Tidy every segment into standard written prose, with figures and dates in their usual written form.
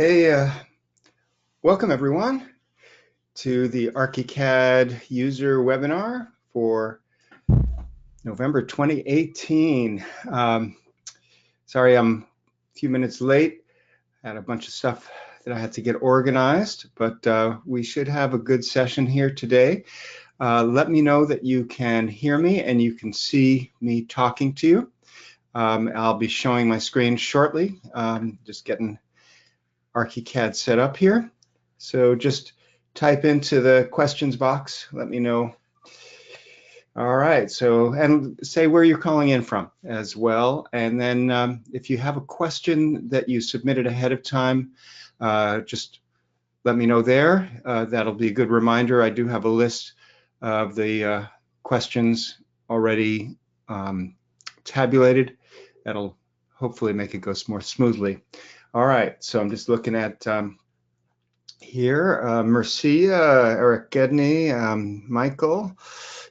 Hey, welcome everyone to the ArchiCAD user webinar for November 2018. Sorry, I'm a few minutes late. I had a bunch of stuff that I had to get organized, but we should have a good session here today. Let me know that you can hear me and you can see me talking to you. I'll be showing my screen shortly, just getting ArchiCAD set up here. So just type into the questions box, let me know. All right, so, and say where you're calling in from as well. And then if you have a question that you submitted ahead of time, just let me know there. That'll be a good reminder. I do have a list of the questions already tabulated. That'll hopefully make it go more smoothly. All right, so I'm just looking at here, Mercia, Eric Gedney, Michael,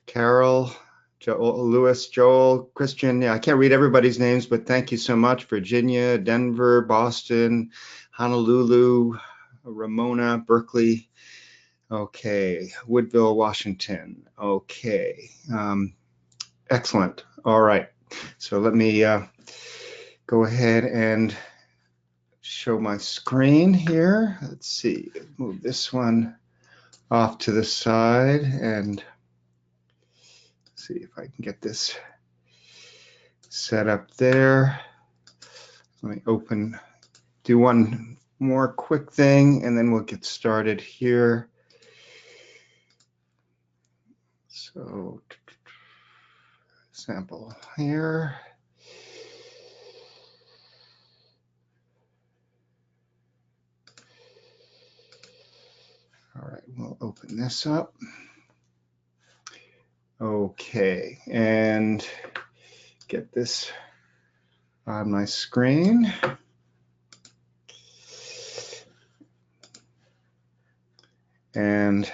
Carol, Joel, Lewis, Joel, Christian. Yeah, I can't read everybody's names, but thank you so much. Virginia, Denver, Boston, Honolulu, Ramona, Berkeley. Okay, Woodville, Washington. Okay, excellent. All right, so let me go ahead and show my screen here. Let's see, move this one off to the side and see if I can get this set up there. Let me do one more quick thing and then we'll get started here. So, sample here. All right, we'll open this up. Okay, and get this on my screen. And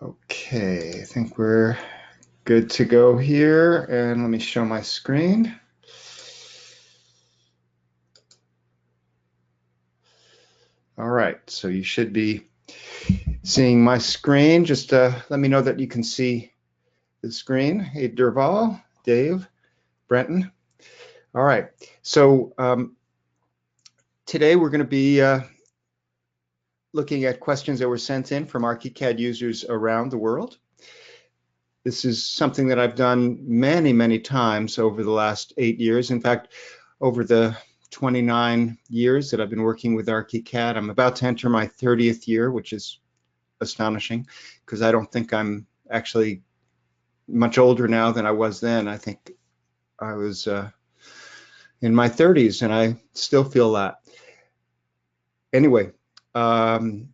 okay, I think we're good to go here. And let me show my screen. All right, so you should be seeing my screen. Just let me know that you can see the screen. Hey, Durval, Dave, Brenton. All right, so today we're going to be looking at questions that were sent in from ArchiCAD users around the world. This is something that I've done many, many times over the last 8 years. In fact, over the 29 years that I've been working with ArchiCAD, I'm about to enter my 30th year, which is astonishing because I don't think I'm actually much older now than I was then. I think I was in my 30s and I still feel that. Anyway, after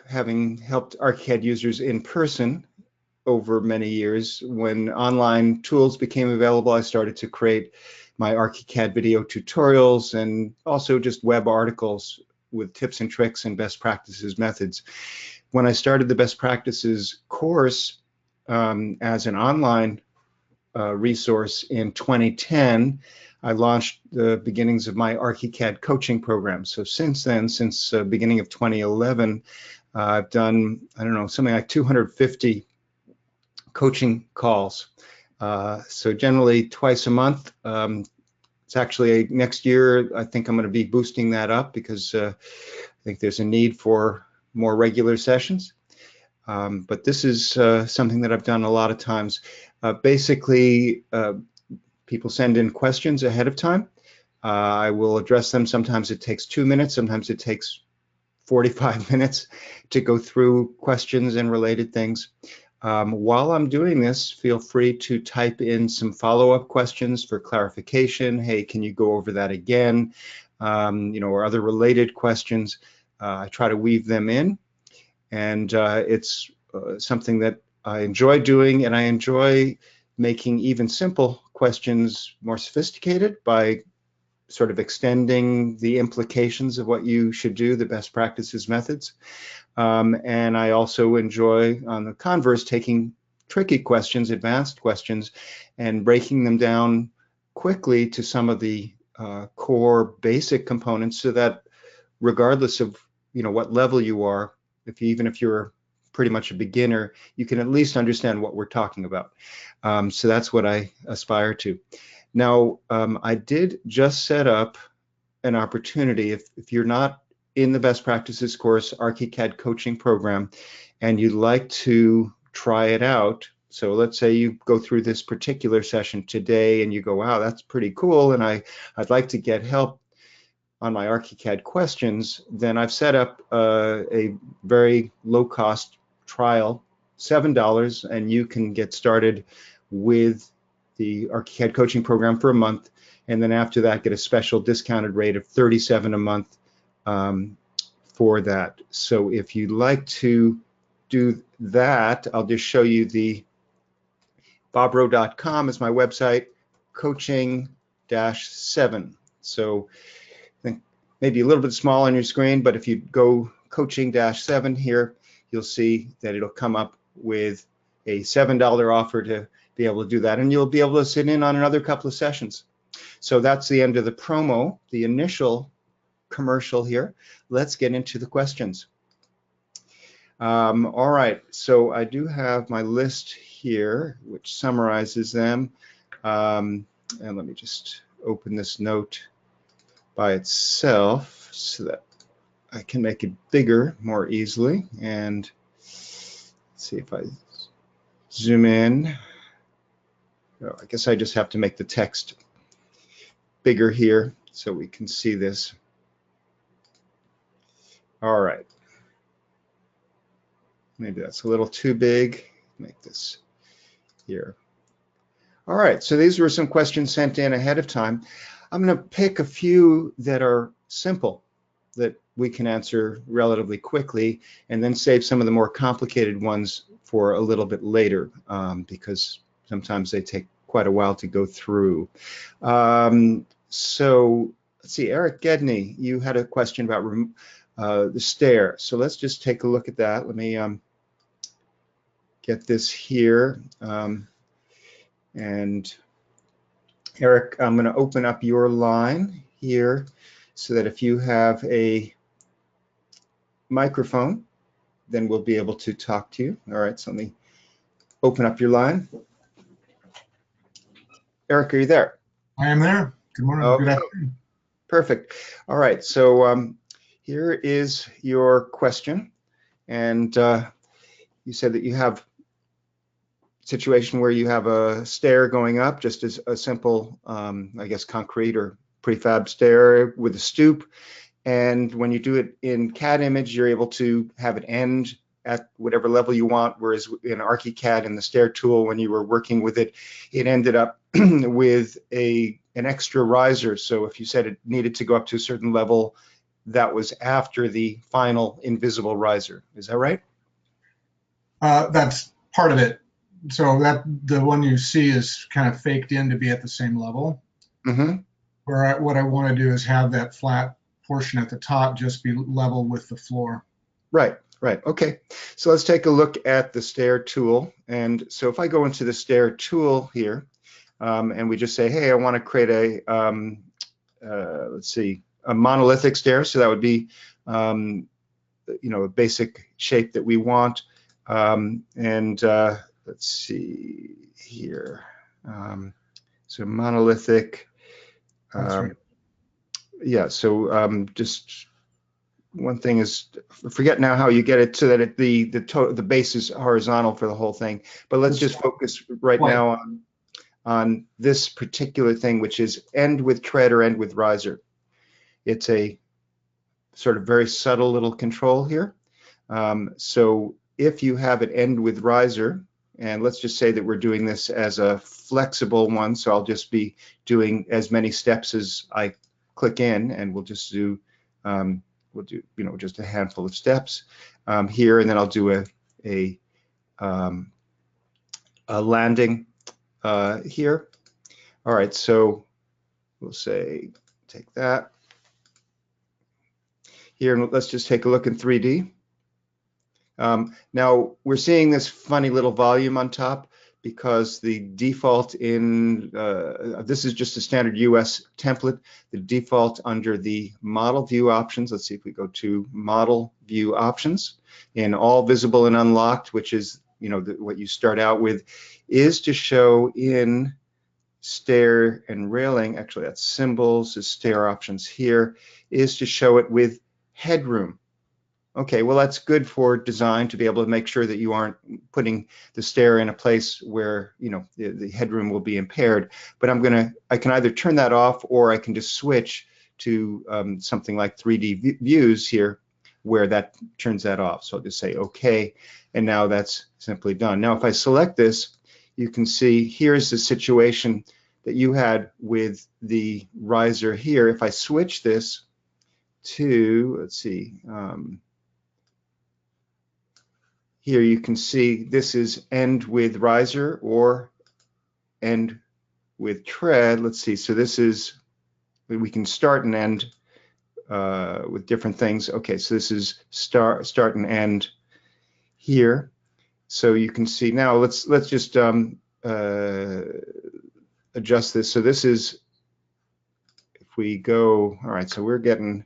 having helped ArchiCAD users in person over many years, when online tools became available, I started to create my ArchiCAD video tutorials and also just web articles with tips and tricks and best practices methods. When I started the best practices course as an online resource in 2010, I launched the beginnings of my ArchiCAD coaching program. So since then, since beginning of 2011, I've done, I don't know, something like 250 coaching calls. So generally twice a month. It's actually next year, I think I'm going to be boosting that up because I think there's a need for more regular sessions. But this is something that I've done a lot of times. Basically, people send in questions ahead of time. I will address them. Sometimes it takes 2 minutes. Sometimes it takes 45 minutes to go through questions and related things. While I'm doing this, feel free to type in some follow-up questions for clarification. Hey, can you go over that again? Or other related questions. I try to weave them in. And it's something that I enjoy doing, and I enjoy making even simple questions more sophisticated by sort of extending the implications of what you should do, the best practices methods. And I also enjoy, on the converse, taking tricky questions, advanced questions, and breaking them down quickly to some of the core basic components, so that regardless of what level you are, even if you're pretty much a beginner, you can at least understand what we're talking about. So that's what I aspire to. Now, I did just set up an opportunity. If you're not in the best practices course ArchiCAD coaching program and you'd like to try it out, so let's say you go through this particular session today and you go, wow, that's pretty cool, and I'd like to get help on my ArchiCAD questions, then I've set up a very low cost trial, $7, and you can get started with the ArchiCAD coaching program for a month, and then after that get a special discounted rate of $37 a month for that. So if you'd like to do that, I'll just show you the Bobrow.com is my website, coaching-7. So I think maybe a little bit small on your screen, but if you go coaching-7 here, you'll see that it'll come up with a $7 offer to be able to do that, and you'll be able to sit in on another couple of sessions. So that's the end of the promo, the initial commercial here. Let's get into the questions. All right, so I do have my list here, which summarizes them. And let me just open this note by itself so that I can make it bigger more easily. And let's see if I zoom in. Oh, I guess I just have to make the text bigger here so we can see this. All right. Maybe that's a little too big. Make this here. All right, so these were some questions sent in ahead of time. I'm going to pick a few that are simple, that we can answer relatively quickly, and then save some of the more complicated ones for a little bit later, because sometimes they take quite a while to go through. So let's see, Eric Gedney, you had a question about the stair. So let's just take a look at that. Let me get this here. And Eric, I'm going to open up your line here so that if you have a microphone, then we'll be able to talk to you. All right, so let me open up your line. Eric, are you there? I am there. Good morning. Okay. Good afternoon. Perfect. All right, so here is your question. And you said that you have a situation where you have a stair going up, just as a simple, I guess, concrete or prefab stair with a stoop. And when you do it in CAD image, you're able to have it end at whatever level you want, whereas in ArchiCAD and the Stair Tool, when you were working with it, it ended up with an extra riser. So if you said it needed to go up to a certain level, that was after the final invisible riser. Is that right? That's part of it. So that the one you see is kind of faked in to be at the same level. Mm-hmm. What I want to do is have that flat portion at the top just be level with the floor. Right, right. Okay. So let's take a look at the Stair Tool. And so if I go into the Stair Tool here, and we just say, hey, I want to create a, let's see, a monolithic stair. So that would be, a basic shape that we want. Let's see here. So monolithic. That's right. Yeah, so just one thing is, I forget now how you get it so that the base is horizontal for the whole thing. But let's just focus right now on this particular thing, which is end with tread or end with riser. It's a sort of very subtle little control here. So if you have it end with riser, and let's just say that we're doing this as a flexible one, so I'll just be doing as many steps as I click in, and we'll just do just a handful of steps here, and then I'll do a landing here. All right, so we'll say take that here, and let's just take a look in 3D. Now we're seeing this funny little volume on top because the default in, this is just a standard US template, the default under the model view options, let's see if we go to model view options, in all visible and unlocked, which is, you know, what you start out with, is to show in stair and railing, actually that's symbols, is stair options here, is to show it with headroom. Okay, well, that's good for design to be able to make sure that you aren't putting the stair in a place where, you know, the headroom will be impaired. But I can either turn that off, or I can just switch to something like 3D views here where that turns that off. So I'll just say okay, and now that's simply done. Now if I select this, you can see here's the situation that you had with the riser here. If I switch this to, let's see, here you can see this is end with riser or end with tread. Let's see, so this is, we can start and end with different things. Okay, so this is start and end here. So you can see now, let's just adjust this. So this is, if we go, all right, so we're getting,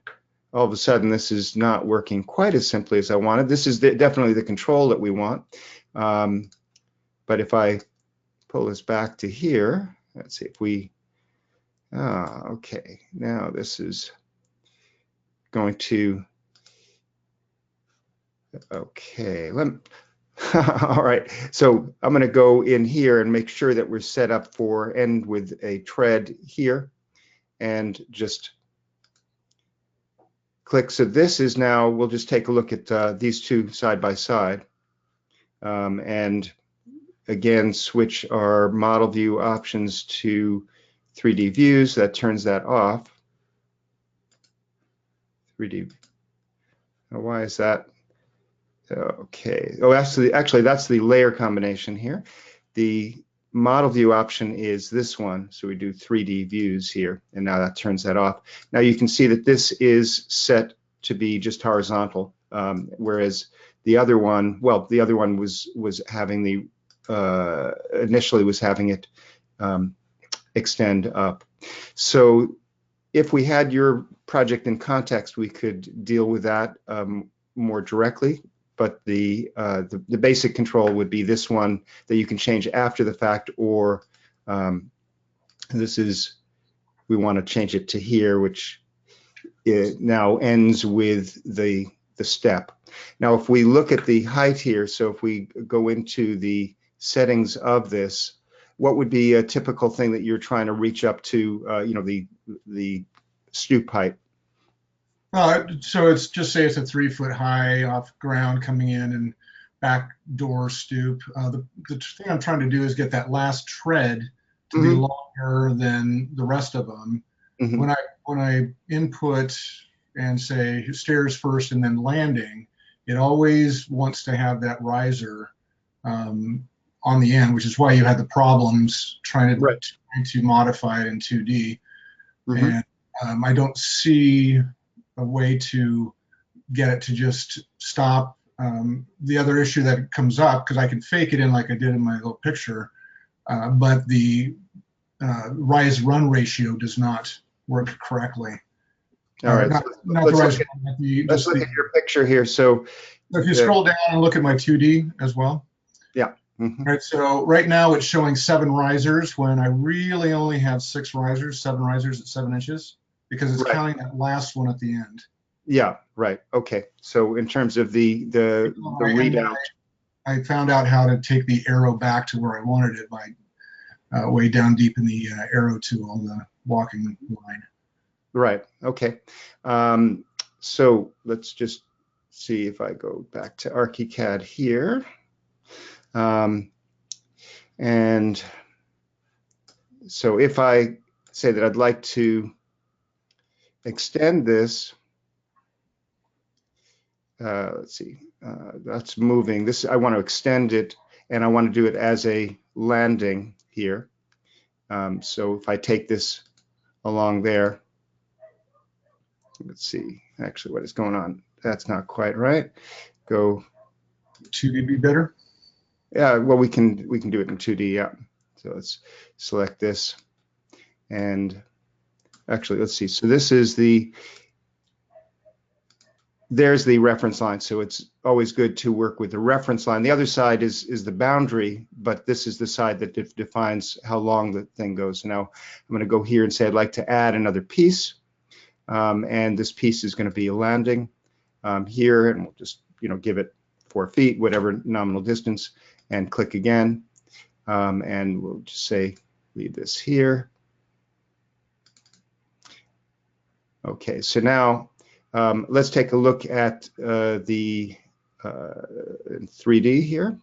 all of a sudden this is not working quite as simply as I wanted. This is definitely the control that we want. But if I pull this back to here, let's see if we, okay, now this is going to, okay, all right, so I'm going to go in here and make sure that we're set up for end with a tread here, and just click. So this is now, we'll just take a look at these two side by side, and again switch our model view options to 3D views. That turns that off. 3D, why is that? Okay, oh, actually that's the layer combination here. The model view option is this one, so we do 3D views here, and now that turns that off. Now you can see that this is set to be just horizontal, whereas the other one, well, the other one was having the initially was having it extend up. So if we had your project in context, we could deal with that more directly. But the basic control would be this one that you can change after the fact, or this is, we want to change it to here, which it now ends with the step. Now, if we look at the height here, so if we go into the settings of this, what would be a typical thing that you're trying to reach up to, you know, the stoop height? So it's just say it's a 3 foot high off ground coming in and back door stoop. The thing I'm trying to do is get that last tread to be longer than the rest of them. When I input and say stairs first and then landing, it always wants to have that riser on the end, which is why you had the problems trying to modify it in 2D. And I don't see a way to get it to just stop. The other issue that comes up, because I can fake it in like I did in my little picture, but the rise run ratio does not work correctly. All right, let's look at your picture here. So if you scroll down and look at my 2D as well. Yeah. Right, so right now it's showing 7 risers when I really only have 6 risers, 7 risers at 7 inches, because it's counting that last one at the end. Yeah, right. Okay. So in terms of the readout, I found out how to take the arrow back to where I wanted it by way down deep in the arrow tool, the walking line. Right. Okay. So let's just see if I go back to ArchiCAD here. And so if I say that I'd like to extend this, let's see, that's moving. This, I want to extend it, and I want to do it as a landing here. So if I take this along there, let's see, actually what is going on. That's not quite right. Go 2D be better? Yeah, well, we can do it in 2D. Yeah. So let's select this, and actually, let's see. So this is there's the reference line. So it's always good to work with the reference line. The other side is the boundary, but this is the side that defines how long the thing goes. So now I'm going to go here and say I'd like to add another piece, and this piece is going to be a landing here, and we'll just give it 4 feet, whatever nominal distance, and click again, and we'll just say leave this here. Okay, so now let's take a look at the 3D here.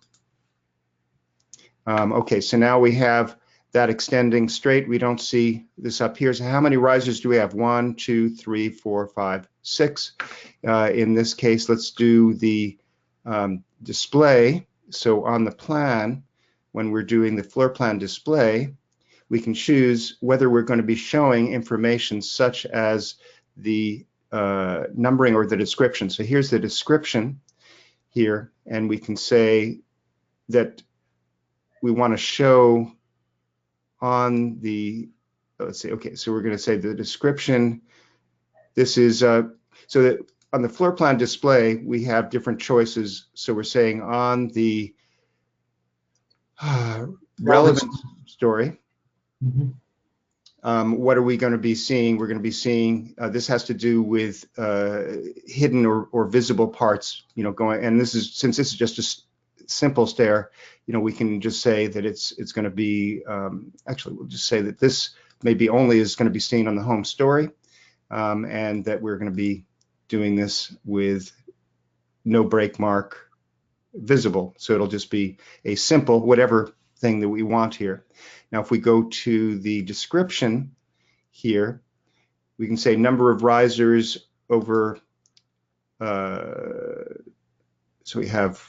Okay, so now we have that extending straight. We don't see this up here. So how many risers do we have? 1, 2, 3, 4, 5, 6. In this case, let's do the display. So on the plan, when we're doing the floor plan display, we can choose whether we're going to be showing information such as the numbering or the description. So here's the description here, and we can say that we want to show on the, let's see, okay, so we're going to say the description. This is, so that on the floor plan display, we have different choices. So we're saying on the relevant story, what are we going to be seeing? We're going to be seeing, this has to do with hidden or visible parts, going, and this is, since this is just a simple stair, we can just say that it's going to be, actually, we'll just say that this maybe only is going to be seen on the home story, and that we're going to be doing this with no break mark visible. So it'll just be a simple, whatever thing that we want here. Now, if we go to the description here, we can say number of risers over, so we have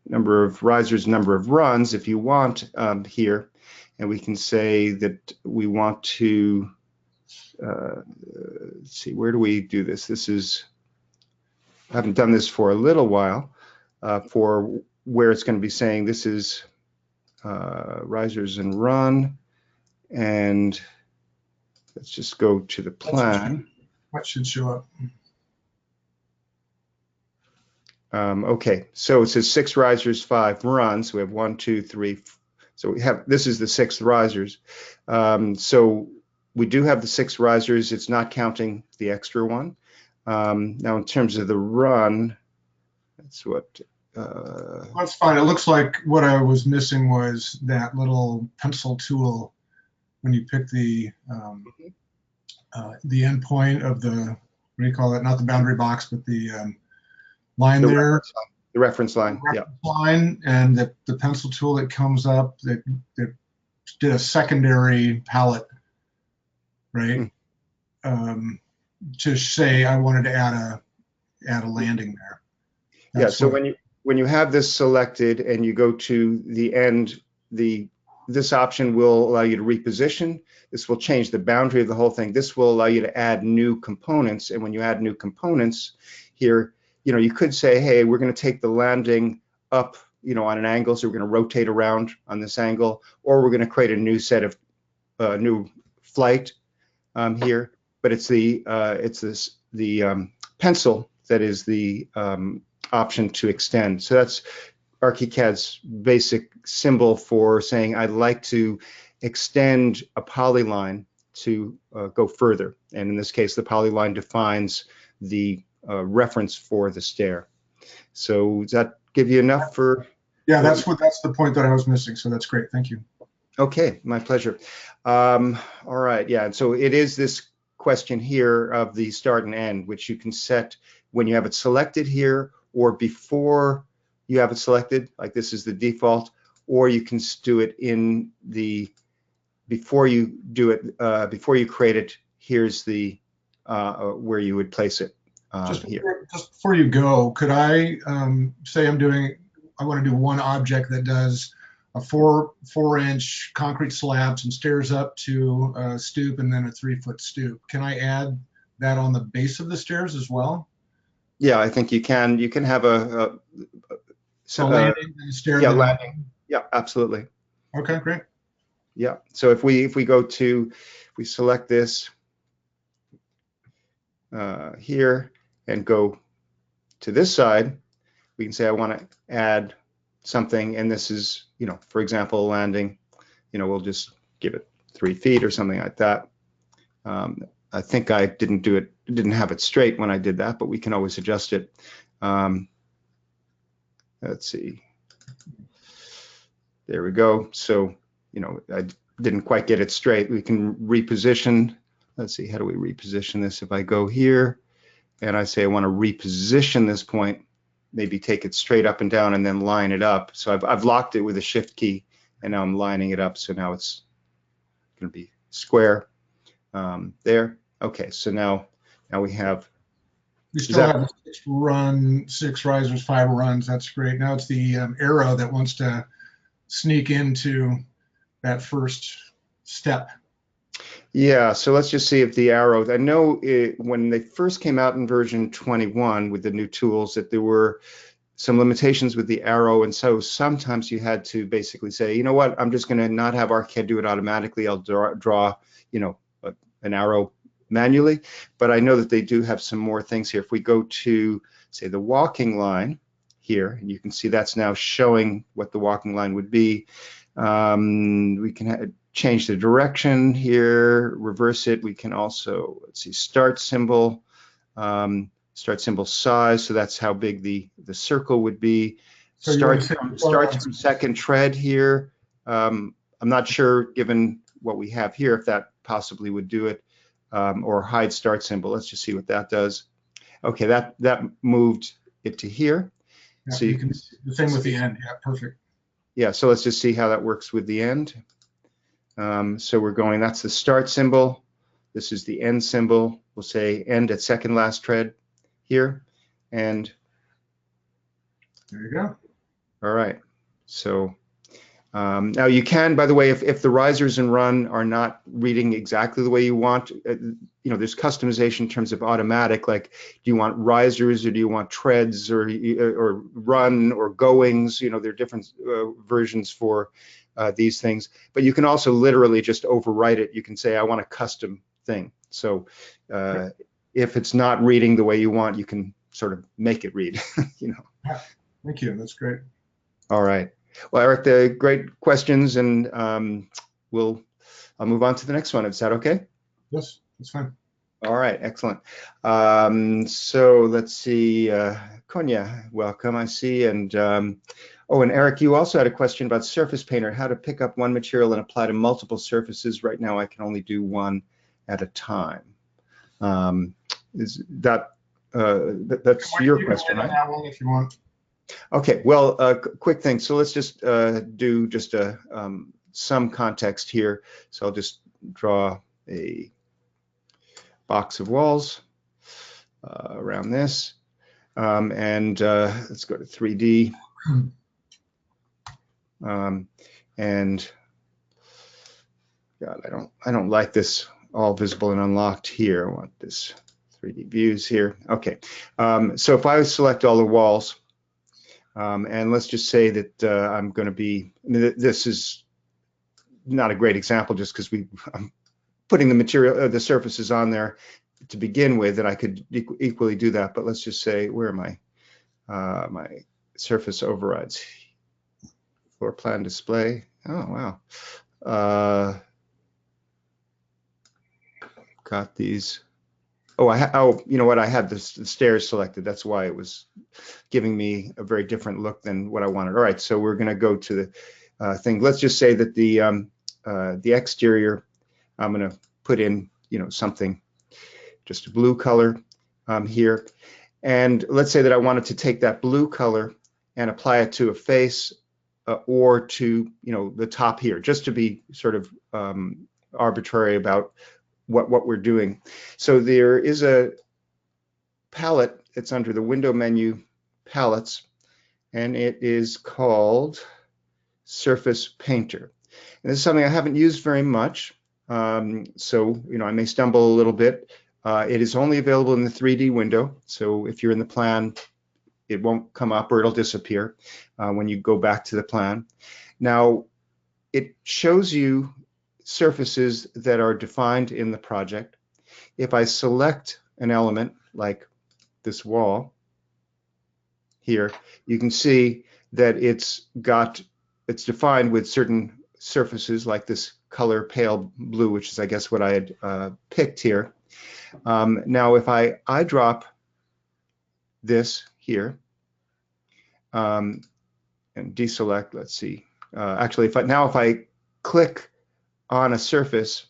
number of risers, number of runs if you want here, and we can say that we want to, let's see, where do we do this? This is, I haven't done this for a little while, for where it's going to be saying this is risers and run, and let's just go to the plan. What should show up? Okay, so it says 6 risers, 5 runs. We have 1, 2, 3. So we have, this is the 6 risers. So we do have the 6 risers. It's not counting the extra one. Now, in terms of the run, that's what. That's fine. It looks like what I was missing was that little pencil tool when you pick the endpoint of the, what do you call it? Not the boundary box, but the line there. The reference line. Yeah. Line, and the pencil tool that comes up that did a secondary palette, right? To say I wanted to add a landing there. That's so when you have this selected and you go to the end, this option will allow you to reposition. This will change the boundary of the whole thing. This will allow you to add new components. And when you add new components here, you could say, hey, we're going to take the landing up, on an angle. So we're going to rotate around on this angle, or we're going to create a new set of new flight here. But it's the pencil that is the option to extend. So that's ArchiCAD's basic symbol for saying I'd like to extend a polyline to go further. And in this case, the polyline defines the reference for the stair. So does that give you enough for? Yeah, that's the point that I was missing. So that's great. Thank you. Okay, my pleasure. All right, yeah. And so it is this question here of the start and end, which you can set when you have it selected here, or before you have it selected, like this is the default, or you can do it in the, before you do it, before you create it, here's the, where you would place it here. Just before you go, could I say I want to do one object that does a 4-inch concrete slab, some stairs up to a stoop, and then a 3-foot stoop. Can I add that on the base of the stairs as well? Yeah, I think you can. You can have So, landing and stair. yeah, Then landing. Yeah, absolutely. okay, great. Yeah. So if we go to, we select this here and go to this side, we can say I want to add something, and this is, for example, landing. We'll just give it 3 feet or something like that. I think I didn't have it straight when I did that, but we can always adjust it. Let's see. There we go. So, I didn't quite get it straight. We can reposition. Let's see, how do we reposition this? If I go here and I say I want to reposition this point, maybe take it straight up and down and then line it up. So I've locked it with a shift key, and now I'm lining it up. So now it's going to be square there. Okay, so now we have. We still have 6 risers, 5 runs. That's great. Now it's the arrow that wants to sneak into that first step. Yeah, so let's just see if the arrow, I know when they first came out in version 21 with the new tools, that there were some limitations with the arrow, and so sometimes you had to basically say, you know what, I'm just going to not have ArchiCAD do it automatically. I'll draw an arrow manually, but I know that they do have some more things here. If we go to, say, the walking line here, and you can see that's now showing what the walking line would be. We can change the direction here, reverse it. We can also, let's see, start symbol size. So that's how big the circle would be. So starts from second tread here. I'm not sure, given what we have here, if that possibly would do it. Or hide start symbol. Let's just see what that does. Okay, that moved it to here. Yeah, so you can the same with the end. Yeah, perfect. Yeah, so let's just see how that works with the end. So we're going, that's the start symbol. This is the end symbol. We'll say end at second last tread here. And there you go. All right. So now you can, by the way, if the risers and run are not reading exactly the way you want, there's customization in terms of automatic, like, do you want risers or do you want treads or run or goings? There are different versions for these things, but you can also literally just overwrite it. You can say, I want a custom thing. So if it's not reading the way you want, you can sort of make it read. Yeah, thank you. That's great. All right. Well, Eric, the great questions, and I'll move on to the next one. Is that okay? Yes, that's fine. All right, excellent. So let's see, Konya, welcome, I see. And and Eric, you also had a question about Surface Painter, how to pick up one material and apply to multiple surfaces. Right now, I can only do one at a time. Is that that's your question, right? That one if you want. Okay, well, quick thing. So let's just do just some context here. So I'll just draw a box of walls around this, and let's go to 3D. And God, I don't like this all visible and unlocked here. I want this 3D views here. Okay, so if I select all the walls. And let's just say that I'm going to be, this is not a great example just because I'm putting the material, the surfaces on there to begin with, and I could equally do that. But let's just say, where am I? My surface overrides. Floor plan display. Oh, wow. Got these. Oh, you know what? I had the stairs selected. That's why it was giving me a very different look than what I wanted. All right, so we're going to go to the thing. Let's just say that the exterior, I'm going to put in, something, just a blue color here. And let's say that I wanted to take that blue color and apply it to a face or to, the top here, just to be sort of arbitrary about what we're doing. So there is a palette. It's under the window menu, palettes, and it is called Surface Painter. And this is something I haven't used very much. So, I may stumble a little bit. It is only available in the 3D window. So if you're in the plan, it won't come up or it'll disappear when you go back to the plan. Now, it shows you surfaces that are defined in the project. If I select an element like this wall here, you can see that it's defined with certain surfaces like this color pale blue, which is I guess what I had picked here. Now if I eyedrop this here and deselect, let's see, actually if I click on a surface,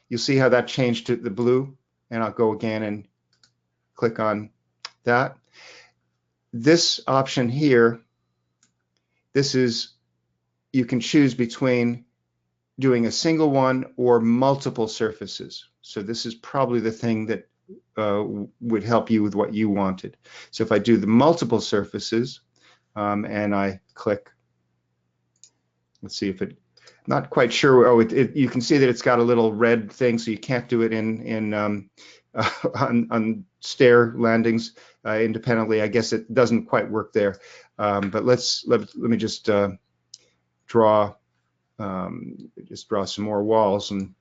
you'll see how that changed to the blue, and I'll go again and click on that. This option here, you can choose between doing a single one or multiple surfaces. So this is probably the thing that would help you with what you wanted. So if I do the multiple surfaces and I click, let's see if it, not quite sure. Oh, you can see that it's got a little red thing, so you can't do it on stair landings independently. I guess it doesn't quite work there. But let me just draw some more walls, and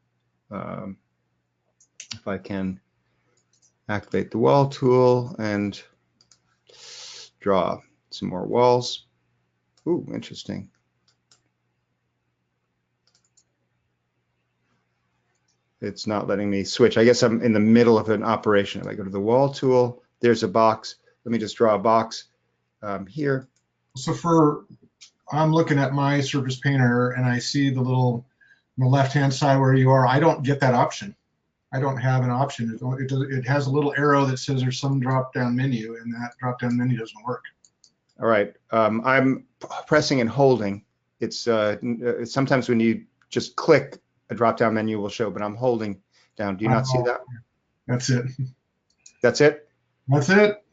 if I can activate the wall tool and draw some more walls. Ooh, interesting. It's not letting me switch. I guess I'm in the middle of an operation. If I go to the wall tool, there's a box. Let me just draw a box here. So I'm looking at my Surface Painter and I see the little, on the left-hand side where you are, I don't get that option. I don't have an option. It has a little arrow that says there's some drop-down menu, and that drop-down menu doesn't work. All right. I'm pressing and holding. It's sometimes when you just click, a drop-down menu will show, but I'm holding down. Do you not see that? That's it. That's it? That's it.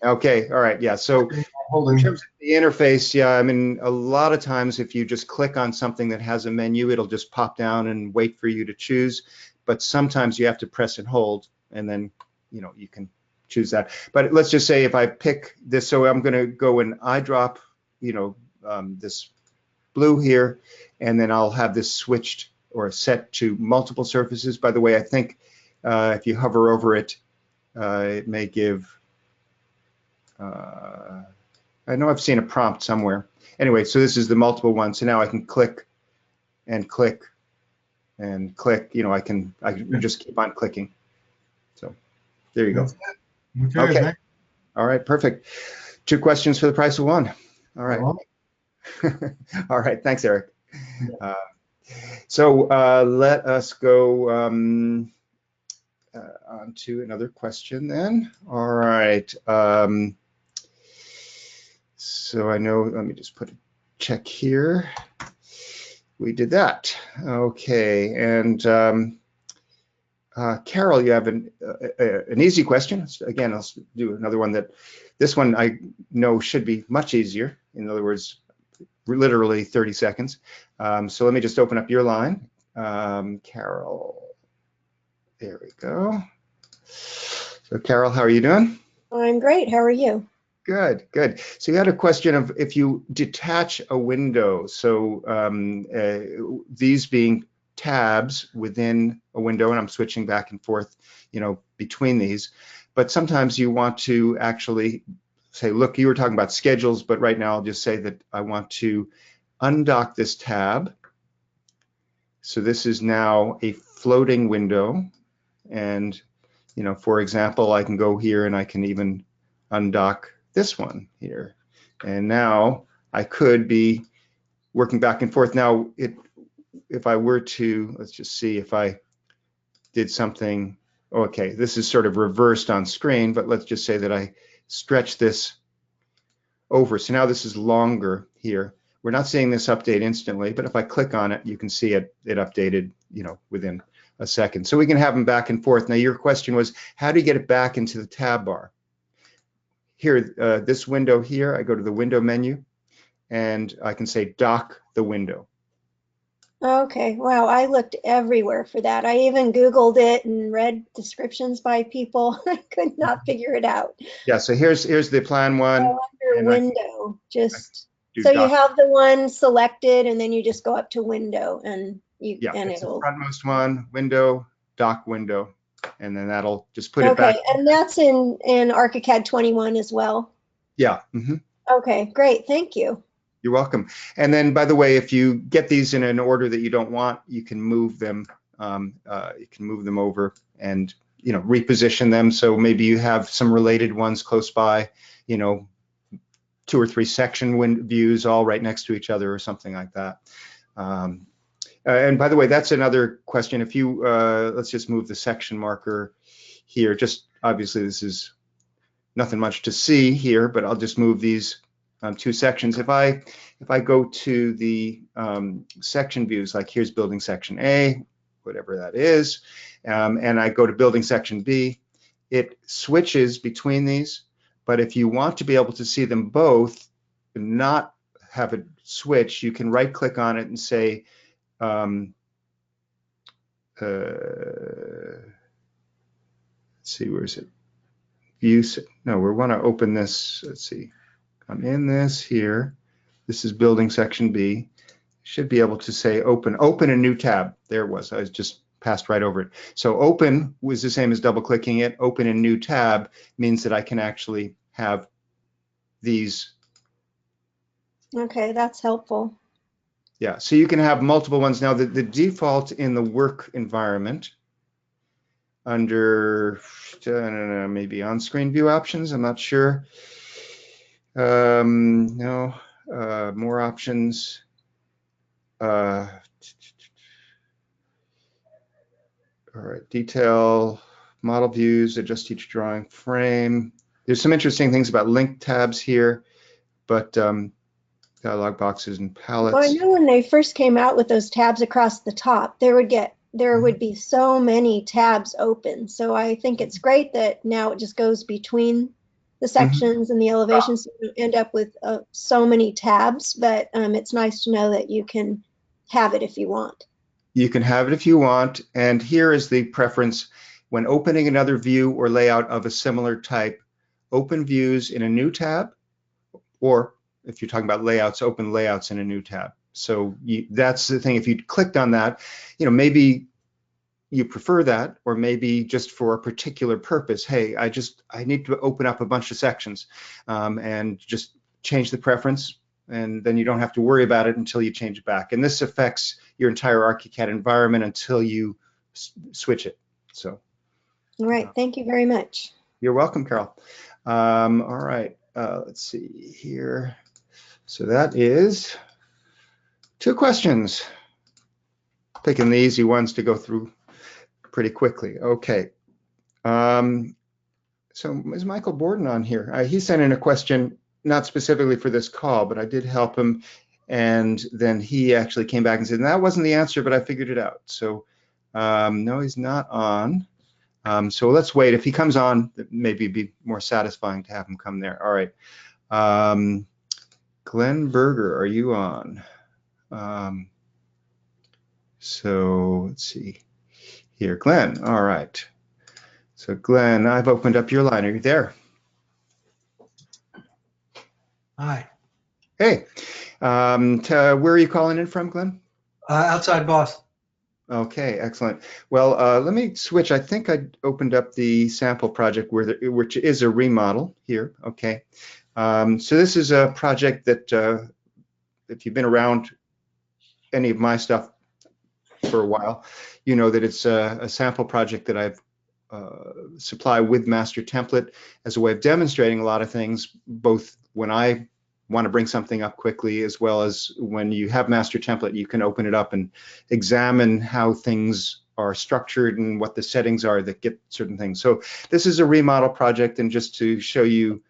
Okay. All right. Yeah. So in terms of the interface, yeah, I mean, a lot of times if you just click on something that has a menu, it'll just pop down and wait for you to choose. But sometimes you have to press and hold, and then, you can choose that. But let's just say if I pick this, so I'm going to go and eyedrop, this blue here, and then I'll have this switched or set to multiple surfaces. By the way, I think if you hover over it, it may give, I know I've seen a prompt somewhere. Anyway, so this is the multiple one. So now I can click and click and click. I can just keep on clicking. So there you go. Okay. All right, perfect. 2 questions for the price of 1. All right. All right, thanks, Eric. So let us go on to another question then. All right. So I know, let me just put a check here. We did that. Okay, and Carol, you have an easy question. Again, I'll do another one this one I know should be much easier. In other words, literally 30 seconds. So let me just open up your line. Carol, there we go. So Carol, how are you doing? I'm great. How are you? Good, good. So you had a question of if you detach a window. So these being tabs within a window, and I'm switching back and forth, between these. But sometimes you want to actually say, look, you were talking about schedules, but right now I'll just say that I want to undock this tab. So this is now a floating window. And, for example, I can go here and I can even undock this one here. And now I could be working back and forth. Now, if I were to, let's just see if I did something, okay, this is sort of reversed on screen, but let's just say that I stretch this over. So now this is longer here. We're not seeing this update instantly, but if I click on it, you can see it updated, within a second. So we can have them back and forth. Now your question was, how do you get it back into the tab bar? Here, this window here, I go to the window menu and I can say dock the window. Okay, wow, I looked everywhere for that. I even Googled it and read descriptions by people. I could not figure it out. Yeah, so here's the plan one, Oh, under and window, I can just do so you doc. have the one selected and then you just go up to window Yeah, and it's the it'll. frontmost one, window, dock window, and then that'll just put it back. Okay, and that's in ArchiCAD 21 as well. Yeah. Okay, great, thank you. You're welcome. And then, by the way, if you get these in an order that you don't want, you can move them. You can move them over and reposition them. So maybe you have some related ones close by. You know, 2 or 3 section views all right next to each other or something like that. And by the way, that's another question. If you let's just move the section marker here. Just obviously, this is nothing much to see here, but I'll just move these 2 sections. If I go to the section views, like here's building section A, whatever that is, and I go to building section B, it switches between these. But if you want to be able to see them both and not have it switch, you can right click on it and say, let's see, where is it? View, no, we want to open this. Let's see. I'm in this here. This is building section B. Should be able to say open a new tab. There it was. I just passed right over it. So open was the same as double clicking it. Open a new tab means that I can actually have these. Okay, that's helpful. Yeah, so you can have multiple ones. Now the default in the work environment under maybe on-screen view options, I'm not sure. No, more options. All right, detail, model views, adjust each drawing frame. There's some interesting things about link tabs here, but dialog boxes and Well, I palettes. know when they first came out with those tabs across the top, there would be so many tabs open. So I think it's great that now it just goes between the sections and the elevations. So you end up with so many tabs, but it's nice to know that you can have it if you want. You can have it if you want, and here is the preference. When opening another view or layout of a similar type, open views in a new tab, or if you're talking about layouts, open layouts in a new tab. So that's the thing. If you clicked on that, maybe you prefer that, or maybe just for a particular purpose. Hey, I need to open up a bunch of sections, and just change the preference, and then you don't have to worry about it until you change it back. And this affects your entire ArchiCAD environment until you switch it. So, All right, thank you very much. you're welcome, Carol. All right, let's see here. So that is 2 questions. Picking the easy ones to go through pretty quickly. Okay. So is Michael Borden on here? He sent in a question, not specifically for this call, but I did help him. And then he actually came back and said, that wasn't the answer, but I figured it out. So no, he's not on. So let's wait. If he comes on, maybe it'd be more satisfying to have him come there. All right. Glenn Berger, are you on? So let's see here. Glenn, all right. So Glenn, I've opened up your line. Are you there? Hi. Hey, where are you calling in from, Glenn? Outside Boston. Okay, excellent. Well, let me switch. I think I opened up the sample project which is a remodel here. Okay, so this is a project that if you've been around any of my stuff for a while, you know that it's a sample project that I've supply with master template as a way of demonstrating a lot of things, both when I want to bring something up quickly, as well as when you have master template, you can open it up and examine how things are structured and what the settings are that get certain things. So this is a remodel project, and just to show you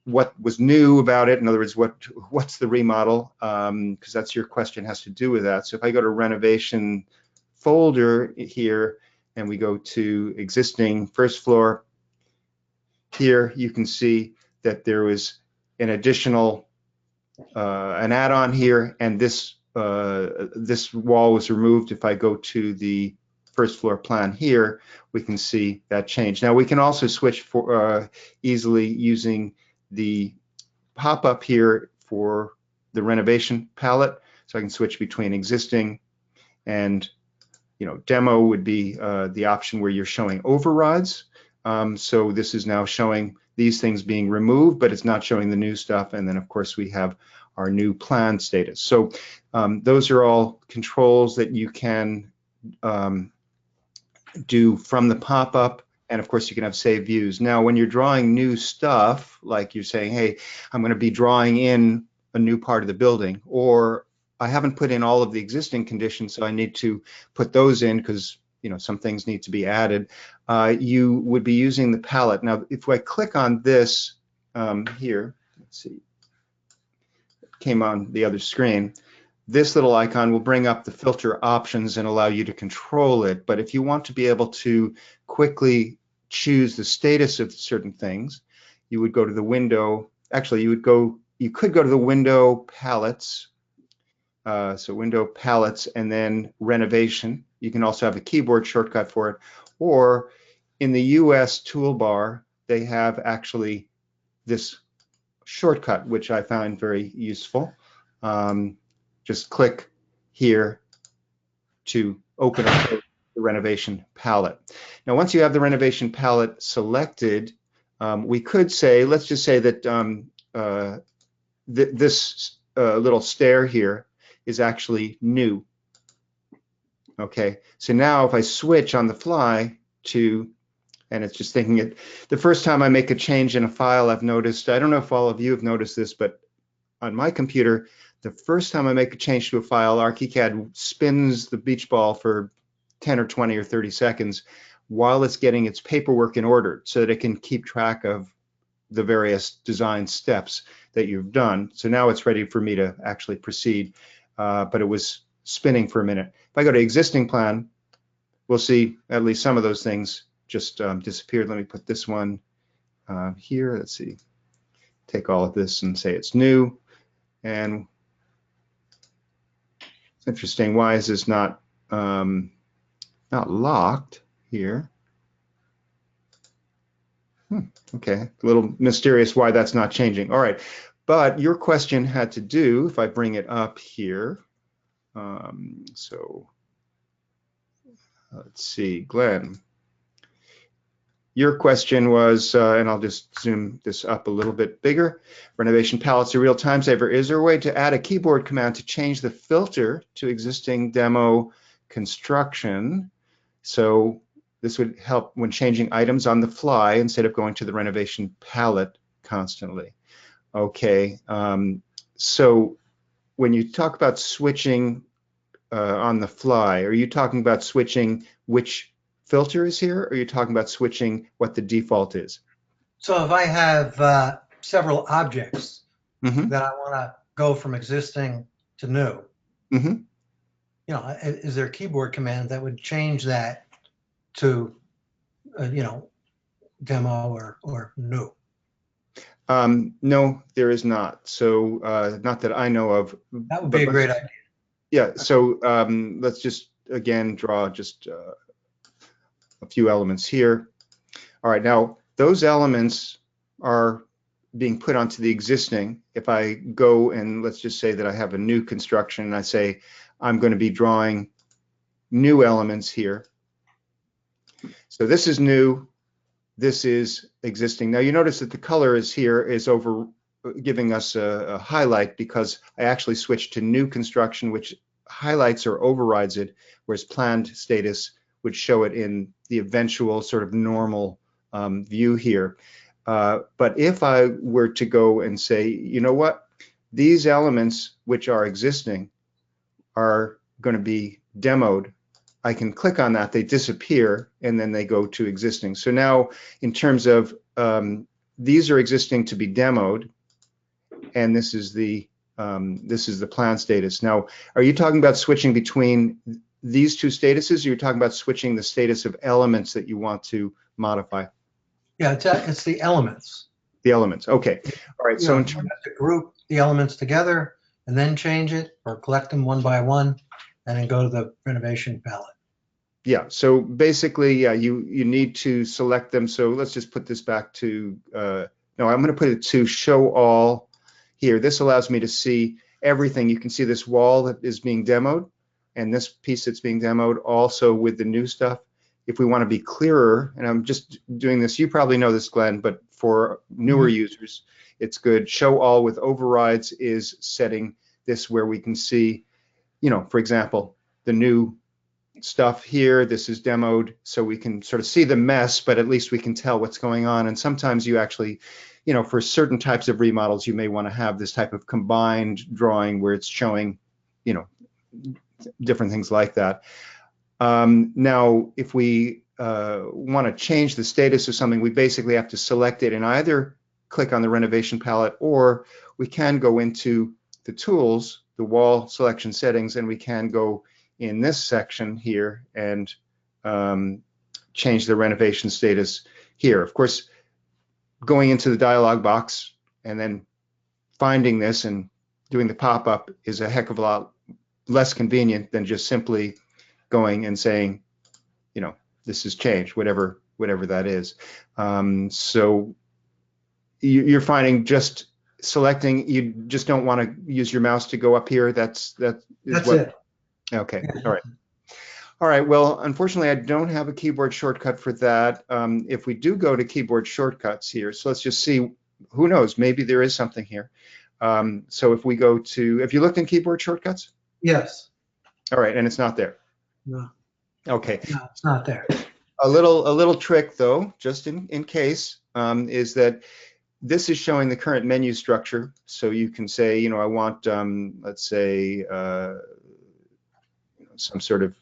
what was new about it. In other words, what's the remodel? Because that's your question, has to do with that. So if I go to renovation folder here, and we go to existing first floor, here you can see that there was an additional an add-on here, and this this wall was removed. If I go to the first floor plan here, we can see that change. Now we can also switch for easily using the pop-up here for the renovation palette. So I can switch between existing and, demo would be the option where you're showing overrides. So this is now showing these things being removed, but it's not showing the new stuff. And then of course we have our new plan status. So those are all controls that you can do from the pop-up. And of course you can have save views. Now, when you're drawing new stuff, like you're saying, hey, I'm going to be drawing in a new part of the building, or I haven't put in all of the existing conditions, so I need to put those in because some things need to be added. You would be using the palette. Now, if I click on this here, let's see, it came on the other screen. This little icon will bring up the filter options and allow you to control it. But if you want to be able to quickly choose the status of certain things, you would go to the window. Actually, you could go to the window palettes. So window palettes and then renovation. You can also have a keyboard shortcut for it. Or in the US toolbar, they have actually this shortcut, which I found very useful. Just click here to open up the renovation palette. Now, once you have the renovation palette selected, we could say, let's just say that this little stair here is actually new. Okay, so now if I switch on the fly to, and it's just thinking it, the first time I make a change in a file, I've noticed, I don't know if all of you have noticed this, but on my computer, the first time I make a change to a file, ArchiCAD spins the beach ball for 10 or 20 or 30 seconds while it's getting its paperwork in order so that it can keep track of the various design steps that you've done. So now it's ready for me to actually proceed, but it was spinning for a minute. If I go to existing plan, we'll see at least some of those things just disappeared. Let me put this one here. Let's see. Take all of this and say it's new. And it's interesting. Why is this not locked here? Okay, a little mysterious why that's not changing. All right, but your question had to do, if I bring it up here, so let's see, Glenn. Your question was, and I'll just zoom this up a little bit bigger. Renovation palettes, a real time saver. Is there a way to add a keyboard command to change the filter to existing demo construction? So this would help when changing items on the fly instead of going to the renovation palette constantly. Okay, so when you talk about switching on the fly, are you talking about switching which filter is here, or are you talking about switching what the default is? So if I have several objects that I want to go from existing to new, is there a keyboard command that would change that to, demo or new? No, there is not. So not that I know of. That would be a great idea. Yeah, so let's just, again, draw just a few elements here. All right, now those elements are being put onto the existing. If I go and let's just say that I have a new construction and I say I'm going to be drawing new elements here. So this is new, this is existing. Now you notice that the color is here is over giving us a highlight because I actually switched to new construction, which highlights or overrides it, whereas planned status would show it in the eventual sort of normal view here. But if I were to go and say, you know what, these elements which are existing are going to be demoed, I can click on that, they disappear, and then they go to existing. So now in terms of these are existing to be demoed, and this is the plan status. Now, are you talking about switching between these two statuses, or you're talking about switching the status of elements that you want to modify? Yeah, it's the elements. The elements, okay. All right, so in terms to group the elements together, and then change it, or collect them one by one and then go to the renovation palette? Yeah, so basically, yeah, you need to select them. So let's just put this back to, no, I'm going to put it to show all here. This allows me to see everything. You can see this wall that is being demoed and this piece that's being demoed also with the new stuff. If we want to be clearer, and I'm just doing this, you probably know this, Glenn, but for newer users, it's good. Show all with overrides is setting this where we can see, you know, for example, the new stuff here. This is demoed, so we can sort of see the mess, but at least we can tell what's going on. And sometimes you actually, you know, for certain types of remodels, you may want to have this type of combined drawing where it's showing, you know, different things like that. Now, if we want to change the status of something, we basically have to select it and either click on the renovation palette, or we can go into the tools, the wall selection settings, and we can go in this section here and change the renovation status here. Of course, going into the dialog box and then finding this and doing the pop-up is a heck of a lot less convenient than just simply going and saying, you know, this is changed, whatever that is. So you're finding just selecting, you just don't want to use your mouse to go up here. That's it. Okay. Yeah. All right. Well, unfortunately, I don't have a keyboard shortcut for that. If we do go to keyboard shortcuts here, so let's just see, who knows, maybe there is something here. So if we go to, have you looked in keyboard shortcuts? Yes. All right, and it's not there. No. Okay. No, it's not there. A little trick though, just in case, is that this is showing the current menu structure. So you can say, you know, I want, let's say, some sort of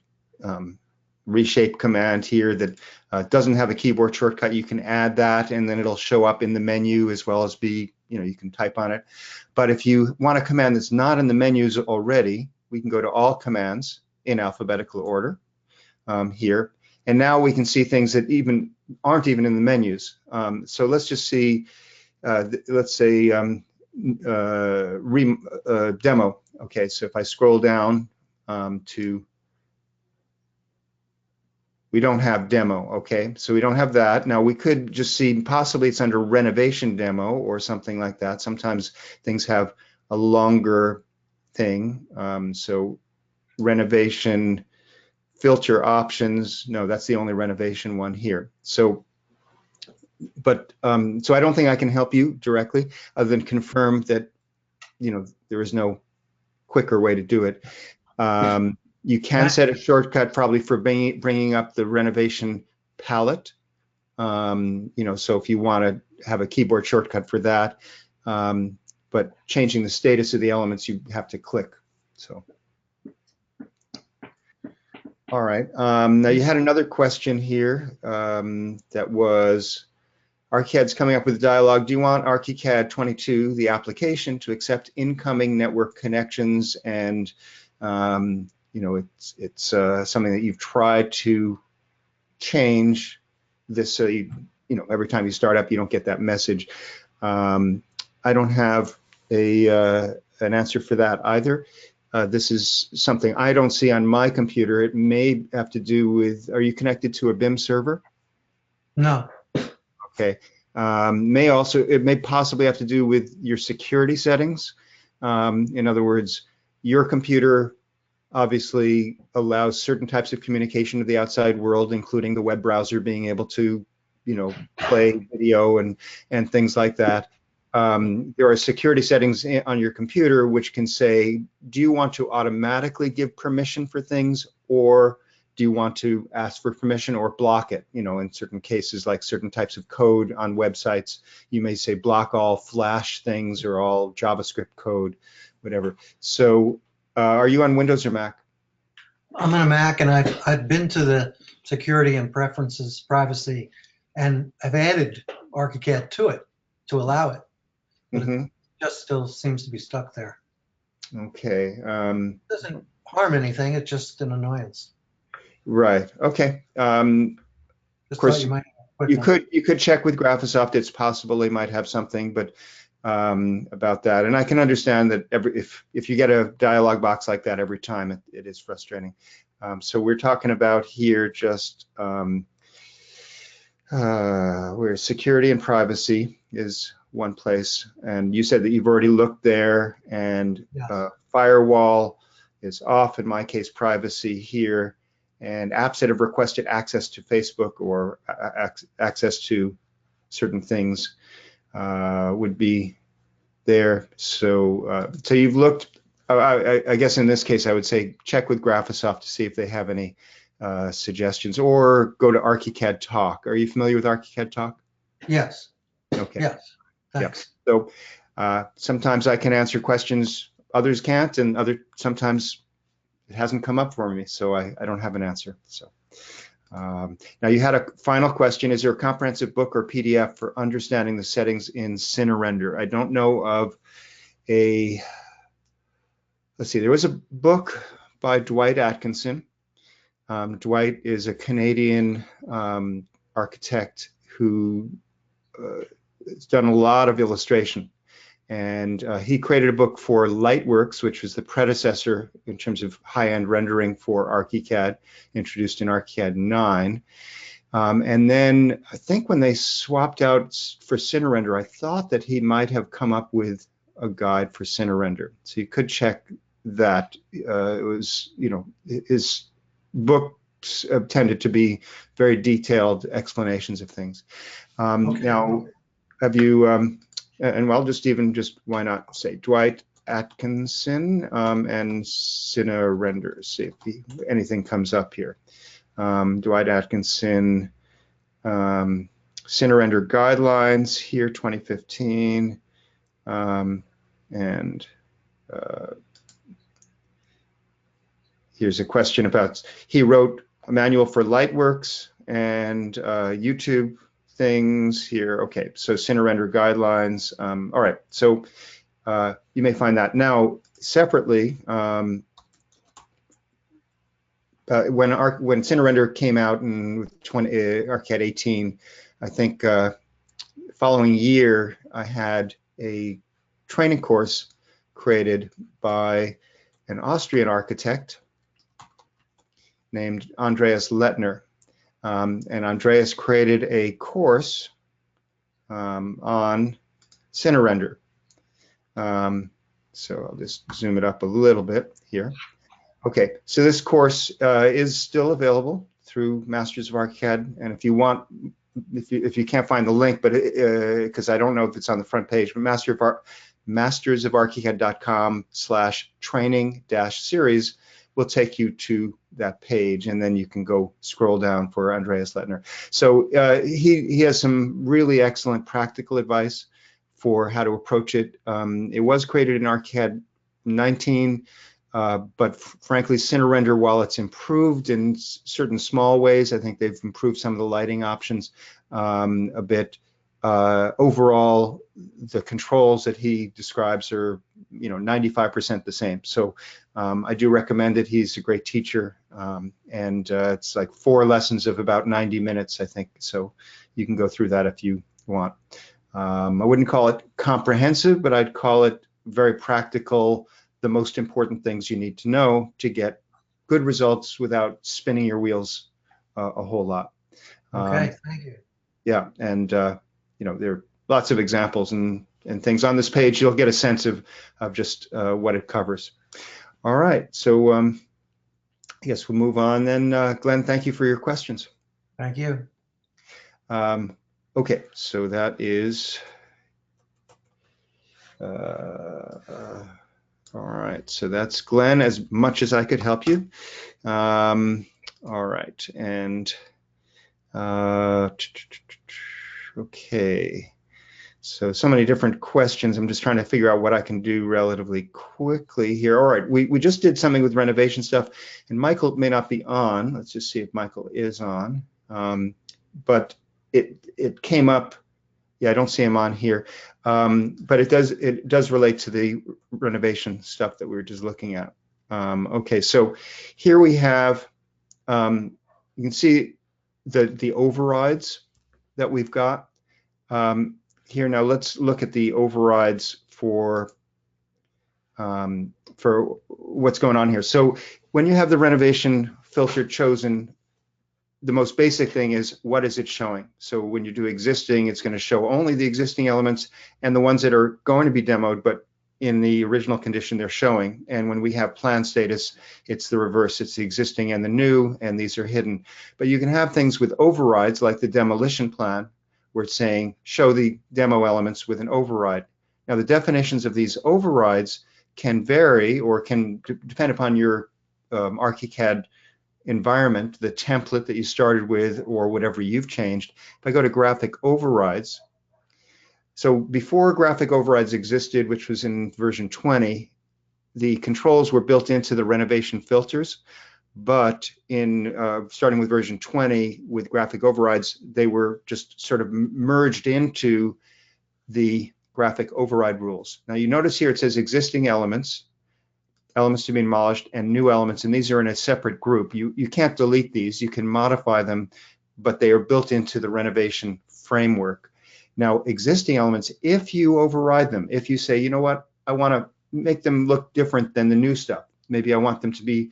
reshape command here that doesn't have a keyboard shortcut. You can add that, and then it'll show up in the menu as well as be, you know, you can type on it. But if you want a command that's not in the menus already, we can go to all commands in alphabetical order here. And now we can see things that aren't even in the menus. So let's just see, let's say demo. Okay, so if I scroll down to, we don't have demo, okay? So we don't have that. Now we could just see, possibly it's under renovation demo or something like that. Sometimes things have a longer thing. So renovation filter options, no, that's the only renovation one here. So, but, so I don't think I can help you directly other than confirm that, you know, there is no quicker way to do it. You can set a shortcut probably for bringing up the renovation palette. You know, so if you want to have a keyboard shortcut for that, but changing the status of the elements, you have to click. So, all right. Now you had another question here that was, ArchiCAD's coming up with a dialog. Do you want ArchiCAD 22, the application, to accept incoming network connections? And you know, it's something that you've tried to change this, so you know, every time you start up, you don't get that message. I don't have an answer for that either. This is something I don't see on my computer. It may have to do with, are you connected to a BIM server? No. Okay. It may possibly have to do with your security settings. In other words, your computer obviously allows certain types of communication to the outside world, including the web browser being able to, you know, play video and things like that. There are security settings on your computer which can say, do you want to automatically give permission for things, or do you want to ask for permission or block it? You know, in certain cases, like certain types of code on websites, you may say block all Flash things or all JavaScript code, whatever. So are you on Windows or Mac? I'm on a Mac, and I've been to the security and preferences, privacy, and I've added ArchiCAD to it to allow it. But it just still seems to be stuck there. Okay. It doesn't harm anything. It's just an annoyance. Right. Okay. Of course, you could check with Graphisoft. It's possible they might have something, but about that. And I can understand that if you get a dialog box like that every time, it is frustrating. So we're talking about here just where security and privacy is one place. And you said that you've already looked there, and Yes. firewall is off, in my case, privacy here. And apps that have requested access to Facebook or access to certain things would be there. So so you've looked, I guess in this case I would say check with Graphisoft to see if they have any suggestions, or go to ArchiCAD Talk. Are you familiar with ArchiCAD Talk? Yes. Okay. Yes. Thanks. Yep. So sometimes I can answer questions others can't, and sometimes it hasn't come up for me, so I don't have an answer. So now you had a final question. Is there a comprehensive book or PDF for understanding the settings in Cinerender? I don't know of a, let's see, there was a book by Dwight Atkinson. Dwight is a Canadian architect who has done a lot of illustration. And he created a book for Lightworks, which was the predecessor in terms of high-end rendering for ArchiCAD, introduced in ArchiCAD 9. And then I think when they swapped out for Cinerender, I thought that he might have come up with a guide for Cinerender. So you could check that. It was, you know, his books tended to be very detailed explanations of things. Okay. Now, have you... and well, just why not say Dwight Atkinson and Cinerender, see if anything comes up here. Dwight Atkinson, Cinerender guidelines here, 2015, and here's a question about, he wrote a manual for Lightworks and YouTube things here. Okay, so Cinerender guidelines. All right, so you may find that. Now, separately, when Cinerender came out in ArchiCAD 18, I think following year, I had a training course created by an Austrian architect named Andreas Lettner. And Andreas created a course on Cinerender. So I'll just zoom it up a little bit here. Okay, so this course is still available through Masters of ArchiCAD, and if you want, if you can't find the link, but because I don't know if it's on the front page, but mastersofArchiCAD.com/training-series will take you to that page, and then you can go scroll down for Andreas Lettner. So he has some really excellent practical advice for how to approach it. It was created in ArchiCAD 19, but frankly, Cinerender, while it's improved in certain small ways, I think they've improved some of the lighting options a bit. Overall, the controls that he describes are, 95% the same. So I do recommend it. He's a great teacher, and it's like 4 lessons of about 90 minutes, I think. So you can go through that if you want. I wouldn't call it comprehensive, but I'd call it very practical, the most important things you need to know to get good results without spinning your wheels a whole lot. Okay, thank you. Yeah, and there are lots of examples and things on this page. You'll get a sense of just what it covers. All right, so I guess we'll move on then. Glenn, thank you for your questions. Thank you. Okay, so that is all right, so that's Glenn, as much as I could help you. All right, and okay, so many different questions. I'm just trying to figure out what I can do relatively quickly here. All right, we just did something with renovation stuff, and Michael may not be on. Let's just see if Michael is on. But it came up. Yeah, I don't see him on here, but it does relate to the renovation stuff that we were just looking at. Okay, so here we have, you can see the overrides that we've got. here now, let's look at the overrides for what's going on here. So when you have the renovation filter chosen, the most basic thing is what is it showing? So when you do existing, it's going to show only the existing elements and the ones that are going to be demoed, but in the original condition they're showing. And when we have plan status, it's the reverse. It's the existing and the new, and these are hidden. But you can have things with overrides like the demolition plan, where it's saying show the demo elements with an override. Now the definitions of these overrides can vary or can depend upon your ArchiCAD environment, the template that you started with, or whatever you've changed. If I go to graphic overrides, so before graphic overrides existed, which was in version 20, the controls were built into the renovation filters, but in starting with version 20 with graphic overrides, they were just sort of merged into the graphic override rules. Now you notice here it says existing elements, elements to be demolished, and new elements, and these are in a separate group. You can't delete these, you can modify them, but they are built into the renovation framework. Now existing elements, if you override them, if you say, you know what, I want to make them look different than the new stuff, maybe I want them to be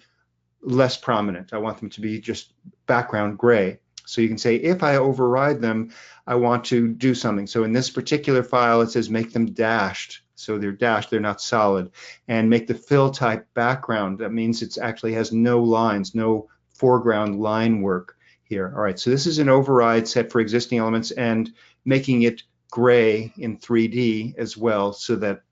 less prominent, I want them to be just background gray. So you can say, if I override them, I want to do something. So in this particular file, it says make them dashed. So they're dashed, they're not solid. And make the fill type background. That means it actually has no lines, no foreground line work here. All right, so this is an override set for existing elements and making it gray in 3D as well so that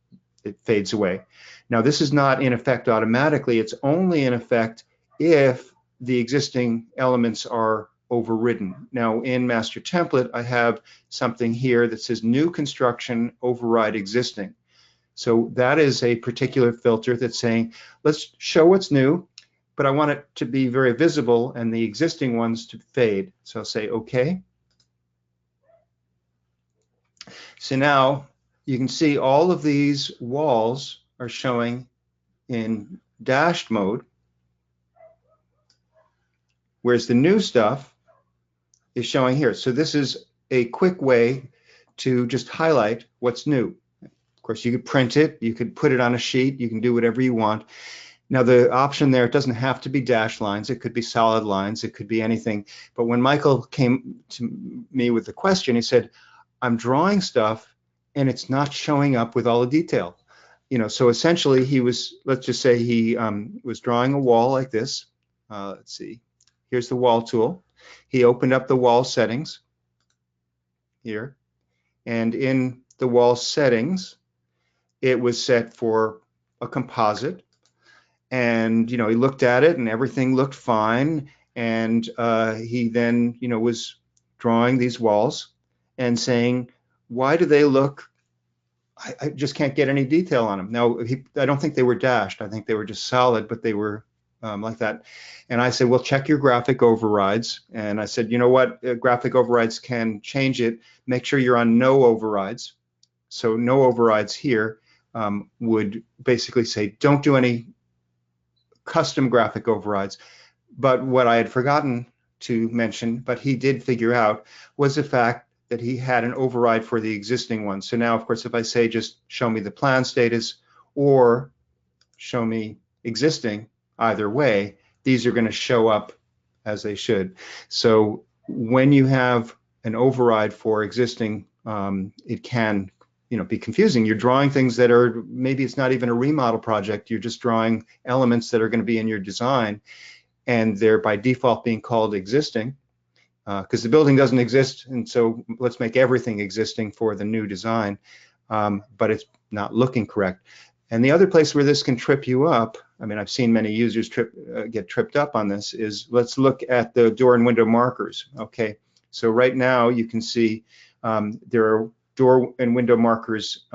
it fades away. Now this is not in effect automatically, it's only in effect if the existing elements are overridden. Now in master template, I have something here that says new construction override existing. So that is a particular filter that's saying, let's show what's new, but I want it to be very visible and the existing ones to fade. So I'll say, okay. So now you can see all of these walls are showing in dashed mode, whereas the new stuff is showing here. So this is a quick way to just highlight what's new. Of course, you could print it, you could put it on a sheet, you can do whatever you want. Now the option there, it doesn't have to be dashed lines, it could be solid lines, it could be anything. But when Michael came to me with the question, he said, I'm drawing stuff and it's not showing up with all the detail. You know, so essentially he was, let's just say he was drawing a wall like this. Let's see, here's the wall tool. He opened up the wall settings here, and in the wall settings, it was set for a composite, and he looked at it and everything looked fine, and he then was drawing these walls and saying, why do they look, I just can't get any detail on them. Now I don't think they were dashed, I think they were just solid, but they were like that. And I said, well, check your graphic overrides. And I said, you know what, graphic overrides can change it. Make sure you're on no overrides. So no overrides here would basically say, don't do any custom graphic overrides. But what I had forgotten to mention, but he did figure out, was the fact that he had an override for the existing one. So now, of course, if I say just show me the plan status or show me existing, either way, these are going to show up as they should. So when you have an override for existing, it can be confusing. You're drawing things that are, maybe it's not even a remodel project, you're just drawing elements that are going to be in your design, and they're by default being called existing because the building doesn't exist, and so let's make everything existing for the new design, but it's not looking correct. And the other place where this can trip you up, I mean, I've seen many users get tripped up on this, is let's look at the door and window markers. Okay, so right now you can see there are door and window markers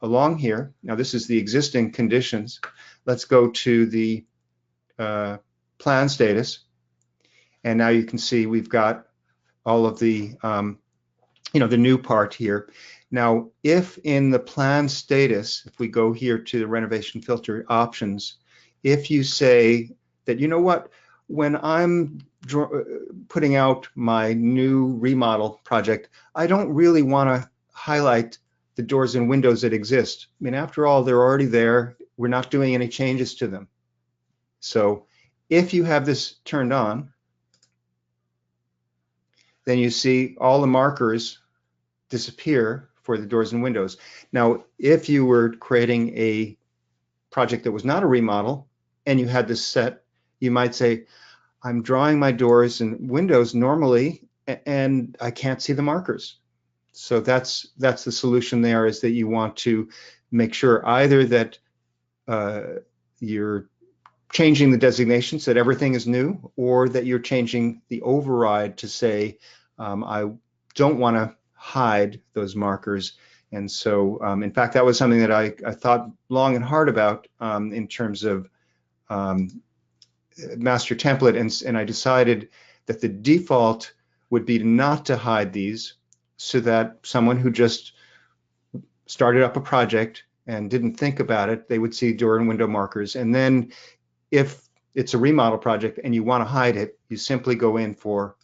along here. Now this is the existing conditions. Let's go to the plan status, and now you can see we've got all of the the new part here. Now, if in the plan status, if we go here to the renovation filter options, if you say that, you know what, when I'm putting out my new remodel project, I don't really want to highlight the doors and windows that exist. I mean, after all, they're already there. We're not doing any changes to them. So if you have this turned on, then you see all the markers disappear for the doors and windows. Now, if you were creating a project that was not a remodel and you had this set, you might say, I'm drawing my doors and windows normally and I can't see the markers. So that's the solution there, is that you want to make sure either that you're changing the designation so that everything is new, or that you're changing the override to say, I don't want to hide those markers. And so, in fact, that was something that I thought long and hard about in terms of master template, and I decided that the default would be not to hide these, so that someone who just started up a project and didn't think about it, they would see door and window markers. And then if it's a remodel project and you want to hide it, you simply go in for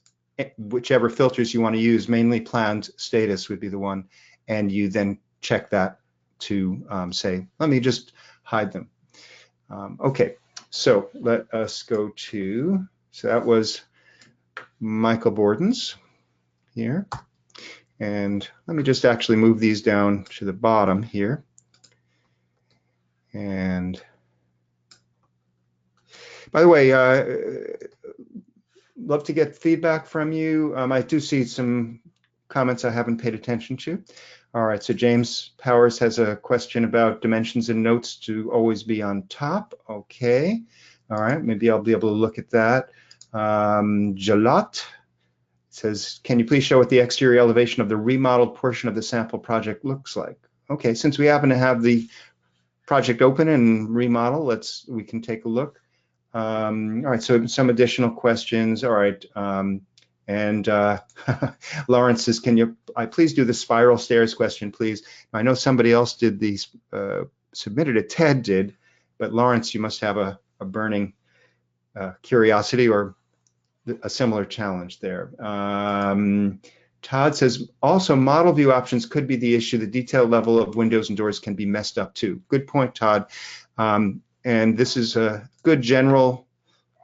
whichever filters you want to use. Mainly planned status would be the one, and you then check that to say, let me just hide them. Okay, so let us go to, so that was Michael Borden's here. And let me just actually move these down to the bottom here. And by the way, love to get feedback from you. I do see some comments I haven't paid attention to. All right, so James Powers has a question about dimensions and notes to always be on top. Okay, all right, maybe I'll be able to look at that. Jalot says, can you please show what the exterior elevation of the remodeled portion of the sample project looks like? Okay, since we happen to have the project open and remodel, we can take a look. All right, so some additional questions. All right, Lawrence says, can you please do the spiral stairs question, please? I know somebody else did these, submitted it, Ted did, but Lawrence, you must have a burning curiosity or a similar challenge there. Todd says, also model view options could be the issue. The detail level of windows and doors can be messed up too. Good point, Todd. And this is a good general,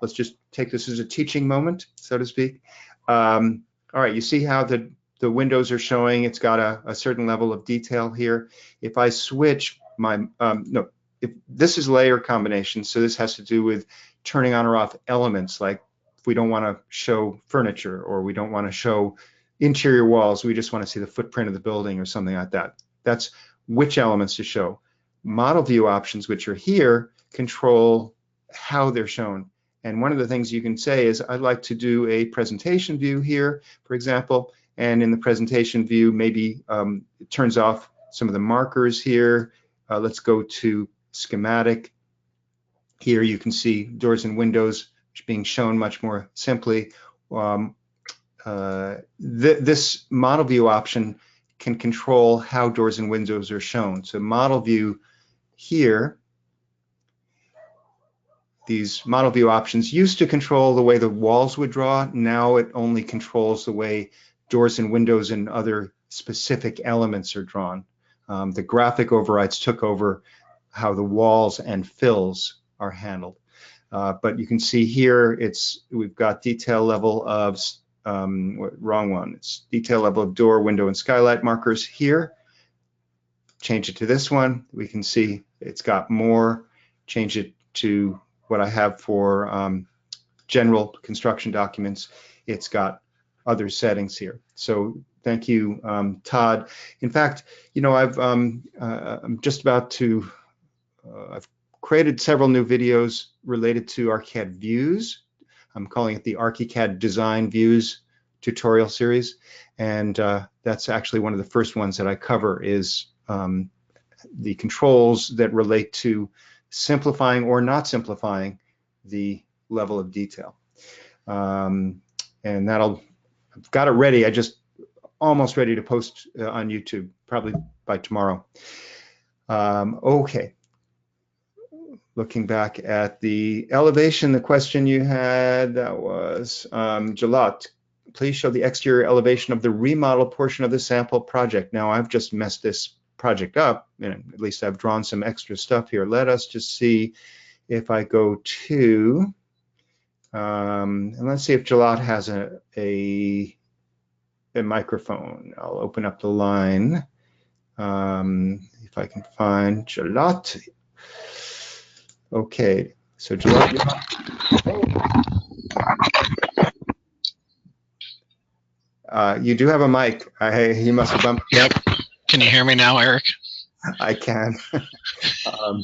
let's just take this as a teaching moment, so to speak. All right, you see how the windows are showing. It's got a certain level of detail here. If I switch my, if this is layer combination, so this has to do with turning on or off elements, like if we don't want to show furniture or we don't want to show interior walls, we just want to see the footprint of the building or something like that. That's which elements to show. Model view options, which are here, control how they're shown. And one of the things you can say is, I'd like to do a presentation view here, for example, and in the presentation view, maybe it turns off some of the markers here. Let's go to schematic. Here you can see doors and windows being shown much more simply. This model view option can control how doors and windows are shown. So model view here, these model view options used to control the way the walls would draw. Now it only controls the way doors and windows and other specific elements are drawn. The graphic overrides took over how the walls and fills are handled. But you can see here, we've got detail level of, wrong one. It's detail level of door, window, and skylight markers here. Change it to this one. We can see it's got more. Change it to what I have for general construction documents. It's got other settings here. So thank you, Todd. In fact, you know, I'm just about to, I've created several new videos related to ArchiCAD views. I'm calling it the ArchiCAD Design Views tutorial series. And that's actually one of the first ones that I cover, is the controls that relate to simplifying or not simplifying the level of detail. And I've got it ready. I just almost ready to post on YouTube, probably by tomorrow. Okay. Looking back at the elevation, the question you had, that was Jalot. please show the exterior elevation of the remodel portion of the sample project. Now I've just messed this project up, and at least I've drawn some extra stuff here. Let us just see if I go to, and let's see if Jalot has a microphone. I'll open up the line. If I can find Jalot. Okay, so Jalot, you do have a mic. He must have bumped. Yep. Can you hear me now, Eric? I can. All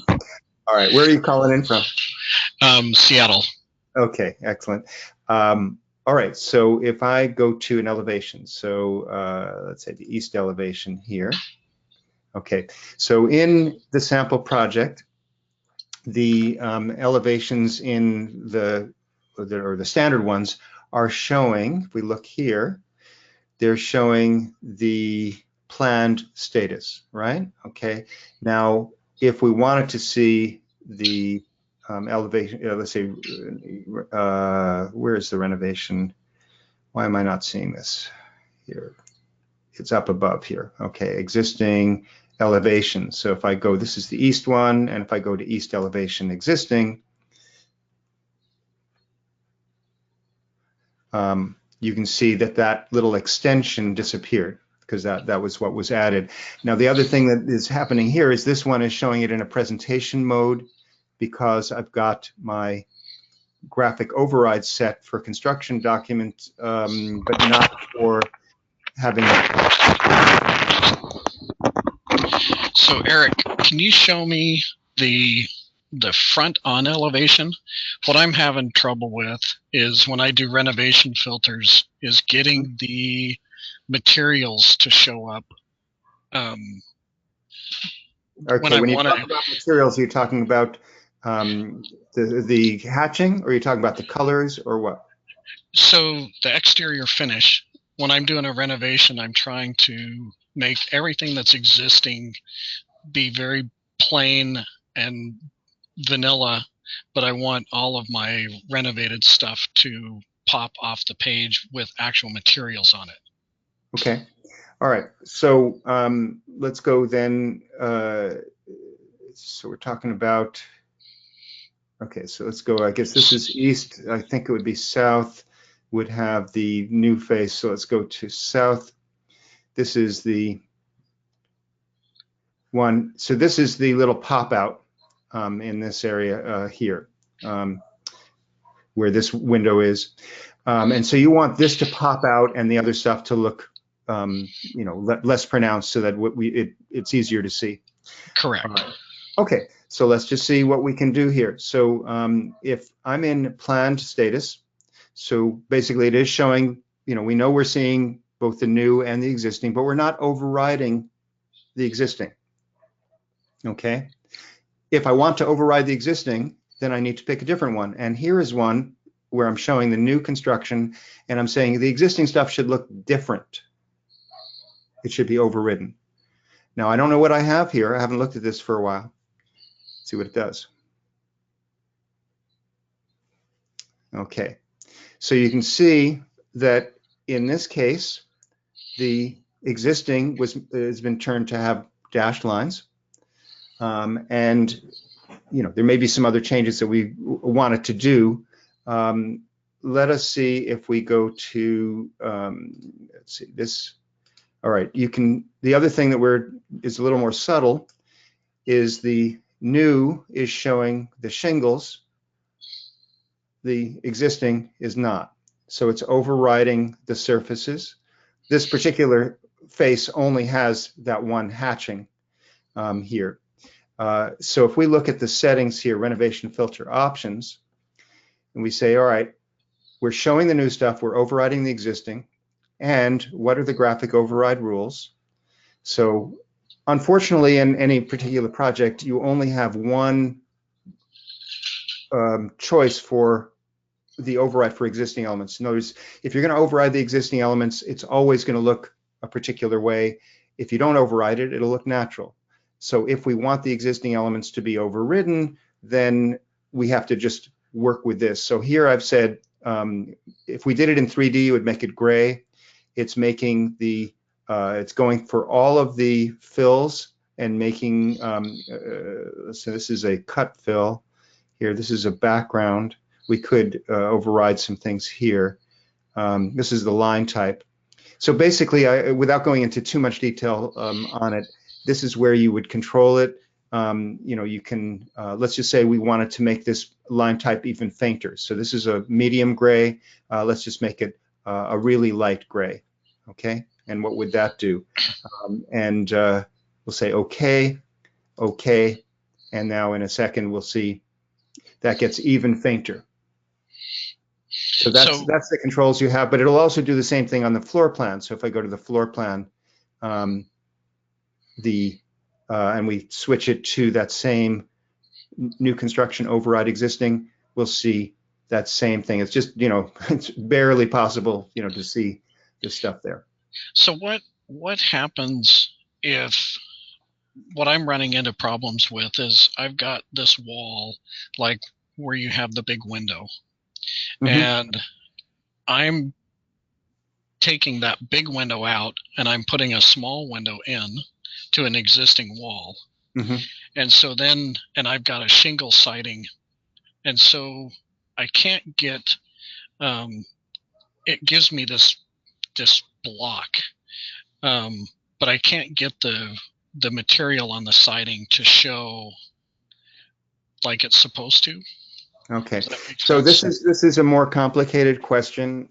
right, where are you calling in from? Seattle. Okay, excellent. All right, so if I go to an elevation, so let's say the east elevation here. Okay, so in the sample project, the elevations in the standard ones are showing, if we look here, they're showing the planned status, right? Okay, now if we wanted to see the elevation, let's say, where is the renovation? Why am I not seeing this here? It's up above here. Okay, existing elevation. So if I go, this is the east one, and if I go to east elevation existing, you can see that that little extension disappeared because that was what was added. Now the other thing that is happening here is this one is showing it in a presentation mode because I've got my graphic override set for construction document, but not for having. So Eric, can you show me the front on elevation? What I'm having trouble with is when I do renovation filters is getting the materials to show up. Okay, when you talk about materials, are you talking about the hatching, or are you talking about the colors, or what? So the exterior finish, when I'm doing a renovation, I'm trying to make everything that's existing be very plain and vanilla, but I want all of my renovated stuff to pop off the page with actual materials on it. Okay. All right. So let's go then. So we're talking about, okay, so let's go. I guess this is east. I think it would be south would have the new face. So let's go to south. This is the one. So this is the little pop out in this area here where this window is. And so you want this to pop out and the other stuff to look you know, less pronounced so that it's easier to see. Correct. Okay, so let's just see what we can do here. So if I'm in planned status, so basically it is showing, you know, we know we're seeing both the new and the existing, but we're not overriding the existing. Okay, if I want to override the existing, then I need to pick a different one. And here is one where I'm showing the new construction and I'm saying the existing stuff should look different. It should be overridden. Now, I don't know what I have here. I haven't looked at this for a while. Let's see what it does. Okay, so you can see that in this case, the existing has been turned to have dashed lines. And, you know, there may be some other changes that we wanted to do. Let us see if we go to, let's see, this. All right, you can, the other thing that is a little more subtle is the new is showing the shingles, the existing is not. So it's overriding the surfaces. This particular face only has that one hatching here. So if we look at the settings here, renovation filter options, and we say, all right, we're showing the new stuff, we're overriding the existing, and what are the graphic override rules? So unfortunately, in any particular project, you only have one choice for the override for existing elements. In other words, if you're going to override the existing elements, it's always going to look a particular way. If you don't override it, it'll look natural. So if we want the existing elements to be overridden, then we have to just work with this. So here I've said if we did it in 3D, it would make it gray. It's making the, it's going for all of the fills and making, so this is a cut fill here. This is a background. We could override some things here. This is the line type. So basically, without going into too much detail on it, this is where you would control it. You know, you can, let's just say we wanted to make this line type even fainter. So this is a medium gray. Let's just make it a really light gray. Okay, and what would that do? We'll say okay, okay, and now in a second we'll see that gets even fainter. So that's the controls you have, but it'll also do the same thing on the floor plan. So if I go to the floor plan, and we switch it to that same new construction override existing, we'll see that same thing. It's just, you know, it's barely possible, you know, to see this stuff there. So what happens if what I'm running into problems with is I've got this wall, like where you have the big window, and I'm taking that big window out and I'm putting a small window in to an existing wall. And so then, and I've got a shingle siding, and so I can't get, it gives me this block, but I can't get the material on the siding to show like it's supposed to. Okay, so this is a more complicated question.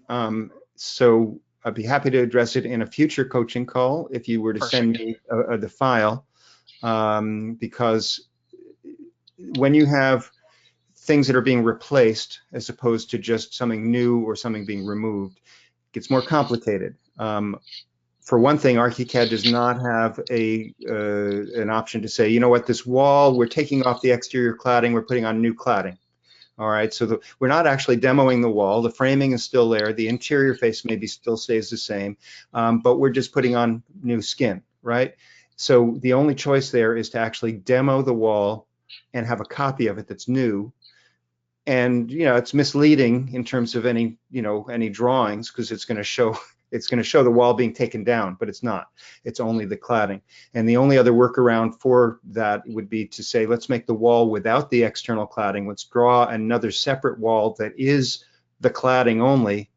So I'd be happy to address it in a future coaching call if you were to send me the file, because when you have things that are being replaced as opposed to just something new or something being removed, it gets more complicated. For one thing, ArchiCAD does not have an option to say, you know what, this wall, we're taking off the exterior cladding, we're putting on new cladding. All right, so we're not actually demoing the wall. The framing is still there. The interior face maybe still stays the same, but we're just putting on new skin, right? So the only choice there is to actually demo the wall and have a copy of it that's new. And, you know, it's misleading in terms of any, you know, any drawings, because it's going to show the wall being taken down, but it's not. It's only the cladding. And the only other workaround for that would be to say, let's make the wall without the external cladding. Let's draw another separate wall that is the cladding only,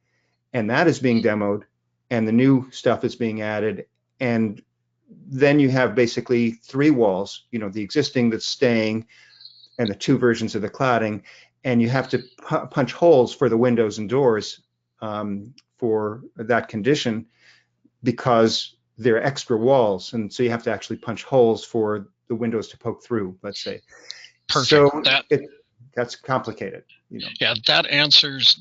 and that is being demoed, and the new stuff is being added. And then you have basically three walls, you know, the existing that's staying and the two versions of the cladding, and you have to punch holes for the windows and doors for that condition, because they're extra walls, and so you have to actually punch holes for the windows to poke through, let's say. Perfect. So that's complicated, you know. Yeah, that answers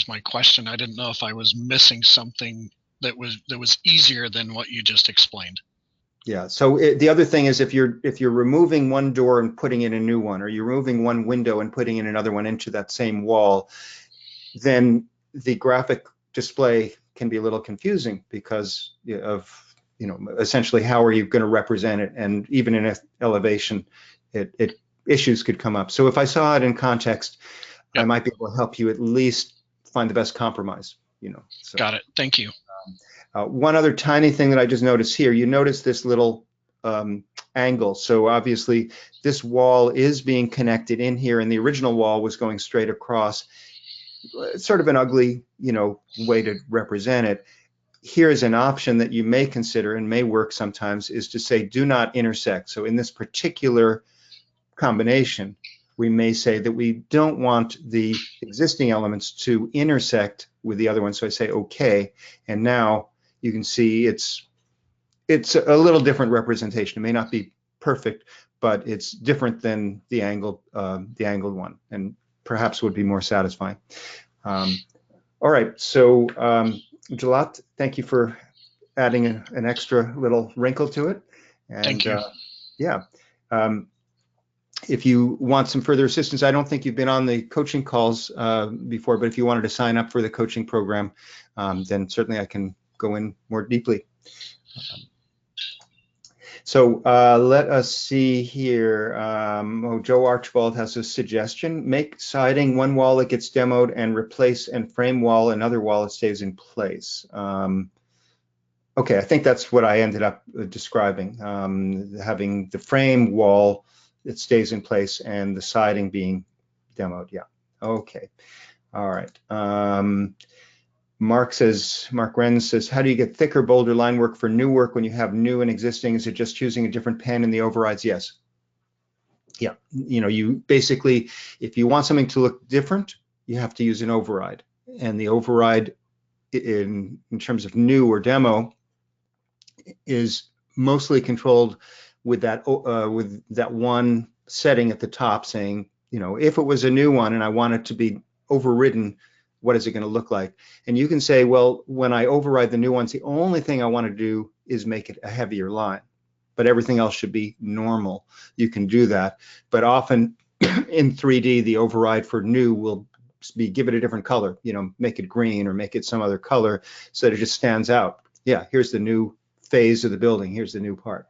my question. I didn't know if I was missing something that was easier than what you just explained. Yeah. So the other thing is, if you're removing one door and putting in a new one, or you're removing one window and putting in another one into that same wall, then the graphic display can be a little confusing because of, you know, essentially how are you going to represent it, and even in elevation, issues could come up. So if I saw it in context, I might be able to help you at least find the best compromise. You know. So, got it. Thank you. One other tiny thing that I just noticed here, you notice this little angle. So obviously this wall is being connected in here, and the original wall was going straight across. It's sort of an ugly, you know, way to represent it. Here's an option that you may consider and may work sometimes, is to say do not intersect. So in this particular combination, we may say that we don't want the existing elements to intersect with the other one. So I say okay, and now you can see it's a little different representation. It may not be perfect, but it's different than the angled one, and perhaps would be more satisfying. All right, so Jalat, thank you for adding an extra little wrinkle to it. And, thank you. Yeah. If you want some further assistance, I don't think you've been on the coaching calls before, but if you wanted to sign up for the coaching program, then certainly I can go in more deeply. So let us see here. Joe Archibald has a suggestion. Make siding one wall that gets demoed and replace and frame wall another wall that stays in place. Okay, I think that's what I ended up describing, having the frame wall that stays in place and the siding being demoed. Yeah, okay, all right. Mark Wren says, how do you get thicker, bolder line work for new work when you have new and existing? Is it just choosing a different pen in the overrides? Yes. Yeah, you basically, if you want something to look different, you have to use an override. And the override in terms of new or demo is mostly controlled with that one setting at the top saying, if it was a new one and I want it to be overridden, what is it going to look like? And you can say, well, when I override the new ones, the only thing I want to do is make it a heavier line, but everything else should be normal. You can do that. But often in 3D, the override for new will be give it a different color, make it green or make it some other color so that it just stands out. Yeah, here's the new phase of the building. Here's the new part.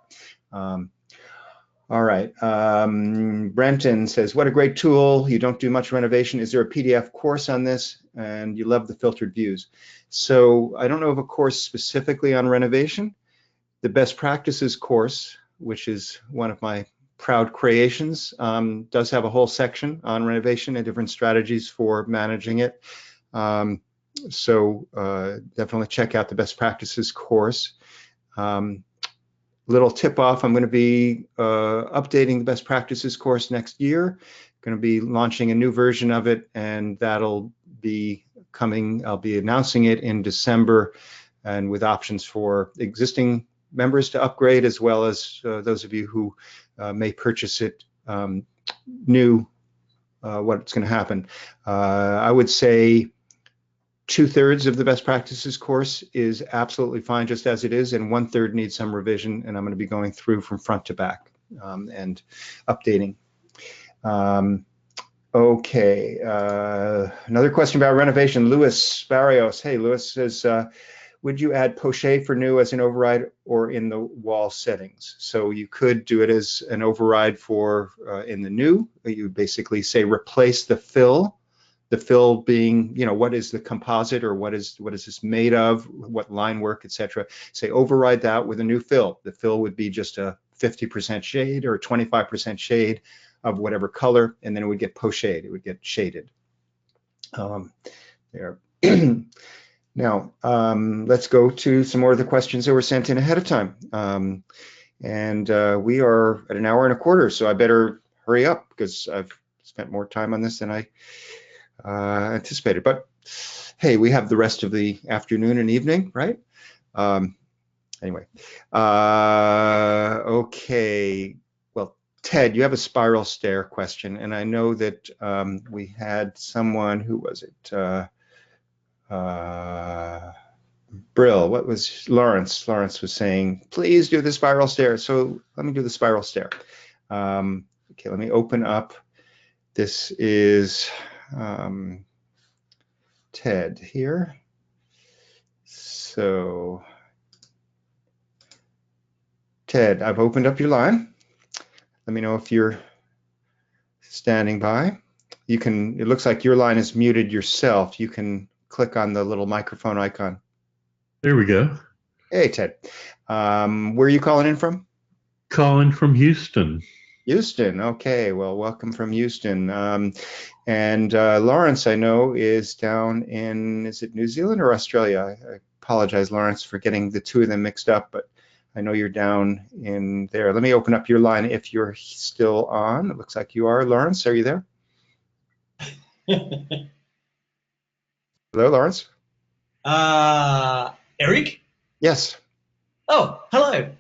All right. Brenton says, what a great tool. You don't do much renovation. Is there a PDF course on this? And you love the filtered views. So I don't know of a course specifically on renovation. The best practices course, which is one of my proud creations, does have a whole section on renovation and different strategies for managing it. So definitely check out the best practices course. Little tip off, I'm going to be updating the best practices course next year. Going to be launching a new version of it, and that'll be coming. I'll be announcing it in December, and with options for existing members to upgrade, as well as those of you who may purchase it new, what's going to happen. I would say 2/3 of the best practices course is absolutely fine just as it is, and 1/3 needs some revision, and I'm going to be going through from front to back and updating. Okay, another question about renovation. Louis Barrios. Hey, Louis says, would you add poche for new as an override or in the wall settings? So you could do it as an override for in the new. You basically say replace the fill. The fill being, what is the composite or what is this made of, what line work, etc. Say override that with a new fill. The fill would be just a 50% shade or 25% shade of whatever color, and then it would get pocheed. It would get shaded. There. Now, let's go to some more of the questions that were sent in ahead of time. We are at 1 hour and a quarter, so I better hurry up because I've spent more time on this than I anticipated. But hey, we have the rest of the afternoon and evening, right? Anyway, okay. Well, Ted, you have a spiral stair question, and I know that we had someone, who was it? Brill, what was Lawrence? Lawrence was saying, please do the spiral stair. So let me do the spiral stair. Okay, let me open up. This is Ted here. So Ted, I've opened up your line. Let me know if you're standing by. You can, it looks like your line is muted yourself. You can click on the little microphone icon. There we go. Hey, Ted. Where are you calling in from? Calling from Houston. Houston. Okay. Well, welcome from Houston. And Lawrence, I know, is down in, is it New Zealand or Australia? I apologize, Lawrence, for getting the two of them mixed up, but I know you're down in there. Let me open up your line if you're still on. It looks like you are. Lawrence, are you there? Hello, Lawrence? Eric? Yes. Oh, hello.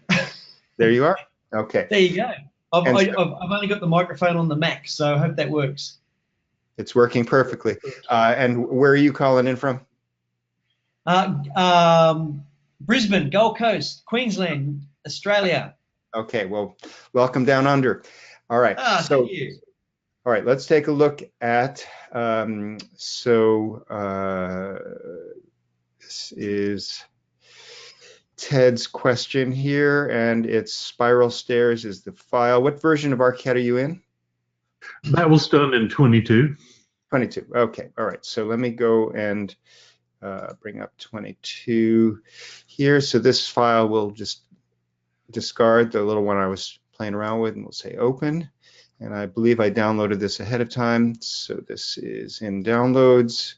There you are. Okay. There you go. I've only got the microphone on the Mac, so I hope that works. It's working perfectly. And where are you calling in from? Brisbane, Gold Coast, Queensland, Australia. Okay, well, welcome down under. All right. Thank you. All right, let's take a look at, this is Ted's question here, and it's spiral stairs is the file. What version of ArchiCAD are you in? That was done in 22. 22. Okay. All right. So let me go and bring up 22 here. So this file will just discard the little one I was playing around with, and we'll say open. And I believe I downloaded this ahead of time. So this is in downloads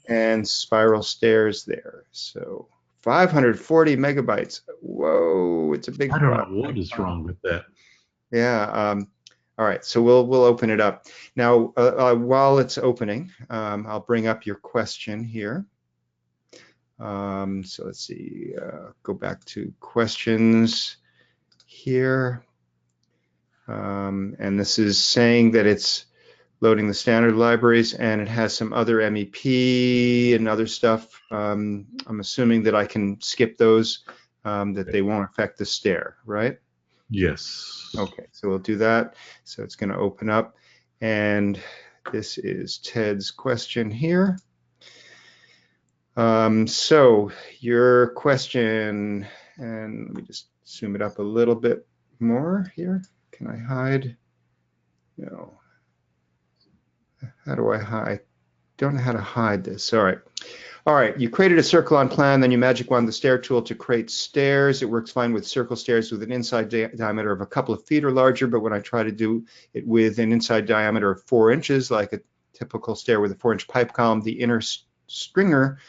and spiral stairs there. So 540 megabytes. Whoa, it's a big I don't file. know what is wrong with that. Yeah. All right. So we'll open it up now. While it's opening, I'll bring up your question here. So let's see. Go back to questions here. And this is saying that it's loading the standard libraries, and it has some other MEP and other stuff. I'm assuming that I can skip those, that they won't affect the stair, right? Yes. Okay, so we'll do that. So it's going to open up, and this is Ted's question here. So your question, and let me just zoom it up a little bit more here. Can I hide? No. How do I hide? Don't know how to hide this. All right. All right. You created a circle on plan, then you magic wand the stair tool to create stairs. It works fine with circle stairs with an inside diameter of a couple of feet or larger, but when I try to do it with an inside diameter of 4 inches, like a typical stair with a 4-inch pipe column, the inner stringer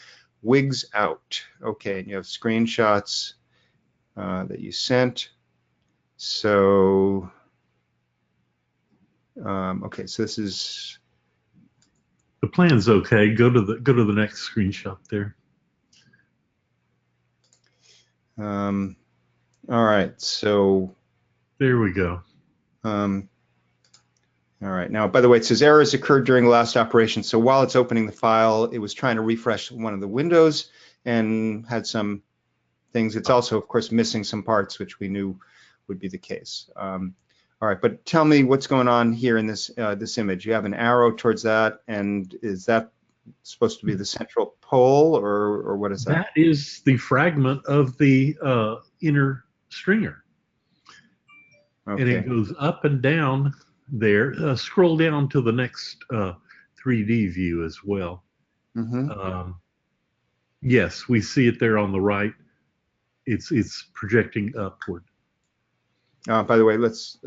wigs out. Okay, and you have screenshots that you sent. So, okay, so this is. The plan's okay. Go to the next screenshot there. All right, so. There we go. All right, now, by the way, it says errors occurred during the last operation. So while it's opening the file, it was trying to refresh one of the windows and had some things. It's also, of course, missing some parts, which we knew would be the case. All right, but tell me what's going on here in this this image. You have an arrow towards that, and is that supposed to be the central pole, or what is that? That is the fragment of the inner stringer. Okay. And it goes up and down there. Scroll down to the next 3D view as well. Mm-hmm. Yes, we see it there on the right. It's projecting upward. By the way, let's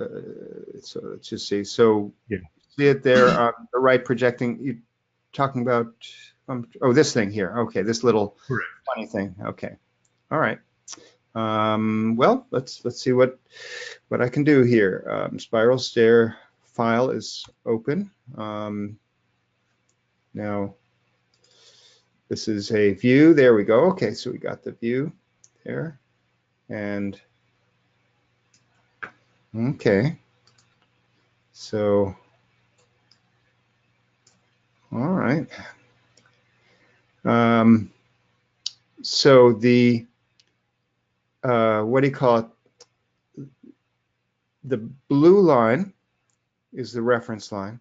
just see. So yeah. See it there on the right, projecting. You talking about? Oh, this thing here. Okay, this little funny thing. Okay, all right. Well, let's see what I can do here. Spiral stair file is open. Now, this is a view. There we go. Okay, so we got the view there, and. Okay, so, all right. So the, what do you call it? The blue line is the reference line.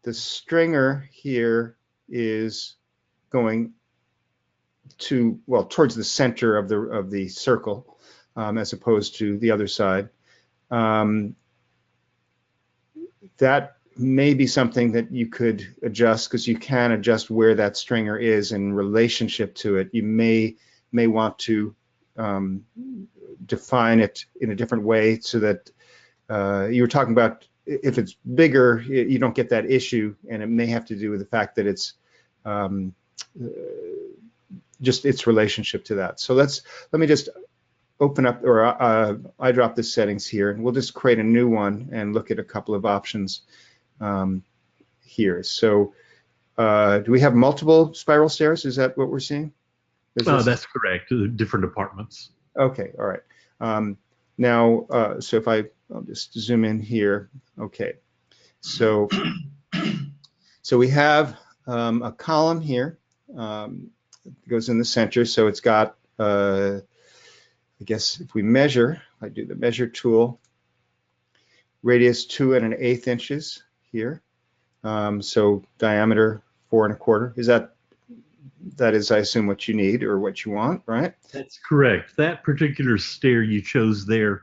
The stringer here is going to, well, towards the center of the circle, as opposed to the other side. That may be something that you could adjust, because you can adjust where that stringer is in relationship to it. You may want to define it in a different way, so that you were talking about if it's bigger, you don't get that issue, and it may have to do with the fact that it's just its relationship to that. So let me just open up, or I drop the settings here, and we'll just create a new one and look at a couple of options here. So do we have multiple spiral stairs? Is that what we're seeing? That's correct. Different apartments. Okay, all right. Now, so if I'll just zoom in here. Okay, so we have a column here. It goes in the center, so it's got I guess if we measure, I do the measure tool, radius 2 1/8 inches here. So diameter 4 1/4. Is that that is, I assume, what you need or what you want, right? That's correct. That particular stair you chose there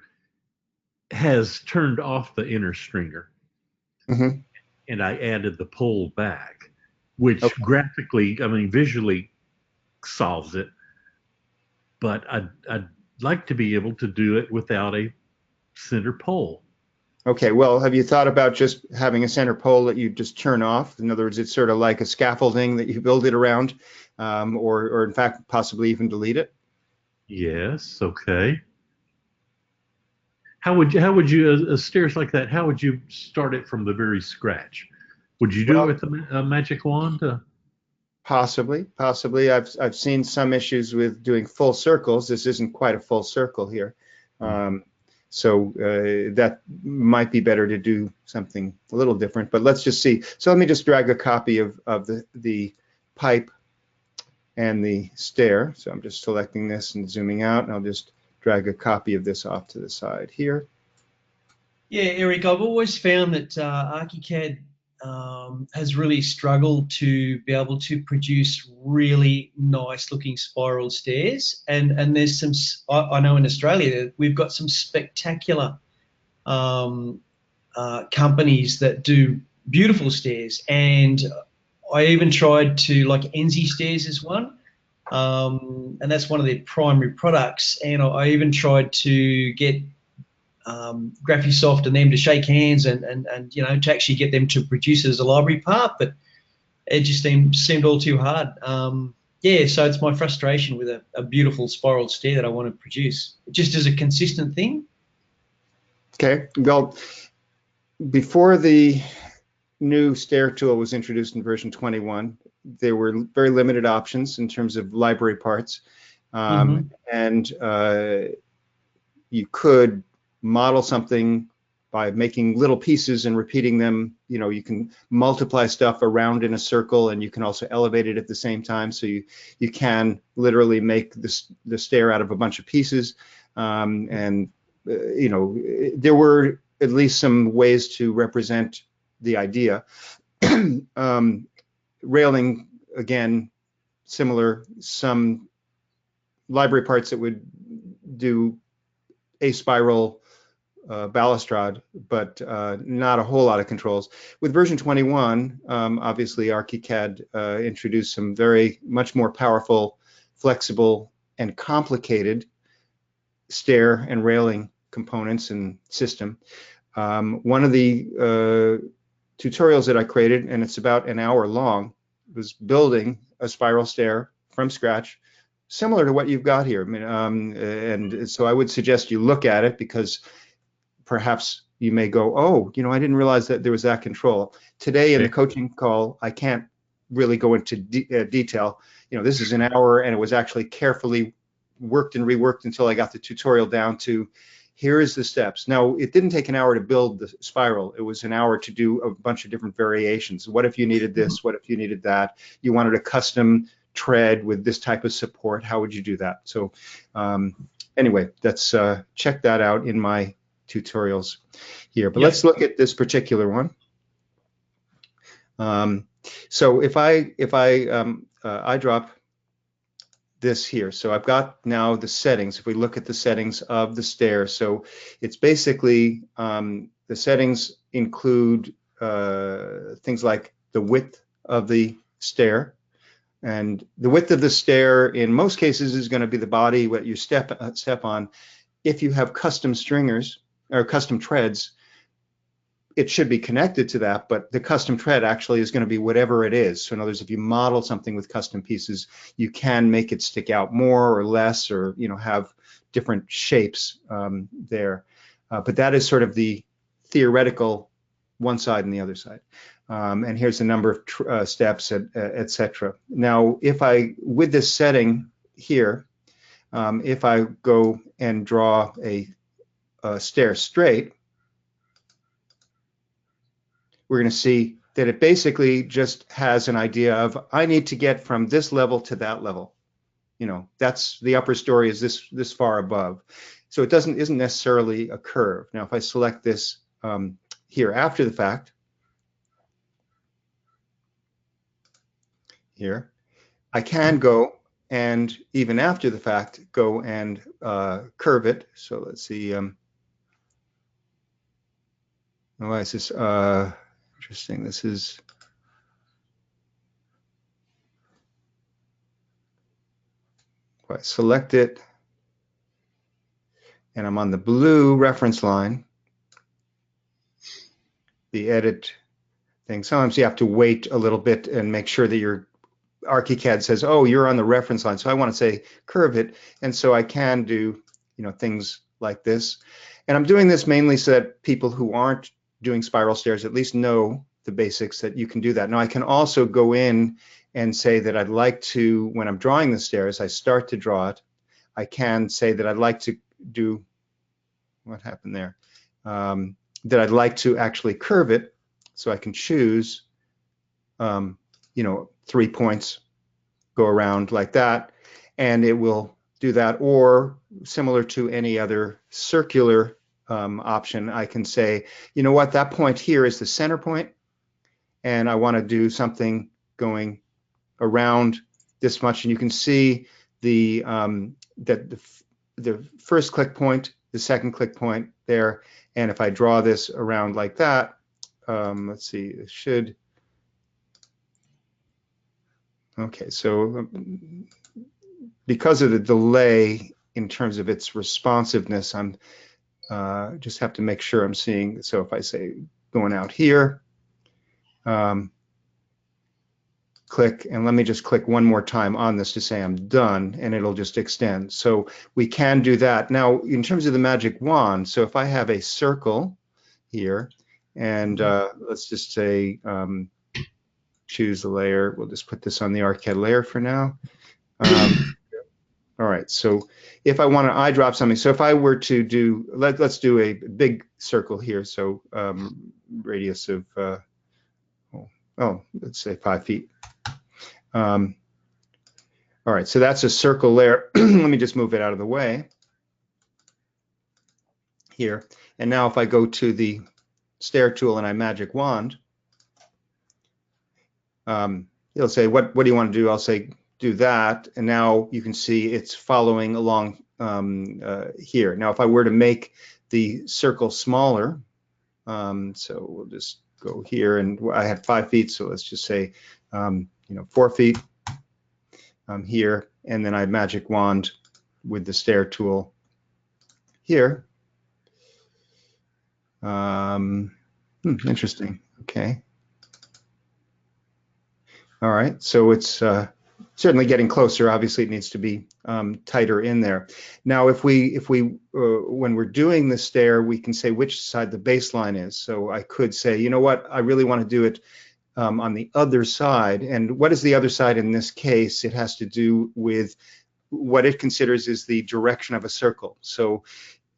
has turned off the inner stringer, Mm-hmm. and I added the pole back, which Okay. graphically, I mean, visually solves it. But I'd like to be able to do it without a center pole. Okay, well, have you thought about just having a center pole that you just turn off? In other words, it's sort of like a scaffolding that you build it around, or in fact, possibly even delete it? Yes, okay. How would you stairs like that? How would you start it from the very scratch? Would you do it Well, with a magic wand? possibly. I've seen some issues with doing full circles. This isn't quite a full circle here. Um, so that might be better to do something a little different, but let's just see. So let me just drag a copy of the pipe and the stair. So I'm just selecting this and zooming out, and I'll just drag a copy of this off to the side here. Yeah, Eric, I've always found that ArchiCAD has really struggled to be able to produce really nice looking spiral stairs. And there's some, I know in Australia, we've got some spectacular companies that do beautiful stairs. And I even tried to, like Enzi Stairs is one. And that's one of their primary products. And I even tried to get Graphisoft and them to shake hands and you know, to actually get them to produce it as a library part, but it just seemed all too hard. Yeah, so it's my frustration with a beautiful spiral stair that I want to produce, just as a consistent thing. Okay, well, before the new Stair Tool was introduced in version 21, there were very limited options in terms of library parts, and you could model something by making little pieces and repeating them. You know, you can multiply stuff around in a circle, and you can also elevate it at the same time. So you can literally make the stair out of a bunch of pieces, and you know, there were at least some ways to represent the idea. Railing, again, similar, some library parts that would do a spiral balustrade, but not a whole lot of controls. With version 21, obviously ArchiCAD introduced some much more powerful, flexible, and complicated stair and railing components and system. One of the tutorials that I created, and it's about an hour long, was building a spiral stair from scratch, similar to what you've got here. I mean, and so I would suggest you look at it, because perhaps you may go, oh, you know, I didn't realize that there was that control. Today in the coaching call, I can't really go into detail. You know, this is an hour, and it was actually carefully worked and reworked until I got the tutorial down to, here is the steps. Now, it didn't take an hour to build the spiral. It was an hour to do a bunch of different variations. What if you needed this? What if you needed that? You wanted a custom tread with this type of support. How would you do that? So anyway, let's check that out in my tutorials here. But let's look at this particular one. So if I drop this here, so I've got now the settings. If we look at the settings of the stair, so it's basically the settings include things like the width of the stair, and the width of the stair in most cases is going to be the body, what you step on. If you have custom stringers or custom treads, it should be connected to that, but the custom tread actually is going to be whatever it is. So in other words, if you model something with custom pieces, you can make it stick out more or less, or, you know, have different shapes there. But that is sort of the theoretical one side and the other side. And here's the number of steps, etc. Now, with this setting here, if I go and draw a stair straight, we're going to see that it basically just has an idea of, I need to get from this level to that level. You know, that's the upper story is this far above. So it isn't necessarily a curve. Now, if I select this here after the fact, here, I can go and even after the fact, go and curve it. So let's see. Why is this interesting? This is I select it, and I'm on the blue reference line, the edit thing. Sometimes you have to wait a little bit and make sure that your ArchiCAD says, oh, you're on the reference line. So I want to say curve it. And so I can do, things like this. And I'm doing this mainly so that people who aren't doing spiral stairs at least know the basics that you can do that. Now I can also go in and say that I'd like to, when I'm drawing the stairs, I start to draw it. I can say that I'd like to do, what happened there? That I'd like to actually curve it. So I can choose, 3 points, go around like that, and it will do that. Or similar to any other circular option, I can say, you know what, that point here is the center point, and I want to do something going around this much. And you can see the that the first click point, the second click point there, and if I draw this around like that, let's see, it should. Okay, so because of the delay in terms of its responsiveness, I'm just have to make sure I'm seeing. So if I say going out here, click, and let me just click one more time on this to say I'm done, and it'll just extend. So we can do that. Now, in terms of the magic wand, so if I have a circle here, and let's just say, choose the layer. We'll just put this on the ArchiCAD layer for now. All right, so if I want to eyedrop something, so if I were to do, let's do a big circle here. So radius of, let's say 5 feet. All right, so that's a circle layer. Let me just move it out of the way here. And now if I go to the Stair Tool and I magic wand, it'll say, what do you want to do? I'll say, do that. And now you can see it's following along here. Now, if I were to make the circle smaller, so we'll just go here, and I had 5 feet. So let's just say, 4 feet here. And then I magic wand with the Stair Tool here. Interesting. Okay. All right, so it's certainly getting closer. Obviously, it needs to be tighter in there. Now, if we when we're doing the stair, we can say which side the baseline is. So I could say, you know what, I really want to do it on the other side. And what is the other side in this case? It has to do with what it considers is the direction of a circle. So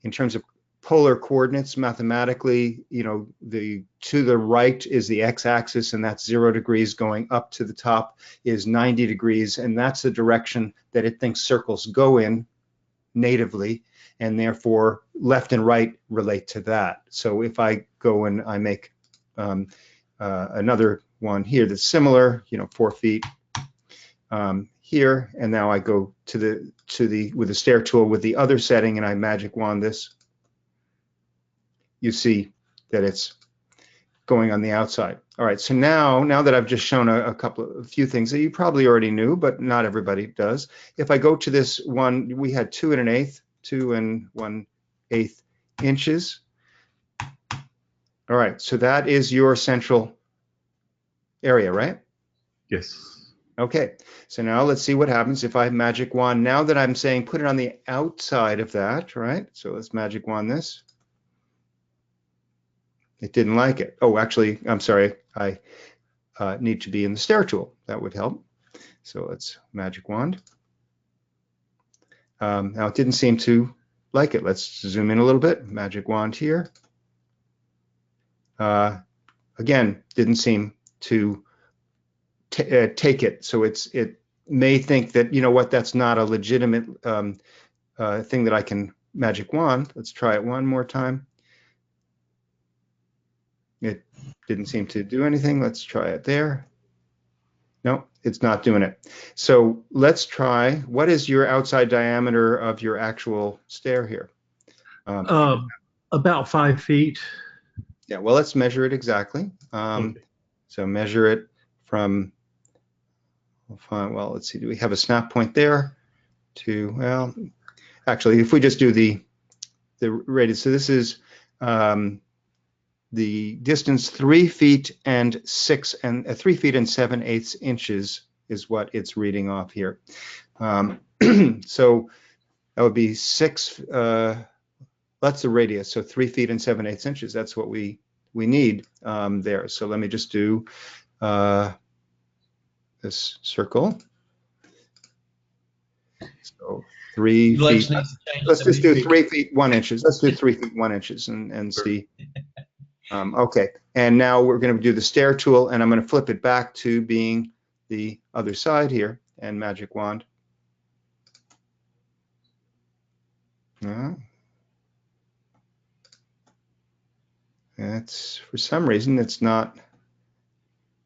in terms of polar coordinates, mathematically, to the right is the x-axis, and that's 0 degrees. Going up to the top is 90 degrees, and that's the direction that it thinks circles go in natively, and therefore left and right relate to that. So if I go and I make another one here that's similar, 4 feet here, and now I go to the with the Stair Tool with the other setting, and I magic wand this. You see that it's going on the outside. All right, so now that I've just shown a few things that you probably already knew, but not everybody does. If I go to this one, we had 2 1/8 inches. All right, so that is your central area, right? Yes. Okay, so now let's see what happens if I magic wand. Now that I'm saying put it on the outside of that, right? So let's magic wand this. It didn't like it. Oh, actually, I'm sorry. I need to be in the Stair Tool. That would help. So let's magic wand. Now it didn't seem to like it. Let's zoom in a little bit. Magic wand here. Again, didn't seem to take it. So it may think that, you know what, that's not a legitimate thing that I can magic wand. Let's try it one more time. It didn't seem to do anything. Let's try it there. No, it's not doing it. So let's try, what is your outside diameter of your actual stair here? About 5 feet. Yeah, well, let's measure it exactly. Okay. So measure it from, well, let's see, do we have a snap point there to, well, actually, if we just do the radius, so this is the distance 3 feet and 3 feet and 7/8 inches is what it's reading off here. So that would be 6, that's the radius, so 3 feet and 7/8 inches. That's what we need there. So let me just do this circle. So 3 feet. Let's just do 3 feet 1 inches. Let's do 3 feet 1 inches and see. Okay, and now we're going to do the stair tool, and I'm going to flip it back to being the other side here, and magic wand. It's, for some reason, it's not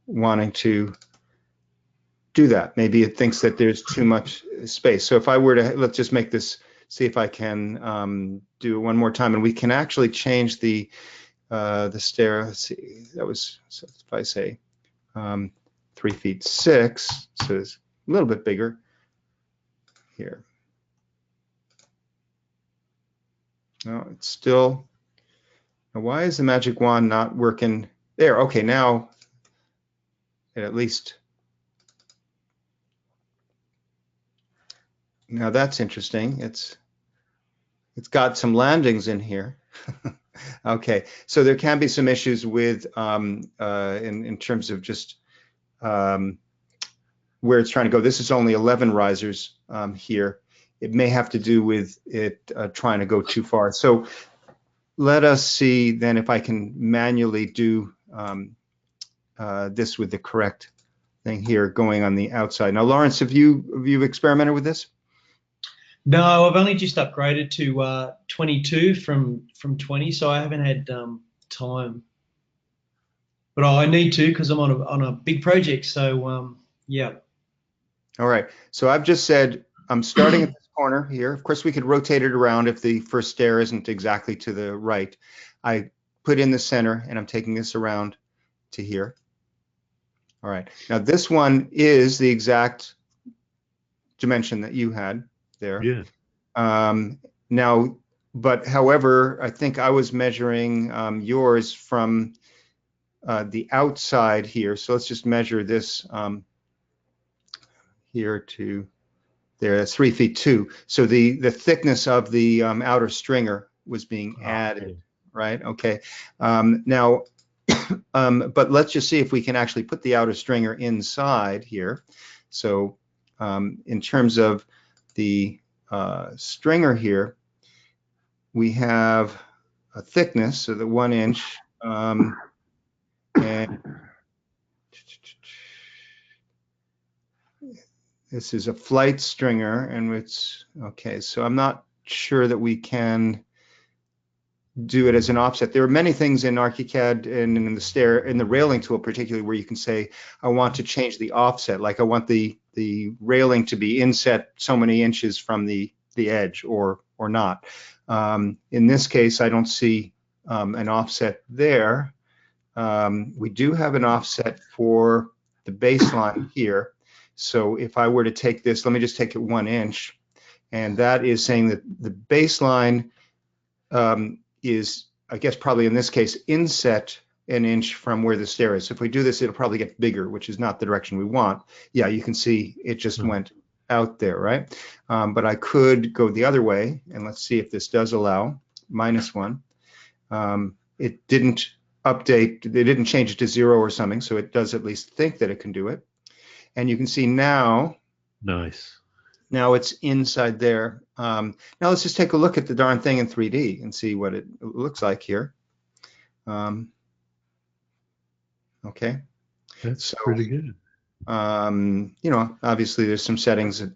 wanting to do that. Maybe it thinks that there's too much space. So if I were to, let's just make this, see if I can do it one more time, and we can actually change the stair. Let's see, that was, so if I say 3 feet 6, so it's a little bit bigger here. No, it's still, now why is the magic wand not working there? Okay, now it at least, now that's interesting. It's got some landings in here. Okay, so there can be some issues with in terms of just where it's trying to go. This is only 11 risers here. It may have to do with it trying to go too far. So let us see then if I can manually do this with the correct thing here going on the outside. Now, Lawrence, have you experimented with this? No, I've only just upgraded to 22 from 20, so I haven't had time. But I need to because I'm on a big project. So yeah. All right. So I've just said I'm starting at this corner here. Of course, we could rotate it around if the first stair isn't exactly to the right. I put in the center, and I'm taking this around to here. All right. Now this one is the exact dimension that you had there. Yeah. Now, but however, I think I was measuring yours from the outside here. So let's just measure this here to there. That's 3 feet 2. So the thickness of the outer stringer was being added, right? Okay. Now, but let's just see if we can actually put the outer stringer inside here. So in terms of the stringer here, we have a thickness, so the 1 inch, and this is a flight stringer, and it's okay. So I'm not sure that we can do it as an offset. There are many things in ArchiCAD and in the stair, in the railing tool particularly, where you can say, I want to change the offset, like I want the railing to be inset so many inches from the edge or not. In this case, I don't see an offset there. We do have an offset for the baseline here. So if I were to take this, let me just take it 1 inch, and that is saying that the baseline is, I guess, probably in this case, inset 1 inch from where the stair is. So if we do this, it'll probably get bigger, which is not the direction we want. Yeah, you can see it just went out there, right? But I could go the other way, and let's see if this does allow -1. It didn't update, they didn't change it to 0 or something, so it does at least think that it can do it. And you can see now, nice. Now it's inside there. Now let's just take a look at the darn thing in 3D and see what it looks like here. Okay. That's pretty good. You know, obviously there's some settings that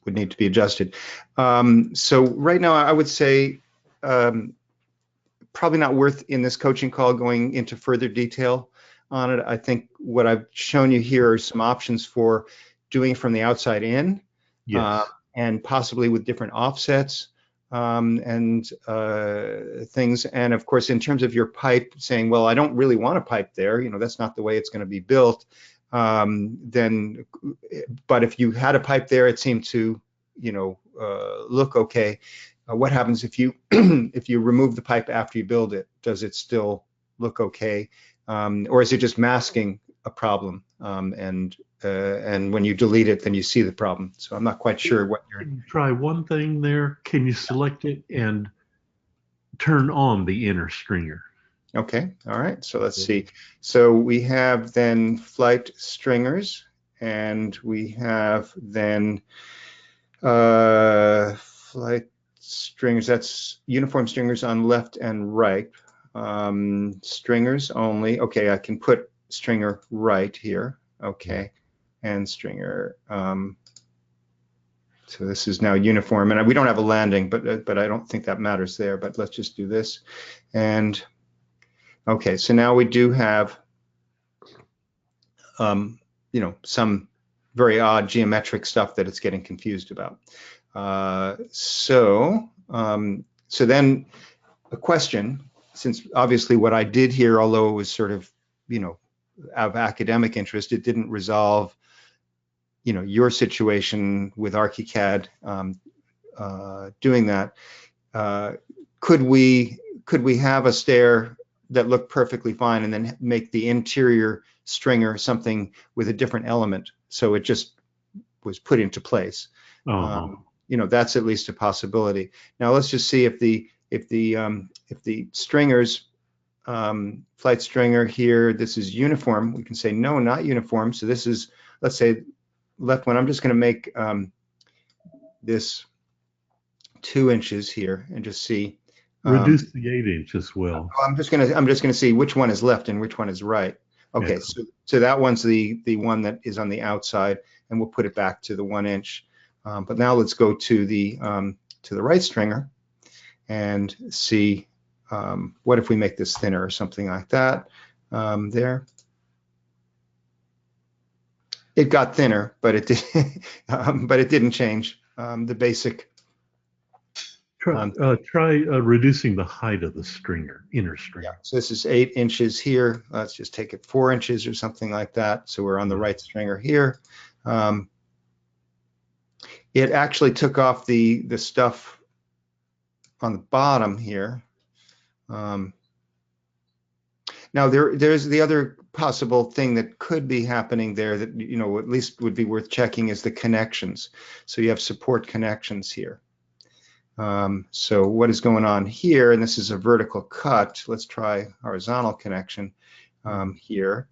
would need to be adjusted. So right now I would say probably not worth in this coaching call going into further detail on it. I think what I've shown you here are some options for doing from the outside in, Yes. and possibly with different offsets and things. And of course, in terms of your pipe, saying, well, I don't really want a pipe there, you know, that's not the way it's going to be built. Then, but if you had a pipe there, it seemed to, you know, look okay. What happens if you if you remove the pipe after you build it? Does it still look okay, or is it just masking a problem? And when you delete it, then you see the problem. So I'm not quite sure what you're. Try one thing there. Can you select it and turn on the inner stringer? Okay, all right. So let's see. So we have then flight stringers, and we have then flight stringers. That's uniform stringers on left and right. Stringers only. Okay, I can put stringer right here. Okay, and stringer. So this is now uniform, and we don't have a landing, but I don't think that matters there. But let's just do this, and okay. So now we do have, you know, some very odd geometric stuff that it's getting confused about. So then a question, since obviously what I did here, although it was sort of, you know, of academic interest, it didn't resolve, you know, your situation with ArchiCAD doing that. Could we have a stair that looked perfectly fine and then make the interior stringer something with a different element, so it just was put into place? You know, that's at least a possibility. Now let's just see if the stringers, flight stringer here, this is uniform. We can say no, not uniform. So this is, let's say, left one. I'm just going to make this 2 inches here and just see. Reduce the 8-inch as well. I'm just gonna see which one is left and which one is right. Okay, yeah. So that one's the one that is on the outside, and we'll put it back to the 1 inch. But now let's go to the right stringer and see what if we make this thinner or something like that. There. It got thinner, but it did, but it didn't change the basic. Try reducing the height of the stringer, inner stringer. Yeah, so this is 8 inches here. Let's just take it 4 inches or something like that. So we're on the right stringer here. It actually took off the stuff on the bottom here. Now there's the other possible thing that could be happening there that, you know, at least would be worth checking is the connections. So you have support connections here. So what is going on here? And this is a vertical cut. Let's try horizontal connection here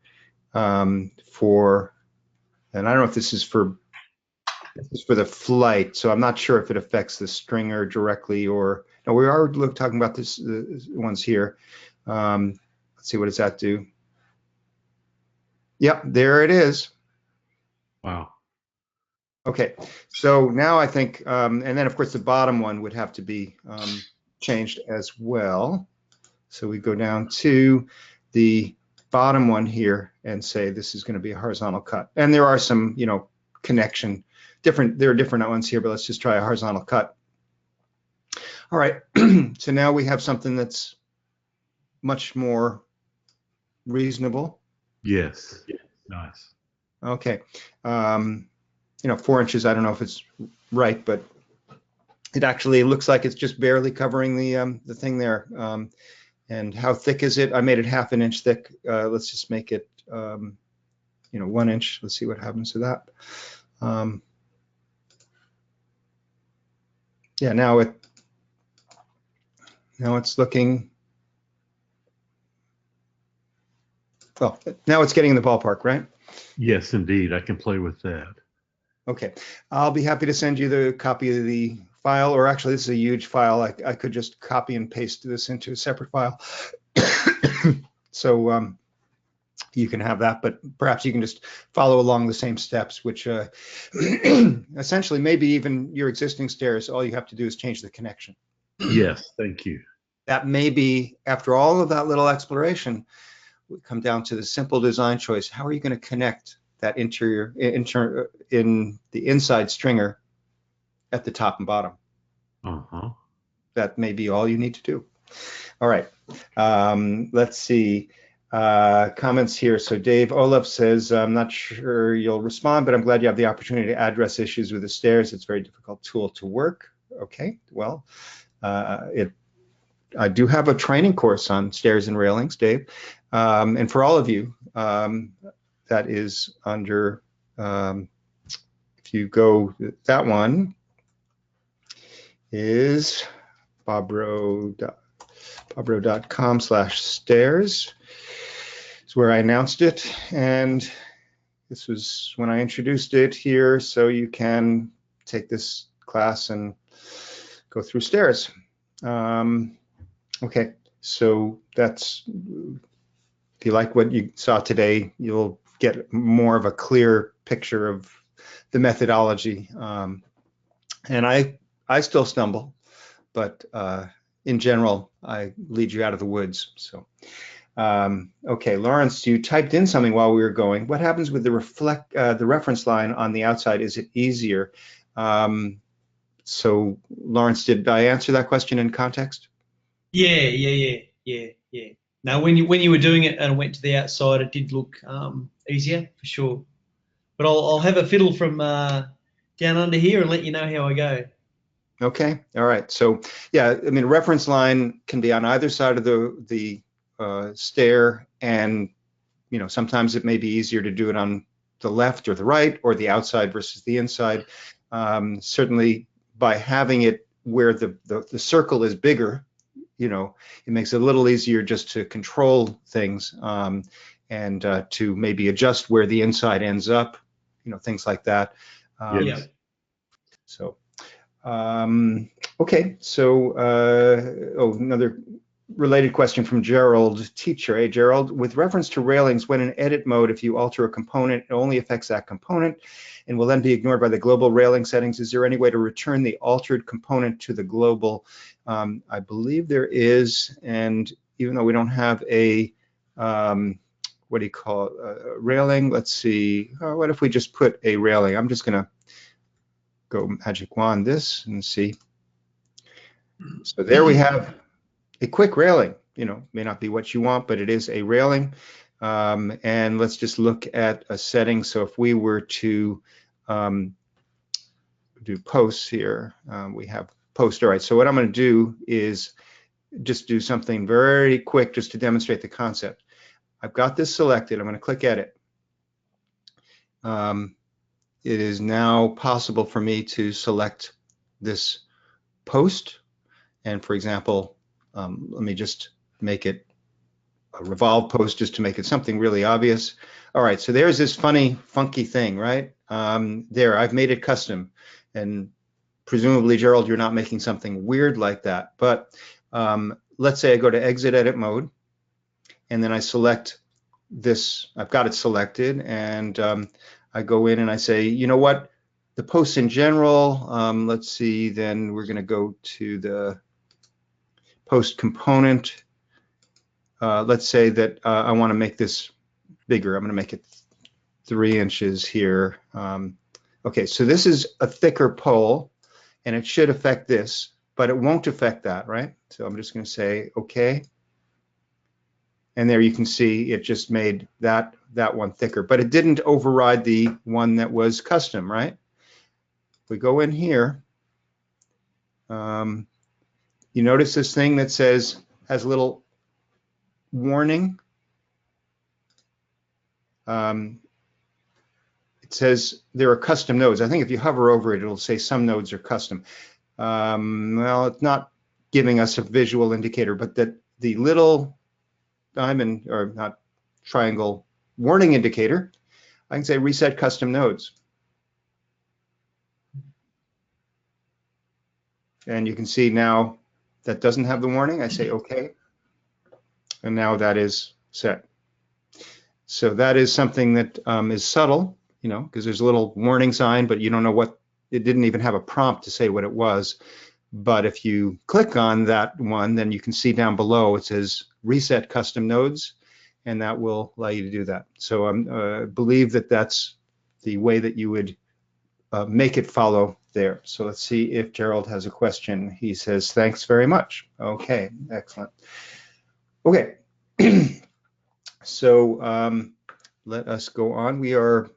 for, and I don't know if this is for the flight. So I'm not sure if it affects the stringer directly or no. We are talking about this ones here. Let's see, what does that do? Yep, there it is. Wow. Okay, so now I think, and then of course the bottom one would have to be changed as well. So we go down to the bottom one here and say this is going to be a horizontal cut. And there are some, you know, connection, there are different ones here, but let's just try a horizontal cut. All right, so now we have something that's much more reasonable. Yes, nice. Okay. You know, 4 inches, I don't know if it's right, but it actually looks like it's just barely covering the thing there. And how thick is it? I made it 1/2 inch thick. Let's just make it, you know, 1 inch. Let's see what happens to that. Yeah, now it's looking, well, now it's getting in the ballpark, right? Yes, indeed. I can play with that. Okay, I'll be happy to send you the copy of the file, or actually this is a huge file. I could just copy and paste this into a separate file. So you can have that, but perhaps you can just follow along the same steps, which essentially maybe even your existing stairs, all you have to do is change the connection. Yes, thank you. That may be, after all of that little exploration, we come down to the simple design choice. How are you going to connect that interior in the inside stringer at the top and bottom? Uh-huh. That may be all you need to do. All right. Let's see. Comments here. So Dave Olaf says, I'm not sure you'll respond, but I'm glad you have the opportunity to address issues with the stairs. It's a very difficult tool to work. Okay, well, I do have a training course on stairs and railings, Dave. And for all of you, that is under, if you go, that one is bobrow.com/stairs. It's where I announced it. And this was when I introduced it here. So you can take this class and go through stairs. Okay, so that's, if you like what you saw today, you'll get more of a clear picture of the methodology. And I still stumble, but in general, I lead you out of the woods. So, okay, Lawrence, you typed in something while we were going. What happens with the reference line on the outside? Is it easier? So, Lawrence, did I answer that question in context? Yeah. Now, when you were doing it and went to the outside, it did look easier for sure. But I'll have a fiddle from down under here and let you know how I go. Okay, all right. So yeah, I mean, reference line can be on either side of the stair, and sometimes it may be easier to do it on the left or the right, or the outside versus the inside. Certainly, by having it where the circle is bigger, it makes it a little easier just to control things, and to maybe adjust where the inside ends up, things like that. Yes. So. Okay, so another related question from Gerald Teacher. Hey, Gerald, with reference to railings, when in edit mode, if you alter a component, it only affects that component and will then be ignored by the global railing settings. Is there any way to return the altered component to the global? I believe there is, and even though we don't have a, what do you call it, a railing, let's see, what if we just put a railing? I'm just going to go magic wand this and see. So there we have a quick railing. May not be what you want, but it is a railing. And let's just look at a setting. So if we were to do posts here, we have post. All right, so what I'm going to do is just do something very quick just to demonstrate the concept. I've got this selected. I'm going to click edit. It is now possible for me to select this post. And for example, let me just make it a revolve post just to make it something really obvious. All right, so there's this funky thing, right? There, I've made it custom. And presumably, Gerald, you're not making something weird like that. But let's say I go to exit edit mode, and then I select this. I've got it selected, and I go in and I say, you know what, the posts in general, let's see, then we're going to go to the post component. Let's say that I want to make this bigger. I'm going to make it 3 inches here. Okay, so this is a thicker pole, and it should affect this, but it won't affect that, right? So I'm just going to say, okay. And there you can see it just made that one thicker, but it didn't override the one that was custom, right? If we go in here, you notice this thing that has a little warning. It says there are custom nodes. I think if you hover over it, it'll say some nodes are custom. Well, it's not giving us a visual indicator, but that the little diamond, or not triangle, warning indicator, I can say reset custom nodes. And you can see now that doesn't have the warning. I say okay. And now that is set. So that is something that is subtle, because there's a little warning sign, but you don't know what, it didn't even have a prompt to say what it was. But if you click on that one, then you can see down below it says reset custom nodes. and that will allow you to do that. So I believe that that's the way that you would make it follow there. So let's see if Gerald has a question. He says, thanks very much. Okay, excellent. Okay, so let us go on. We are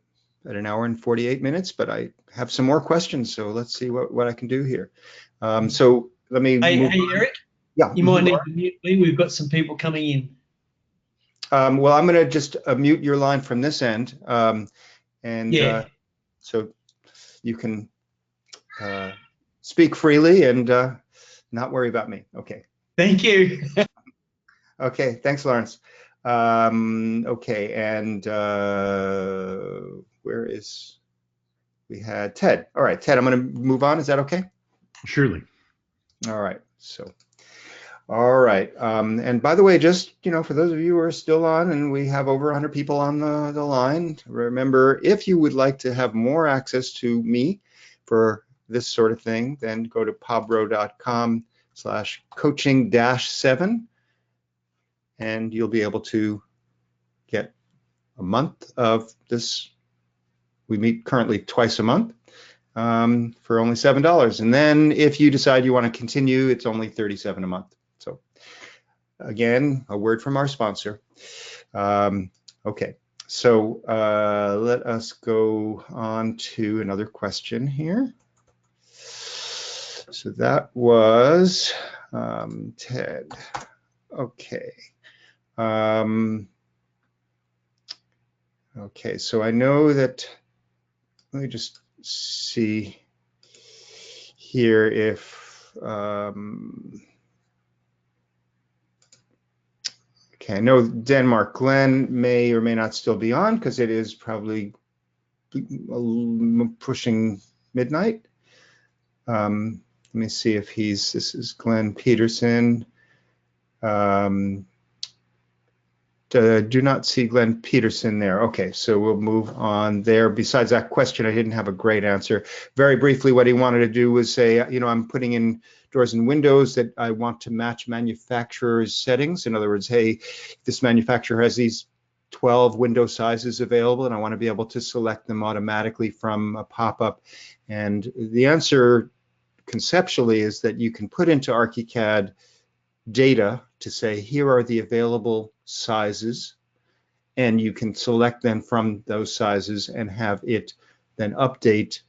at an hour and 48 minutes, but I have some more questions, so let's see what I can do here. So let me Hey, move hey, on. Eric, Yeah. you might need to mute me. We've got some people coming in. Well, I'm going to just mute your line from this end, and so you can speak freely and not worry about me. Okay. Thank you. Okay. Thanks, Lawrence. Okay. And where is we had Ted? All right, Ted. I'm going to move on. Is that okay? Surely. All right. So. All right. And by the way, just, for those of you who are still on, and we have over 100 people on the line, remember, if you would like to have more access to me for this sort of thing, then go to bobrow.com/coaching-7, and you'll be able to get a month of this. We meet currently twice a month for only $7. And then if you decide you want to continue, it's only $37 a month. So again, a word from our sponsor. Okay, so let us go on to another question here. So that was Ted. Okay. Okay, so I know that, let me just see here if, okay, I know Denmark Glenn may or may not still be on because it is probably pushing midnight. Let me see if this is Glenn Peterson. Do not see Glenn Peterson there. Okay, so we'll move on there. Besides that question, I didn't have a great answer. Very briefly, what he wanted to do was say, I'm putting in doors and windows that I want to match manufacturer's settings. In other words, hey, this manufacturer has these 12 window sizes available, and I want to be able to select them automatically from a pop-up. And the answer conceptually is that you can put into ArchiCAD data to say, here are the available sizes, and you can select them from those sizes and have it then update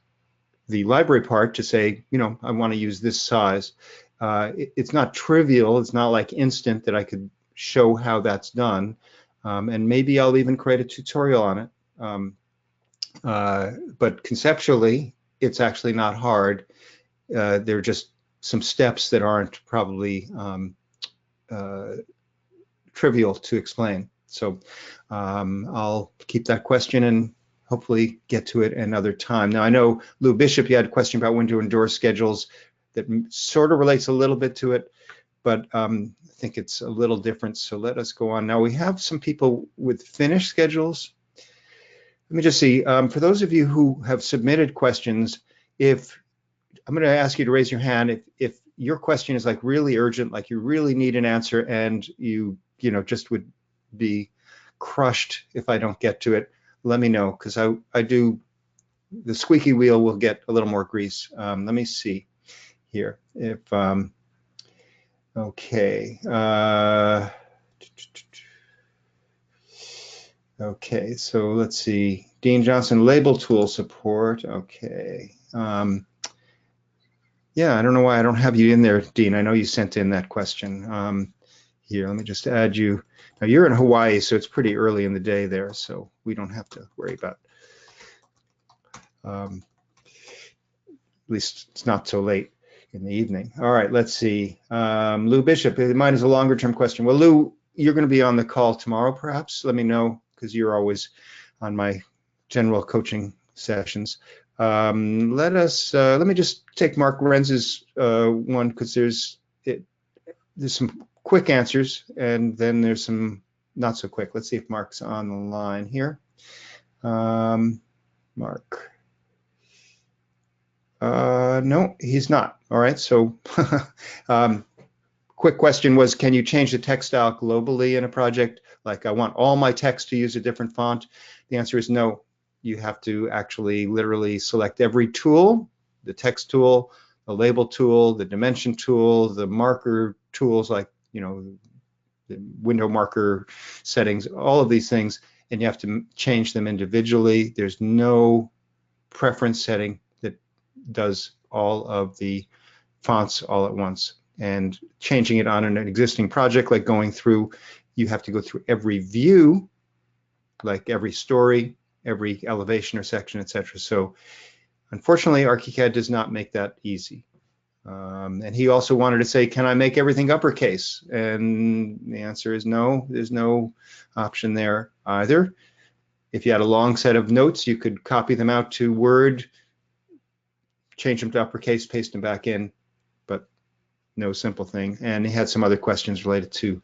the library part to say, I want to use this size. It's not trivial. It's not like instant that I could show how that's done. And maybe I'll even create a tutorial on it. But conceptually, it's actually not hard. There are just some steps that aren't probably trivial to explain. So I'll keep that question and hopefully get to it another time. Now, I know, Lou Bishop, you had a question about window and door schedules that sort of relates a little bit to it, but I think it's a little different. So let us go on. Now, we have some people with finished schedules. Let me just see. For those of you who have submitted questions, I'm going to ask you to raise your hand if your question is like really urgent, like you really need an answer, and you just would be crushed if I don't get to it. Let me know, because I do, the squeaky wheel will get a little more grease. Let me see here if okay. Okay, so let's see. Dean Johnson, label tool support. Okay. Yeah, I don't know why I don't have you in there, Dean. I know you sent in that question. Here, let me just add you. Now, you're in Hawaii, so it's pretty early in the day there, so we don't have to worry about, at least it's not so late in the evening. All right, let's see. Lou Bishop, mine is a longer term question. Well, Lou, you're going to be on the call tomorrow, perhaps? Let me know, because you're always on my general coaching sessions. Let me just take Mark Renz's one, because there's some quick answers, and then there's some not so quick. Let's see if Mark's on the line here. Mark. No, he's not. All right, so quick question was, can you change the text style globally in a project? Like I want all my text to use a different font. The answer is no. You have to actually literally select every tool, the text tool, the label tool, the dimension tool, the marker tools like, the window marker settings, all of these things, and you have to change them individually. There's no preference setting that does all of the fonts all at once. And changing it on an existing project, like going through, you have to go through every view, like every story, every elevation or section, etc. So unfortunately, ArchiCAD does not make that easy. And he also wanted to say, can I make everything uppercase? And the answer is no, there's no option there either. If you had a long set of notes, you could copy them out to Word, change them to uppercase, paste them back in, but no simple thing. And he had some other questions related to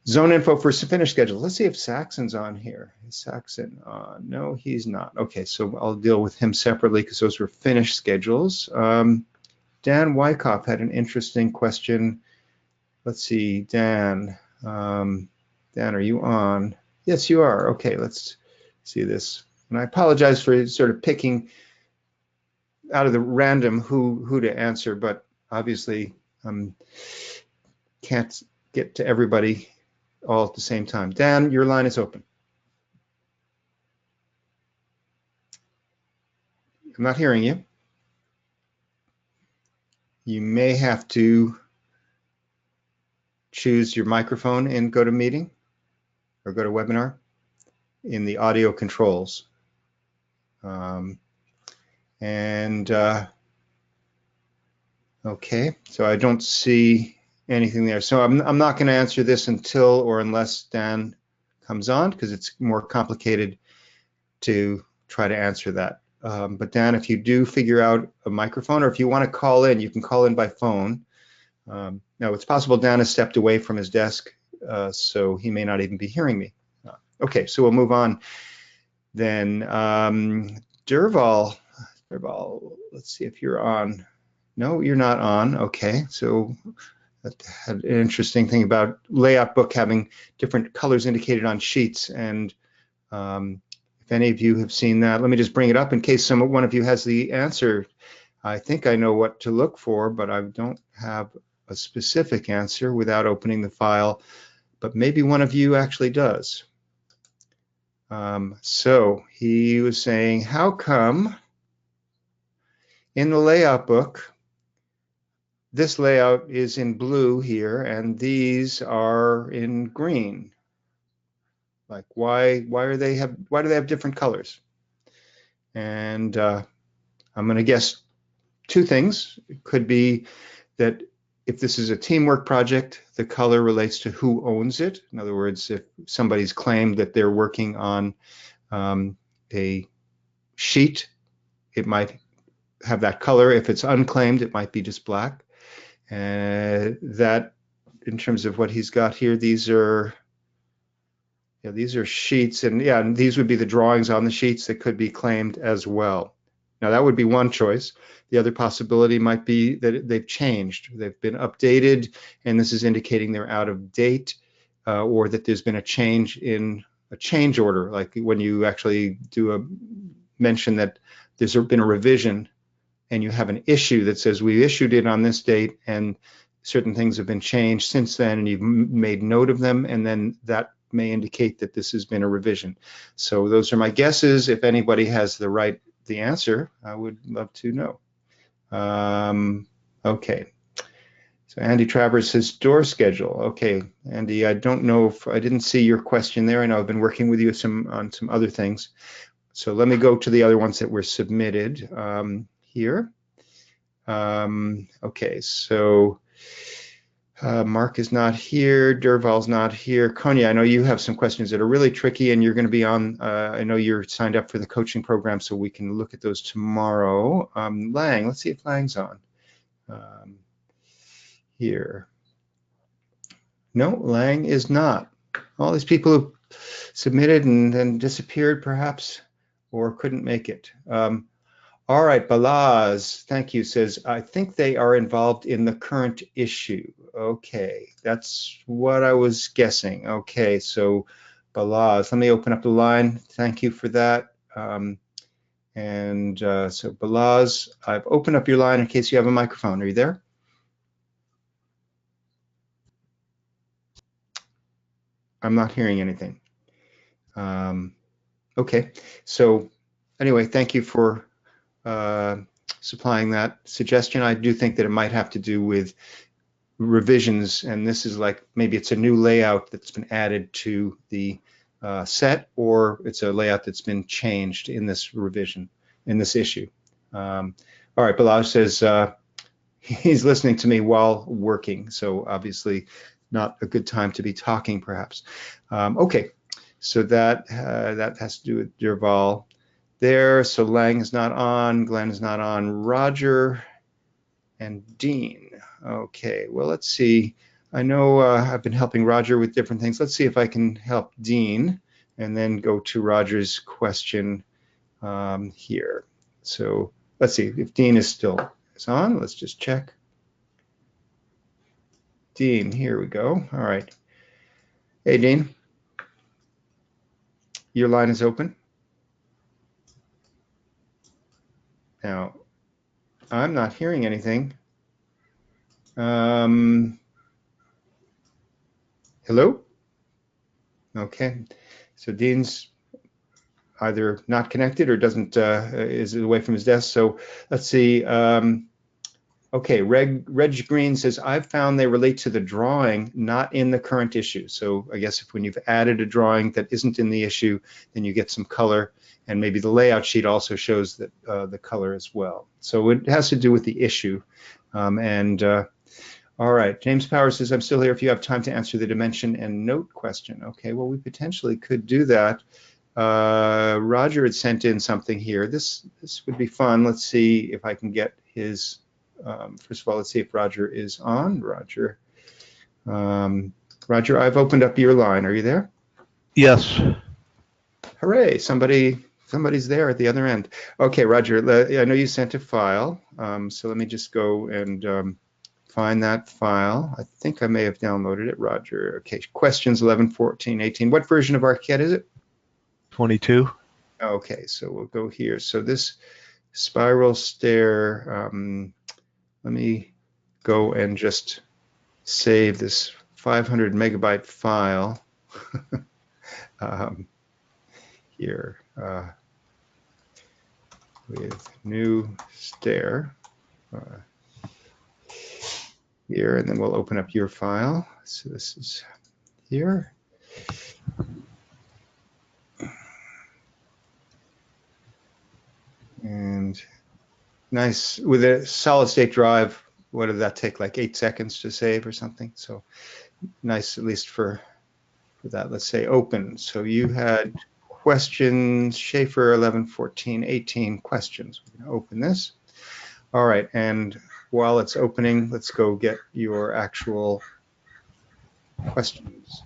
zone info for finish schedule. Let's see if Saxon's on here. Is Saxon on? No, he's not. Okay, so I'll deal with him separately because those were finish schedules. Dan Wyckoff had an interesting question. Let's see, Dan. Dan, are you on? Yes, you are. Okay, let's see this. And I apologize for sort of picking out of the random who to answer, but obviously can't get to everybody all at the same time. Dan, your line is open. I'm not hearing you. You may have to choose your microphone in GoToMeeting or GoToWebinar in the audio controls. Okay, so I don't see anything there. So I'm not going to answer this until or unless Dan comes on, because it's more complicated to try to answer that. But Dan, if you do figure out a microphone, or if you want to call in, you can call in by phone. Now, it's possible Dan has stepped away from his desk, so he may not even be hearing me. Okay, so we'll move on then. Derval, let's see if you're on. No, you're not on. Okay, so that had an interesting thing about layout book having different colors indicated on sheets. And if any of you have seen that, let me just bring it up in case one of you has the answer. I think I know what to look for, but I don't have a specific answer without opening the file, but maybe one of you actually does. So he was saying, how come in the layout book, this layout is in blue here, and these are in green? Like, why do they have different colors? And I'm going to guess two things. It could be that if this is a teamwork project, the color relates to who owns it. In other words, if somebody's claimed that they're working on a sheet, it might have that color. If it's unclaimed, it might be just black. That, in terms of what he's got here, these are sheets, and these would be the drawings on the sheets that could be claimed as well. Now, that would be one choice. The other possibility might be that they've changed, they've been updated, and this is indicating they're out of date, or that there's been a change in a change order, like when you actually do mention that there's been a revision and you have an issue that says we issued it on this date and certain things have been changed since then, and you've made note of them, and then that may indicate that this has been a revision. So those are my guesses. If anybody has the answer, I would love to know. Okay. So Andy Travers says door schedule. Okay, Andy, I don't know if I didn't see your question there. I know I've been working with you on some other things. So let me go to the other ones that were submitted here. Okay, so Mark is not here. Derval's not here. Konya, I know you have some questions that are really tricky, and you're going to be on. I know you're signed up for the coaching program, so we can look at those tomorrow. Lang, let's see if Lang's on here. No, Lang is not. All these people who submitted and then disappeared, perhaps, or couldn't make it. All right, Balaz, thank you, says, I think they are involved in the current issue. Okay, that's what I was guessing. Okay, so Balaz, let me open up the line. Thank you for that. So Balaz, I've opened up your line in case you have a microphone. Are you there? I'm not hearing anything. Okay, so anyway, thank you for supplying that suggestion. I do think that it might have to do with revisions, and this is like maybe it's a new layout that's been added to the set, or it's a layout that's been changed in this revision, in this issue. All right, Balaj says he's listening to me while working, so obviously not a good time to be talking, perhaps. Okay, so that has to do with Derval there. So Lang is not on, Glenn is not on, Roger and Dean. Okay, well, let's see. I know I've been helping Roger with different things. Let's see if I can help Dean and then go to Roger's question here. So let's see if Dean is still on. Let's just check. Dean, here we go. All right. Hey, Dean. Your line is open. Now, I'm not hearing anything. Hello? Okay. So Dean's either not connected or doesn't is away from his desk. So let's see. Okay, Reg Green says, I've found they relate to the drawing, not in the current issue. So I guess if when you've added a drawing that isn't in the issue, then you get some color, and maybe the layout sheet also shows that the color as well. So it has to do with the issue. All right, James Power says, I'm still here if you have time to answer the dimension and note question. Okay, well, we potentially could do that. Roger had sent in something here. This would be fun. Let's see if I can get his, first of all, let's see if Roger is on. Roger, I've opened up your line. Are you there? Yes. Hooray, somebody's there at the other end. Okay, Roger, I know you sent a file, so let me just go and find that file. I think I may have downloaded it, Roger. Okay, questions 11, 14, 18. What version of ArchiCAD is it? 22. Okay, so we'll go here. So this spiral stair, let me go and just save this 500 megabyte file here with new stair here, and then we'll open up your file. So this is here. And nice, with a solid state drive, what did that take, like 8 seconds to save or something? So nice, at least for that. Let's say open. So you had questions, Schaefer, 11, 14, 18 questions. We're going to open this. All right, and while it's opening, let's go get your actual questions.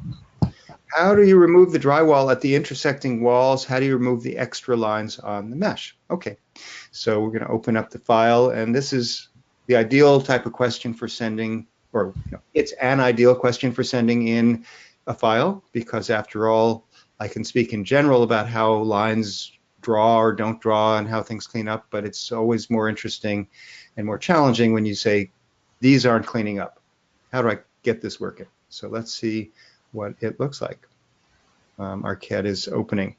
How do you remove the drywall at the intersecting walls? How do you remove the extra lines on the mesh? Okay, so we're going to open up the file, and this is the ideal type of question for sending, or it's an ideal question for sending in a file, because after all, I can speak in general about how lines draw or don't draw and how things clean up, but it's always more interesting and more challenging when you say, these aren't cleaning up. How do I get this working? So let's see what it looks like. ArchiCAD is opening.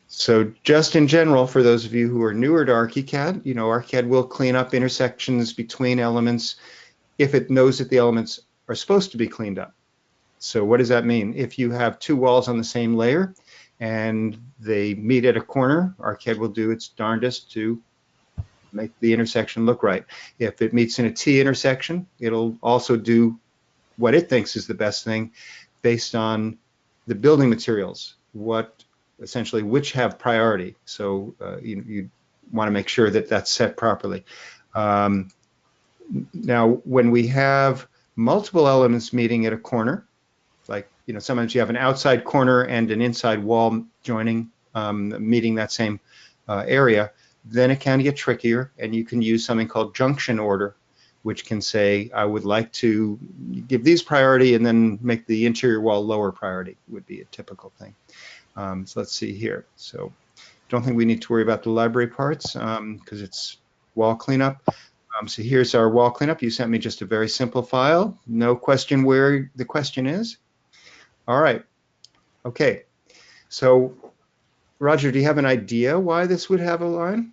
So just in general, for those of you who are newer to ArchiCAD, ArchiCAD will clean up intersections between elements if it knows that the elements are supposed to be cleaned up. So what does that mean? If you have two walls on the same layer and they meet at a corner, ArchiCAD will do its darndest to make the intersection look right. If it meets in a T intersection, it'll also do what it thinks is the best thing based on the building materials, essentially which have priority. So you want to make sure that that's set properly. Now, when we have multiple elements meeting at a corner, like sometimes you have an outside corner and an inside wall joining, meeting that same area, then it can get trickier, and you can use something called junction order which can say, I would like to give these priority and then make the interior wall lower priority, would be a typical thing. So let's see here. So don't think we need to worry about the library parts because it's wall cleanup. So here's our wall cleanup. You sent me just a very simple file. No question where the question is. All right. Okay. So Roger, do you have an idea why this would have a line?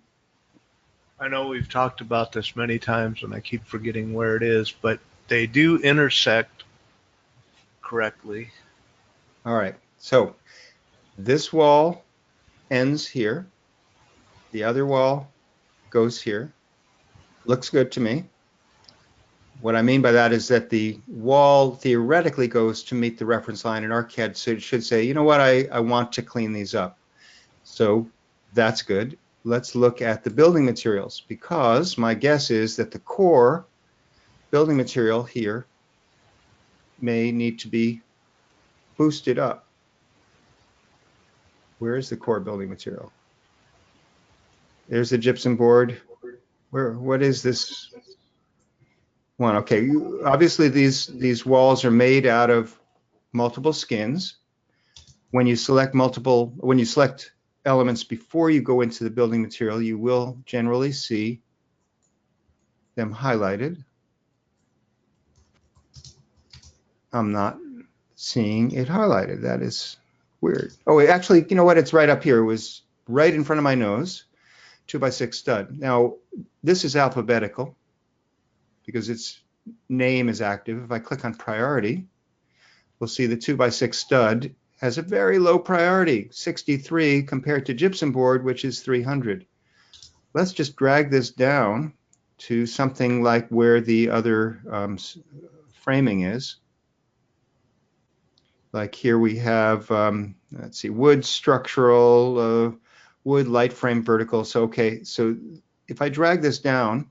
I know we've talked about this many times and I keep forgetting where it is, but they do intersect correctly. All right. So this wall ends here. The other wall goes here. Looks good to me. What I mean by that is that the wall theoretically goes to meet the reference line in ArchiCAD, so it should say, you know what, I want to clean these up. So that's good. Let's look at the building materials, because my guess is that the core building material here may need to be boosted up. Where is the core building material? There's the gypsum board. What is this one? Okay, obviously these walls are made out of multiple skins. When you select elements before you go into the building material, you will generally see them highlighted. I'm not seeing it highlighted. That is weird. Oh, actually, you know what? It's right up here. It was right in front of my nose, 2x6 stud. Now, this is alphabetical because its name is active. If I click on priority, we'll see the 2x6 stud has a very low priority, 63, compared to gypsum board, which is 300. Let's just drag this down to something like where the other framing is. Like here we have, let's see, wood structural, wood light frame vertical. So, okay, so if I drag this down,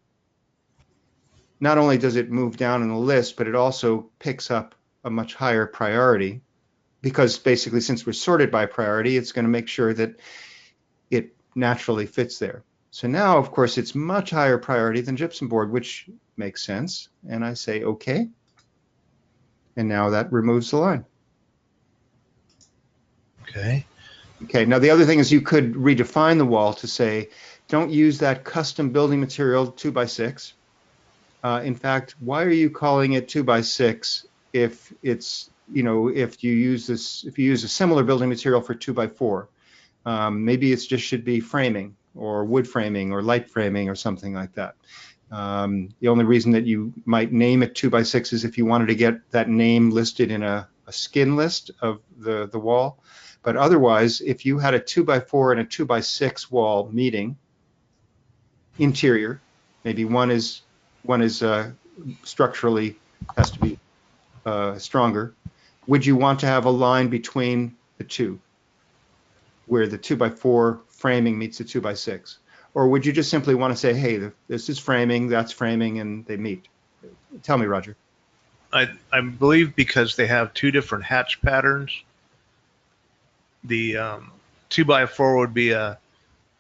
not only does it move down in the list, but it also picks up a much higher priority, because basically since we're sorted by priority, it's going to make sure that it naturally fits there. So now, of course, it's much higher priority than gypsum board, which makes sense. And I say, okay. And now that removes the line. Okay. Okay, now the other thing is you could redefine the wall to say, don't use that custom building material 2x6. In fact, why are you calling it 2x6 if it's, you know, if you use a similar building material for 2x4? Maybe it just should be framing or wood framing or light framing or something like that. The only reason that you might name it 2x6 is if you wanted to get that name listed in a skin list of the wall. But otherwise, if you had a 2x4 and a 2x6 wall meeting, interior, maybe one is structurally has to be stronger, would you want to have a line between the two, where the 2x4 framing meets the 2x6? Or would you just simply want to say, hey, this is framing, that's framing, and they meet? Tell me, Roger. I believe because they have two different hatch patterns, the 2x4 would be a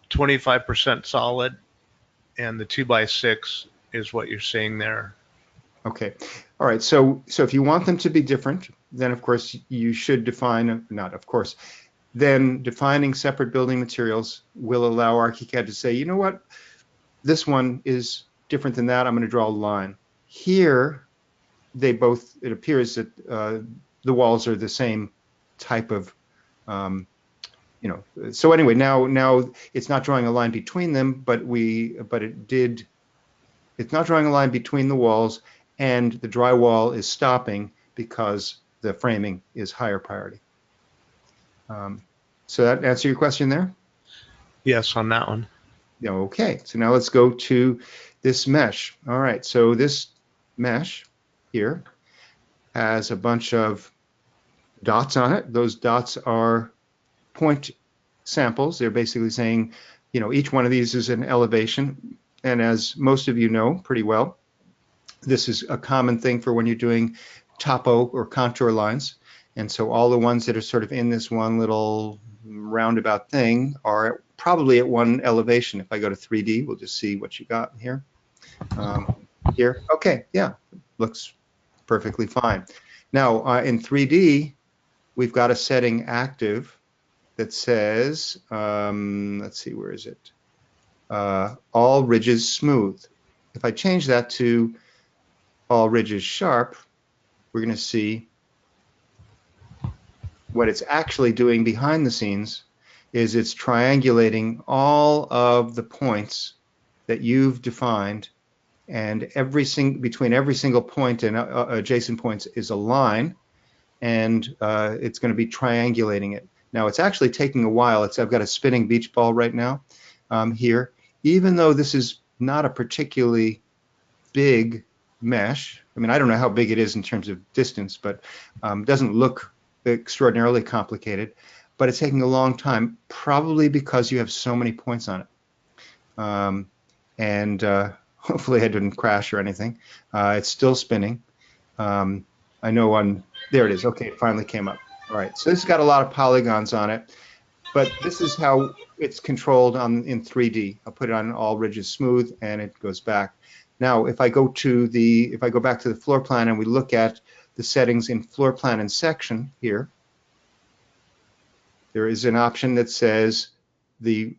25% solid, and the 2x6 is what you're seeing there. Okay. All right. So if you want them to be different, then of course you should define, not of course, then defining separate building materials will allow ArchiCAD to say, you know what, this one is different than that. I'm going to draw a line. Here, they both, it appears that the walls are the same type of, you know, so anyway, now it's not drawing a line between them, but it's not drawing a line between the walls, and the drywall is stopping because the framing is higher priority. So that answer your question there? Yes, on that one. Okay, so now let's go to this mesh. All right, so this mesh here has a bunch of dots on it. Those dots are point samples. They're basically saying, you know, each one of these is an elevation. And as most of you know pretty well, this is a common thing for when you're doing topo or contour lines. And so all the ones that are sort of in this one little roundabout thing are probably at one elevation. If I go to 3D, we'll just see what you got here. Here, okay, yeah, looks perfectly fine. Now in 3D, we've got a setting active that says, let's see, where is it? All ridges smooth. If I change that to all ridges sharp, we're going to see what it's actually doing behind the scenes is it's triangulating all of the points that you've defined, and between every single point and adjacent points is a line, and it's going to be triangulating it. Now it's actually taking a while. I've got a spinning beach ball right now here. Even though this is not a particularly big mesh, I mean, I don't know how big it is in terms of distance, but it doesn't look extraordinarily complicated, but it's taking a long time, probably because you have so many points on it. And hopefully I didn't crash or anything. It's still spinning. I know there it is. Okay, it finally came up. All right, so this has got a lot of polygons on it, but this is how it's controlled in 3D. I'll put it on all ridges smooth, and it goes back. Now, if I go back to the floor plan and we look at the settings in floor plan and section here, there is an option that says the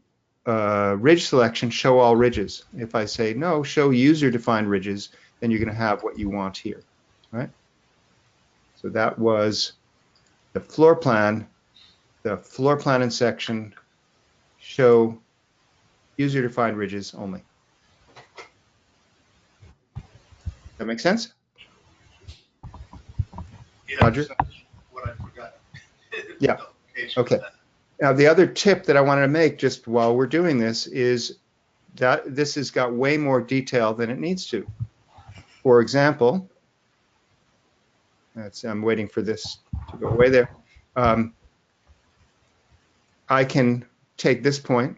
ridge selection, show all ridges. If I say no, show user-defined ridges, then you're going to have what you want here, right? So that was the floor plan and section, show user-defined ridges only. That make sense? Yeah, Roger? what I forgot. Yeah. Okay. Now, the other tip that I wanted to make just while we're doing this is that this has got way more detail than it needs to. For example, I'm waiting for this to go away there. I can take this point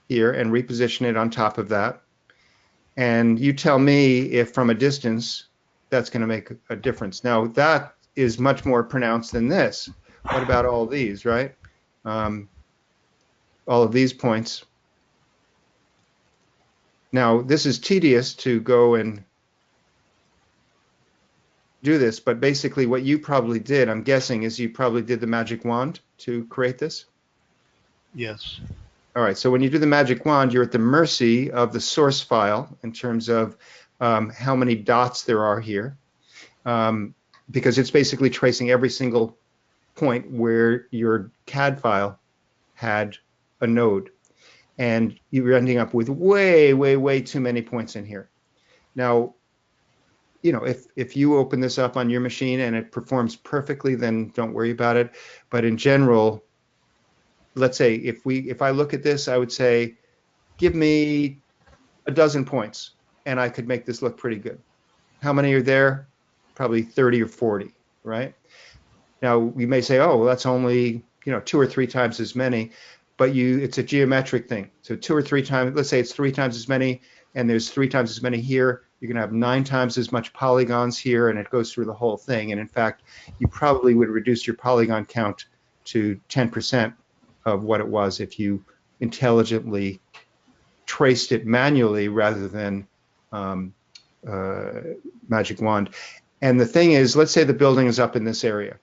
here and reposition it on top of that. And you tell me if from a distance that's going to make a difference. Now, that is much more pronounced than this. What about all these, right? All of these points. Now, this is tedious to go and do this, but basically what you probably did, I'm guessing, is you probably did the magic wand to create this? Yes. All right, so when you do the magic wand, you're at the mercy of the source file in terms of how many dots there are here, because it's basically tracing every single point where your CAD file had a node, and you're ending up with way, way, way too many points in here. Now, you know, if you open this up on your machine and it performs perfectly, then don't worry about it. But in general, let's say if I look at this, I would say, give me a dozen points, and I could make this look pretty good. How many are there? Probably 30 or 40, right? Now, you may say, oh, well, that's only, 2 or 3 times as many, but it's a geometric thing. So 2 or 3 times, let's say it's 3 times as many, and there's 3 times as many here. You're going to have 9 times as much polygons here, and it goes through the whole thing. And in fact, you probably would reduce your polygon count to 10% of what it was if you intelligently traced it manually rather than magic wand. And the thing is, let's say the building is up in this area.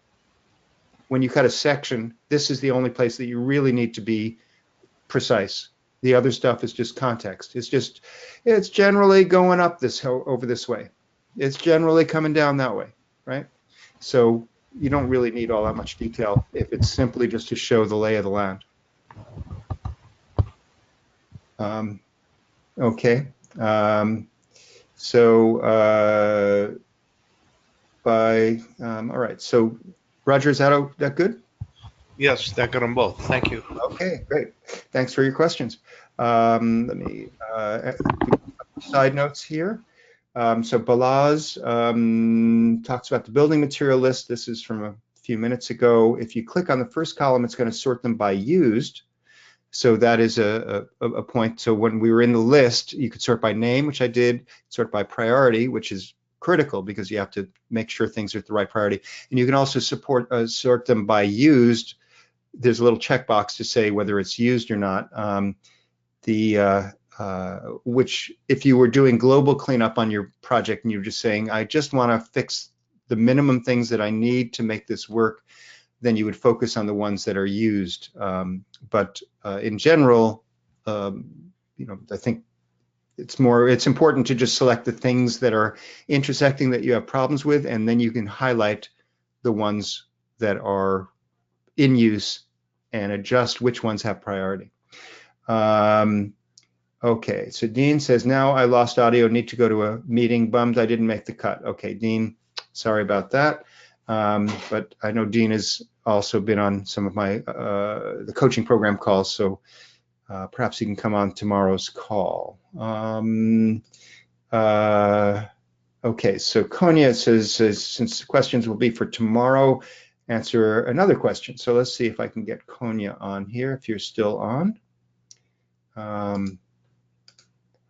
When you cut a section, this is the only place that you really need to be precise. The other stuff is just context. It's generally going up over this way. It's generally coming down that way, right? So you don't really need all that much detail if it's simply just to show the lay of the land. Okay. All right. So Roger, is that good? Yes, that got them both. Thank you. Okay, great. Thanks for your questions. Let me side notes here. So Balaz talks about the building material list. This is from a few minutes ago. If you click on the first column, it's going to sort them by used. So that is a point. So when we were in the list, you could sort by name, which I did, sort by priority, which is critical because you have to make sure things are at the right priority. And you can also sort them by used. There's a little checkbox to say whether it's used or not. The which if you were doing global cleanup on your project and you're just saying, I just want to fix the minimum things that I need to make this work, then you would focus on the ones that are used. But in general, I think it's important to just select the things that are intersecting that you have problems with, and then you can highlight the ones that are in use and adjust which ones have priority. Okay, so Dean says, now I lost audio, need to go to a meeting, bummed I didn't make the cut. Okay, Dean, sorry about that. But I know Dean has also been on some of my the coaching program calls, so perhaps he can come on tomorrow's call. Okay, so Konya says, since the questions will be for tomorrow, answer another question. So let's see if I can get Konya on here, if you're still on.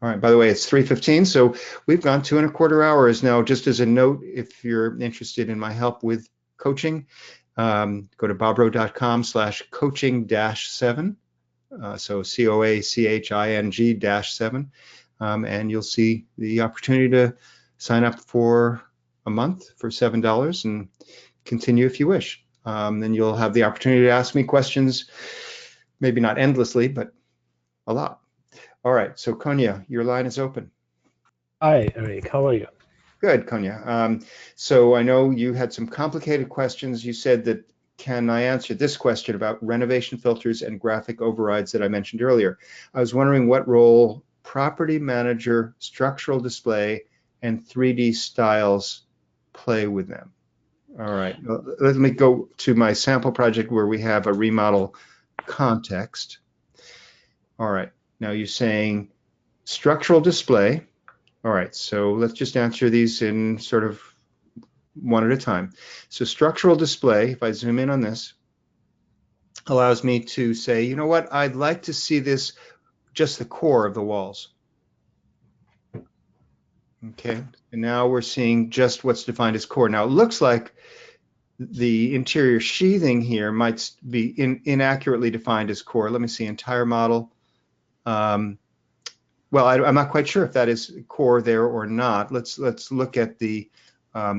All right, by the way, it's 3:15, so we've gone 2¼ hours now. Just as a note, if you're interested in my help with coaching, go to bobrow.com/coaching-7, so COACHING-7, and you'll see the opportunity to sign up for a month for $7 and continue if you wish. Then you'll have the opportunity to ask me questions, maybe not endlessly, but a lot. All right, so Konya, your line is open. Hi, Eric. How are you? Good, Konya. So I know you had some complicated questions. You said that, can I answer this question about renovation filters and graphic overrides that I mentioned earlier? I was wondering what role property manager, structural display, and 3D styles play with them. All right, let me go to my sample project where we have a remodel context. All right. Now you're saying structural display. All right, so let's just answer these in sort of one at a time. So structural display, if I zoom in on this, allows me to say, you know what, I'd like to see this, just the core of the walls. Okay, and now we're seeing just what's defined as core. Now it looks like the interior sheathing here might be inaccurately defined as core. Let me see, entire model. Well, I'm not quite sure if that is core there or not. Let's look at the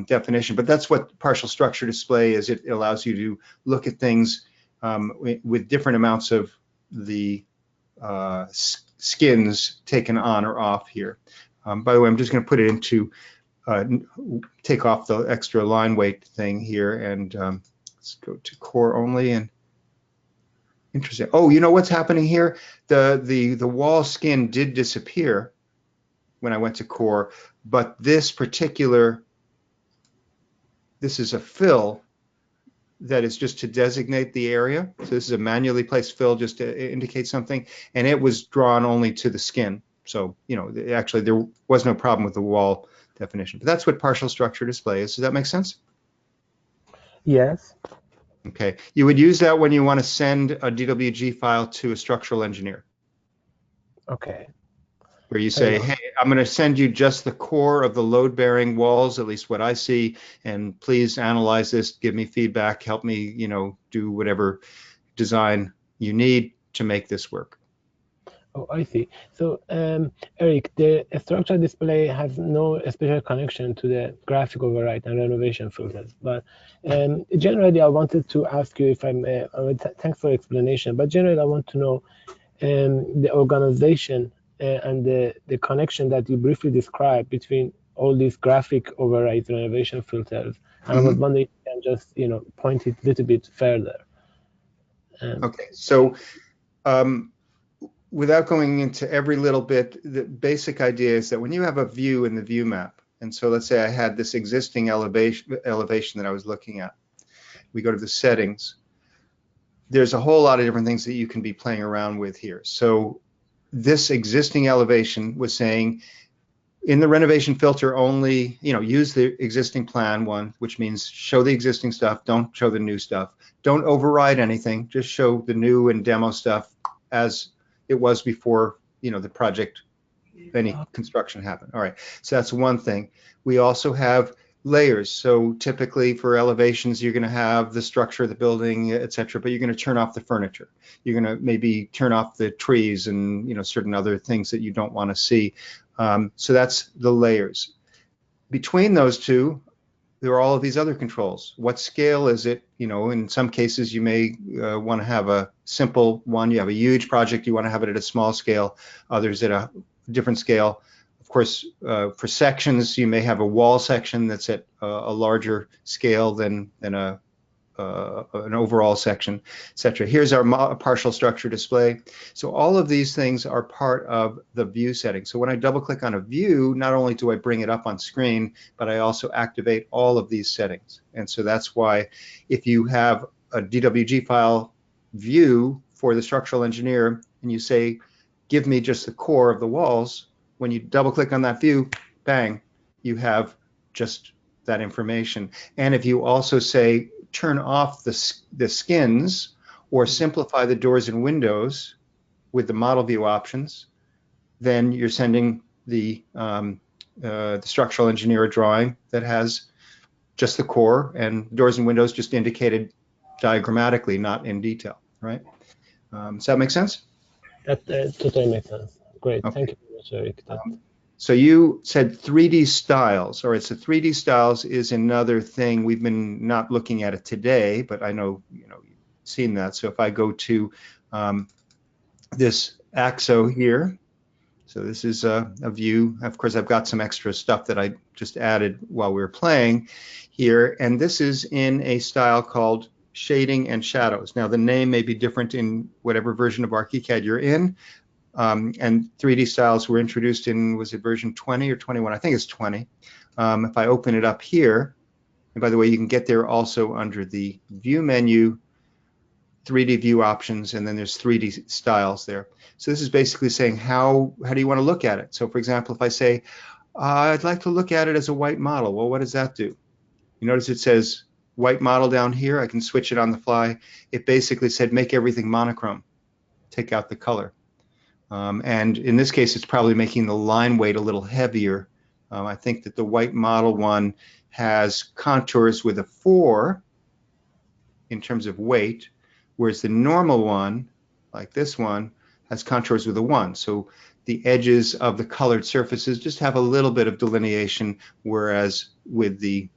definition. But that's what partial structure display is. It allows you to look at things with different amounts of the skins taken on or off here. By the way, I'm just going to put it into take off the extra line weight thing here, and let's go to core only. And interesting. Oh, you know what's happening here? The wall skin did disappear when I went to core, but this is a fill that is just to designate the area. So this is a manually placed fill just to indicate something, and it was drawn only to the skin. So, you know, actually there was no problem with the wall definition. But that's what partial structure display is. Does that make sense? Yes. Okay, you would use that when you want to send a DWG file to a structural engineer. Okay. Where you say, hey, I'm going to send you just the core of the load-bearing walls, at least what I see, and please analyze this, give me feedback, help me, you know, do whatever design you need to make this work. Oh, I see. So, Eric, the structural display has no special connection to the graphic override and renovation filters. But generally, I wanted to ask you if thanks for the explanation, but generally, I want to know the organization and the connection that you briefly described between all these graphic overrides and renovation filters. And I was wondering if you can just, you know, point it a little bit further. Okay, so without going into every little bit, the basic idea is that when you have a view in the view map, and so let's say I had this existing elevation that I was looking at, we go to the settings, there's a whole lot of different things that you can be playing around with here. So this existing elevation was saying, in the renovation filter only, you know, use the existing plan one, which means show the existing stuff, don't show the new stuff. Don't override anything, just show the new and demo stuff as it was before, you know, the project, any construction happened. All right, so that's one thing. We also have layers. So typically for elevations, you're going to have the structure of the building, etc. But you're going to turn off the furniture. You're going to maybe turn off the trees and certain other things that you don't want to see. So that's the layers. Between those two, there are all of these other controls. What scale is it? In some cases, you may want to have a simple one. You have a huge project, you want to have it at a small scale. Others at a different scale. Of course, for sections, you may have a wall section that's at a larger scale than an overall section, etc. Here's our partial structure display. So all of these things are part of the view setting. So when I double click on a view, not only do I bring it up on screen, but I also activate all of these settings. And so that's why if you have a DWG file view for the structural engineer and you say, give me just the core of the walls, when you double click on that view, bang, you have just that information. And if you also say, turn off the skins or simplify the doors and windows with the model view options, then you're sending the structural engineer a drawing that has just the core and doors and windows just indicated diagrammatically, not in detail, right? Does that make sense? That totally makes sense. Great. Okay. Thank you very much, Eric. So you said 3D styles. All right, so 3D styles is another thing. We've been not looking at it today, but I know you've seen that. So if I go to this AXO here, so this is a view. Of course, I've got some extra stuff that I just added while we were playing here, and this is in a style called shading and shadows. Now the name may be different in whatever version of ArchiCAD you're in. And 3D styles were introduced in, was it version 20 or 21? I think it's 20. If I open it up here, and by the way, you can get there also under the view menu, 3D view options, and then there's 3D styles there. So this is basically saying how do you want to look at it? So for example, if I say, I'd like to look at it as a white model, well, what does that do? You notice it says white model down here. I can switch it on the fly. It basically said make everything monochrome, take out the color. And in this case, it's probably making the line weight a little heavier. I think that the white model one has contours with a 4 in terms of weight, whereas the normal one, like this one, has contours with a 1. So the edges of the colored surfaces just have a little bit of delineation, whereas with the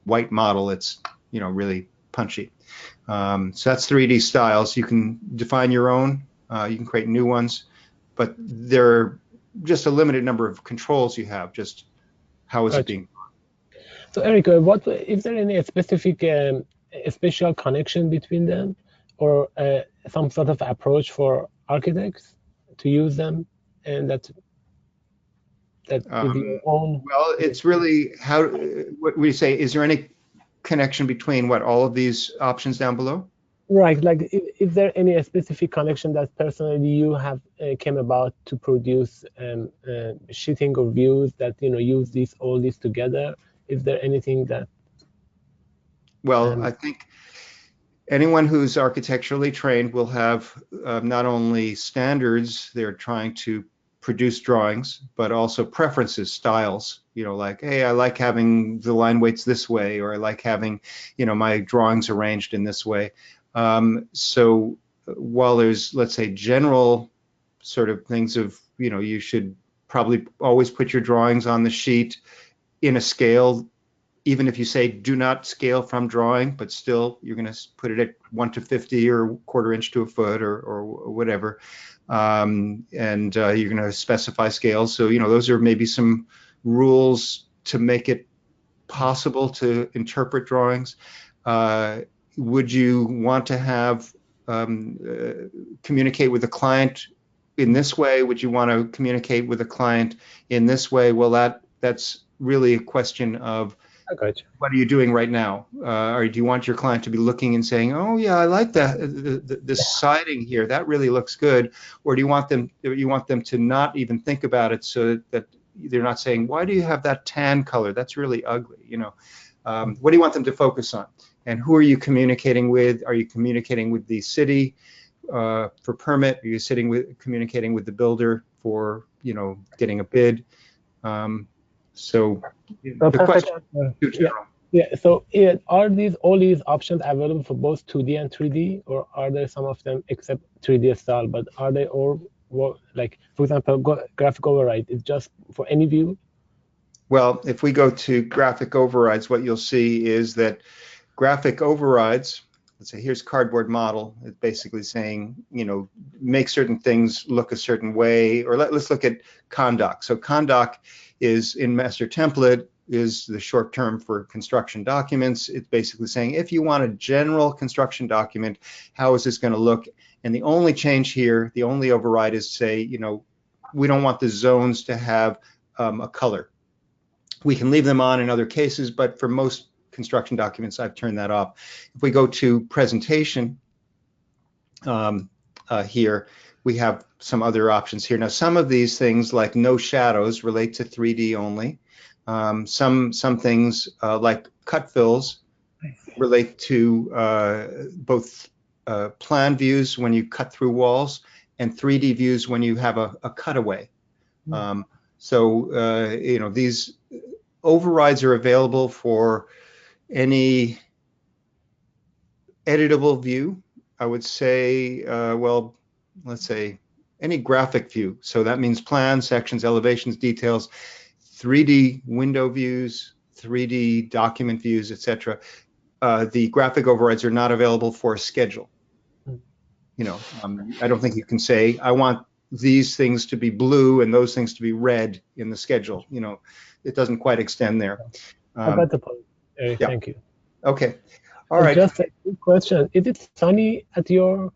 white model, it's really punchy. So that's 3D styles. You can define your own. You can create new ones. But there are just a limited number of controls you have. Just how is it being? So Eric, is there any specific special connection between them, or some sort of approach for architects to use them, and that is your own? Well, it's really what we say. Is there any connection between all of these options down below? Right, like is there any specific connection that personally you have came about to produce sheeting or views that use all these together? Is there anything that? Well, I think anyone who's architecturally trained will have not only standards they're trying to produce drawings, but also preferences, styles. Like, hey, I like having the line weights this way, or I like having my drawings arranged in this way. So while there's, let's say, general sort of things of, you should probably always put your drawings on the sheet in a scale, even if you say do not scale from drawing, but still you're going to put it at 1 to 50 or 1/4 inch to a foot or whatever. And you're going to specify scales. So, those are maybe some rules to make it possible to interpret drawings. Would you want to have communicate with the client in this way? Would you want to communicate with the client in this way? Well, that's really a question of what are you doing right now? Or do you want your client to be looking and saying, "Oh yeah, I like that the siding here. That really looks good." Or do you want them to not even think about it, so that they're not saying, "Why do you have that tan color? That's really ugly." What do you want them to focus on? And who are you communicating with? Are you communicating with the city for permit? Are you communicating with the builder for getting a bid? So So the perfect question answer. is too general. Yeah. So are all these options available for both 2D and 3D, or are there some of them except 3D style? But are they all like, for example, graphic override is just for any view? Well, if we go to graphic overrides, what you'll see is that graphic overrides, let's say here's cardboard model. It's basically saying, make certain things look a certain way, or let's look at condoc. So condoc is in master template, is the short term for construction documents. It's basically saying if you want a general construction document, how is this going to look? And the only change here, the only override is say, we don't want the zones to have a color. We can leave them on in other cases, but for most construction documents, I've turned that off. If we go to presentation here, we have some other options here. Now, some of these things like no shadows relate to 3D only. Some things like cut fills relate to both plan views when you cut through walls and 3D views when you have a cutaway. So these overrides are available for any editable view. I would say, well, let's say any graphic view. So that means plans, sections, elevations, details, 3D window views, 3D document views, etc. The graphic overrides are not available for a schedule. I don't think you can say, I want these things to be blue and those things to be red in the schedule. It doesn't quite extend there. I got the point. Yeah. Thank you. Okay. All right. Just a quick question. Is it sunny at your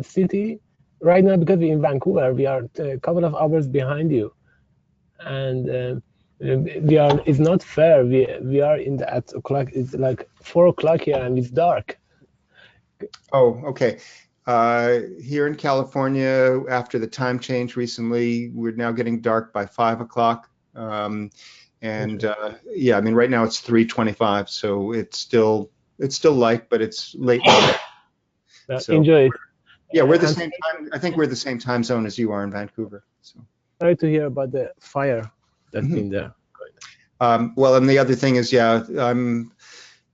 city right now? Because we're in Vancouver, we are a couple of hours behind you. And it's not fair. We are at o'clock. It's like 4 o'clock here and it's dark. Oh, okay. Here in California, after the time change recently, we're now getting dark by 5 o'clock. Yeah, I mean, right now it's 3:25, so it's still light, but it's late. So, enjoy it. Yeah, we're the same time. I think we're the same time zone as you are in Vancouver. So sorry to hear about the fire that's been there. Well, and the other thing is, I'm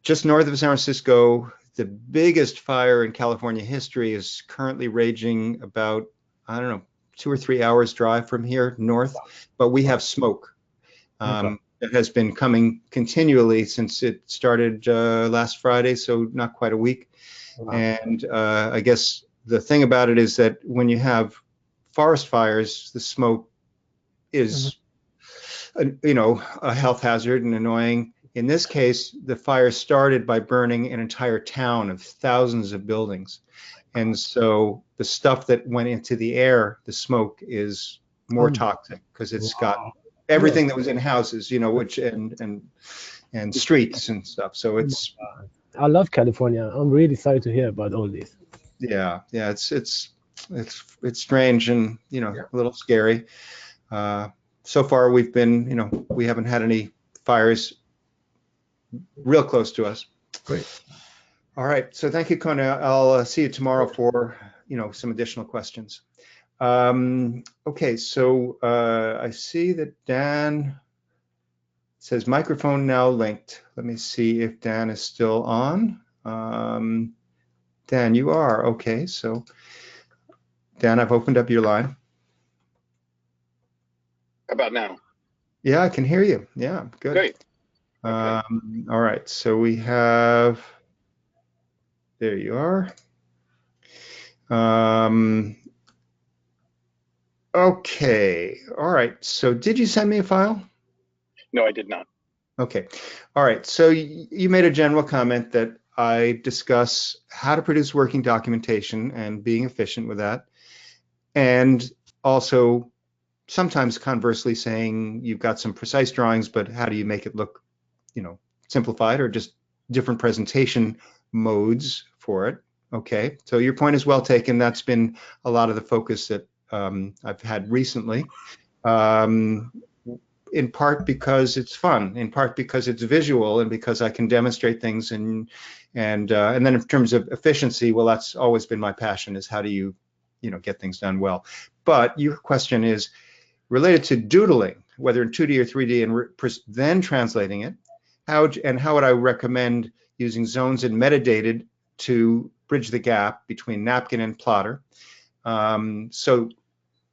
just north of San Francisco. The biggest fire in California history is currently raging about, 2 or 3 hours drive from here north, but we have smoke that has been coming continually since it started last Friday, so not quite a week. Wow. And I guess the thing about it is that when you have forest fires, the smoke is, a health hazard and annoying. In this case, the fire started by burning an entire town of thousands of buildings. And so the stuff that went into the air, the smoke, is more toxic because it's got everything that was in houses, which and streets and stuff. So it's. I love California. I'm really sorry to hear about all this. Yeah, it's strange and a little scary. So far, we've been, we haven't had any fires real close to us. Great. All right. So thank you, Kona. I'll see you tomorrow for, some additional questions. Okay. So I see that Dan says microphone now linked. Let me see if Dan is still on. Dan, you are. Okay. So Dan, I've opened up your line. How about now? Yeah, I can hear you. Yeah, good. Great. Okay. All right, so we have, there you are. Okay, all right, so did you send me a file? No, I did not. Okay, all right, so you made a general comment that I discuss how to produce working documentation and being efficient with that, and also sometimes conversely saying you've got some precise drawings, but how do you make it look simplified, or just different presentation modes for it. Okay, so your point is well taken. That's been a lot of the focus that I've had recently, in part because it's fun, in part because it's visual, and because I can demonstrate things, and then in terms of efficiency, well, that's always been my passion, is how do you get things done well. But your question is related to doodling. whether in 2D or 3D, and then translating it. How would I recommend using zones and metadata to bridge the gap between napkin and plotter? So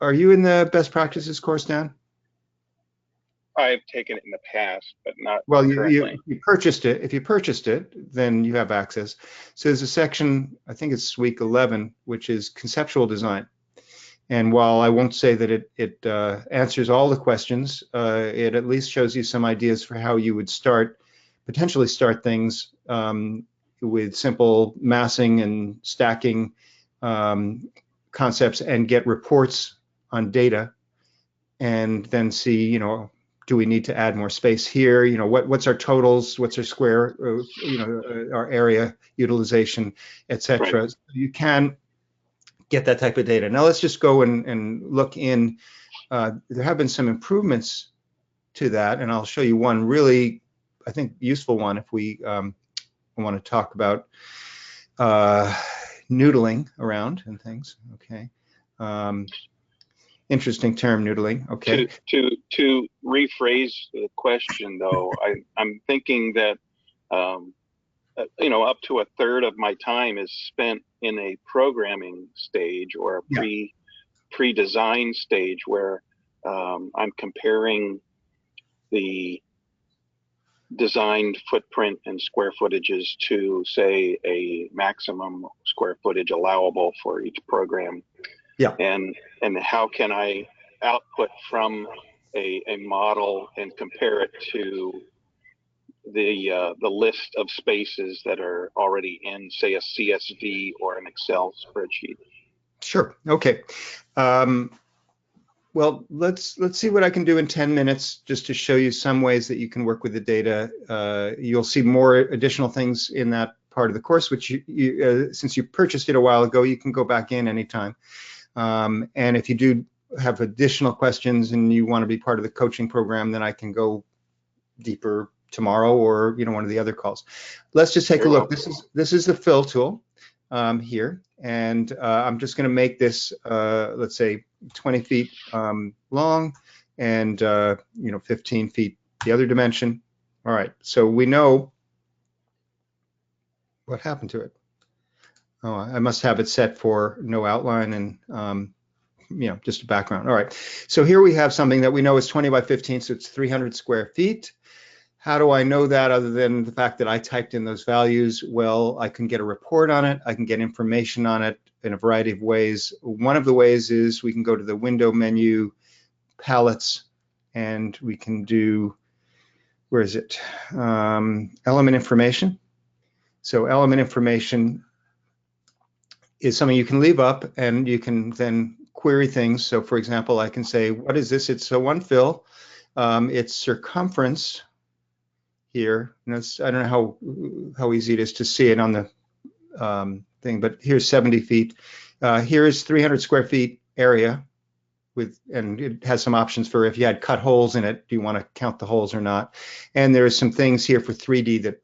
are you in the best practices course, Dan? I've taken it in the past, but not Well, currently. you purchased it. If you purchased it, then you have access. So there's a section, I think it's week 11, which is conceptual design. And while I won't say that it answers all the questions, it at least shows you some ideas for how you would potentially start things with simple massing and stacking concepts, and get reports on data, and then see, do we need to add more space here? What's our totals? What's our square, our area utilization, etc. Right. So you can get that type of data. Now let's just go and look in. There have been some improvements to that, and I'll show you one really, I think, useful one if we want to talk about noodling around and things. Okay. Interesting term, noodling. Okay. To rephrase the question, though, I'm thinking that up to a third of my time is spent in a programming stage or a pre-design stage where I'm comparing the designed footprint and square footages to, say, a maximum square footage allowable for each program. Yeah. And how can I output from a model and compare it to the list of spaces that are already in, say, a CSV or an Excel spreadsheet? Sure. Okay. Well, let's see what I can do in 10 minutes just to show you some ways that you can work with the data. You'll see more additional things in that part of the course, which since you purchased it a while ago, you can go back in anytime. And if you do have additional questions and you want to be part of the coaching program, then I can go deeper tomorrow or one of the other calls. Let's just take a look. This is the fill tool here, and I'm just going to make this let's say 20 feet long and 15 feet the other dimension. All right, so we know what happened to it. Oh, I must have it set for no outline and just a background. All right, so here we have something that we know is 20 by 15, so it's 300 square feet. How do I know that other than the fact that I typed in those values? Well, I can get a report on it. I can get information on it in a variety of ways. One of the ways is we can go to the window menu, palettes, and we can do, where is it? Element information. So element information is something you can leave up and you can then query things. So for example, I can say, what is this? It's a one fill. It's circumference here. I don't know how easy it is to see it on the thing, but here's 70 feet. Here's 300 square feet area and it has some options for if you had cut holes in it, do you want to count the holes or not? And there's some things here for 3D that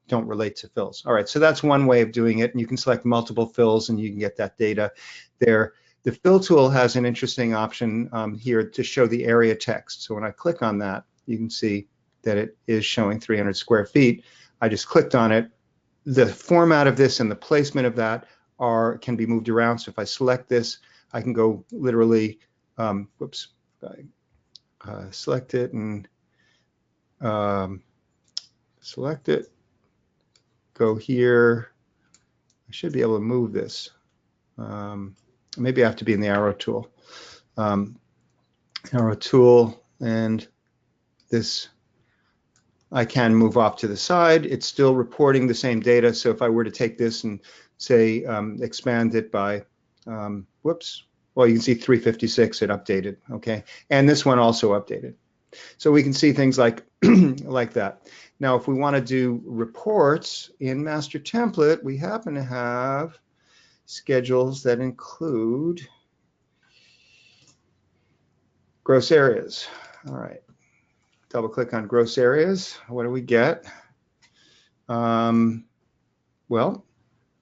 don't relate to fills. All right, so that's one way of doing it, and you can select multiple fills and you can get that data there. The fill tool has an interesting option here to show the area text. So when I click on that, you can see that it is showing 300 square feet. I just clicked on it. The format of this and the placement of that can be moved around. So if I select this, I can go literally, select it and select it, go here. I should be able to move this. Maybe I have to be in the arrow tool. Arrow tool, and this I can move off to the side. It's still reporting the same data. So if I were to take this and say expand it by, well, you can see 356, it updated, okay? And this one also updated. So we can see things like, like that. Now, if we want to do reports in master template, we happen to have schedules that include gross areas. All right. Double click on gross areas. What do we get? Well,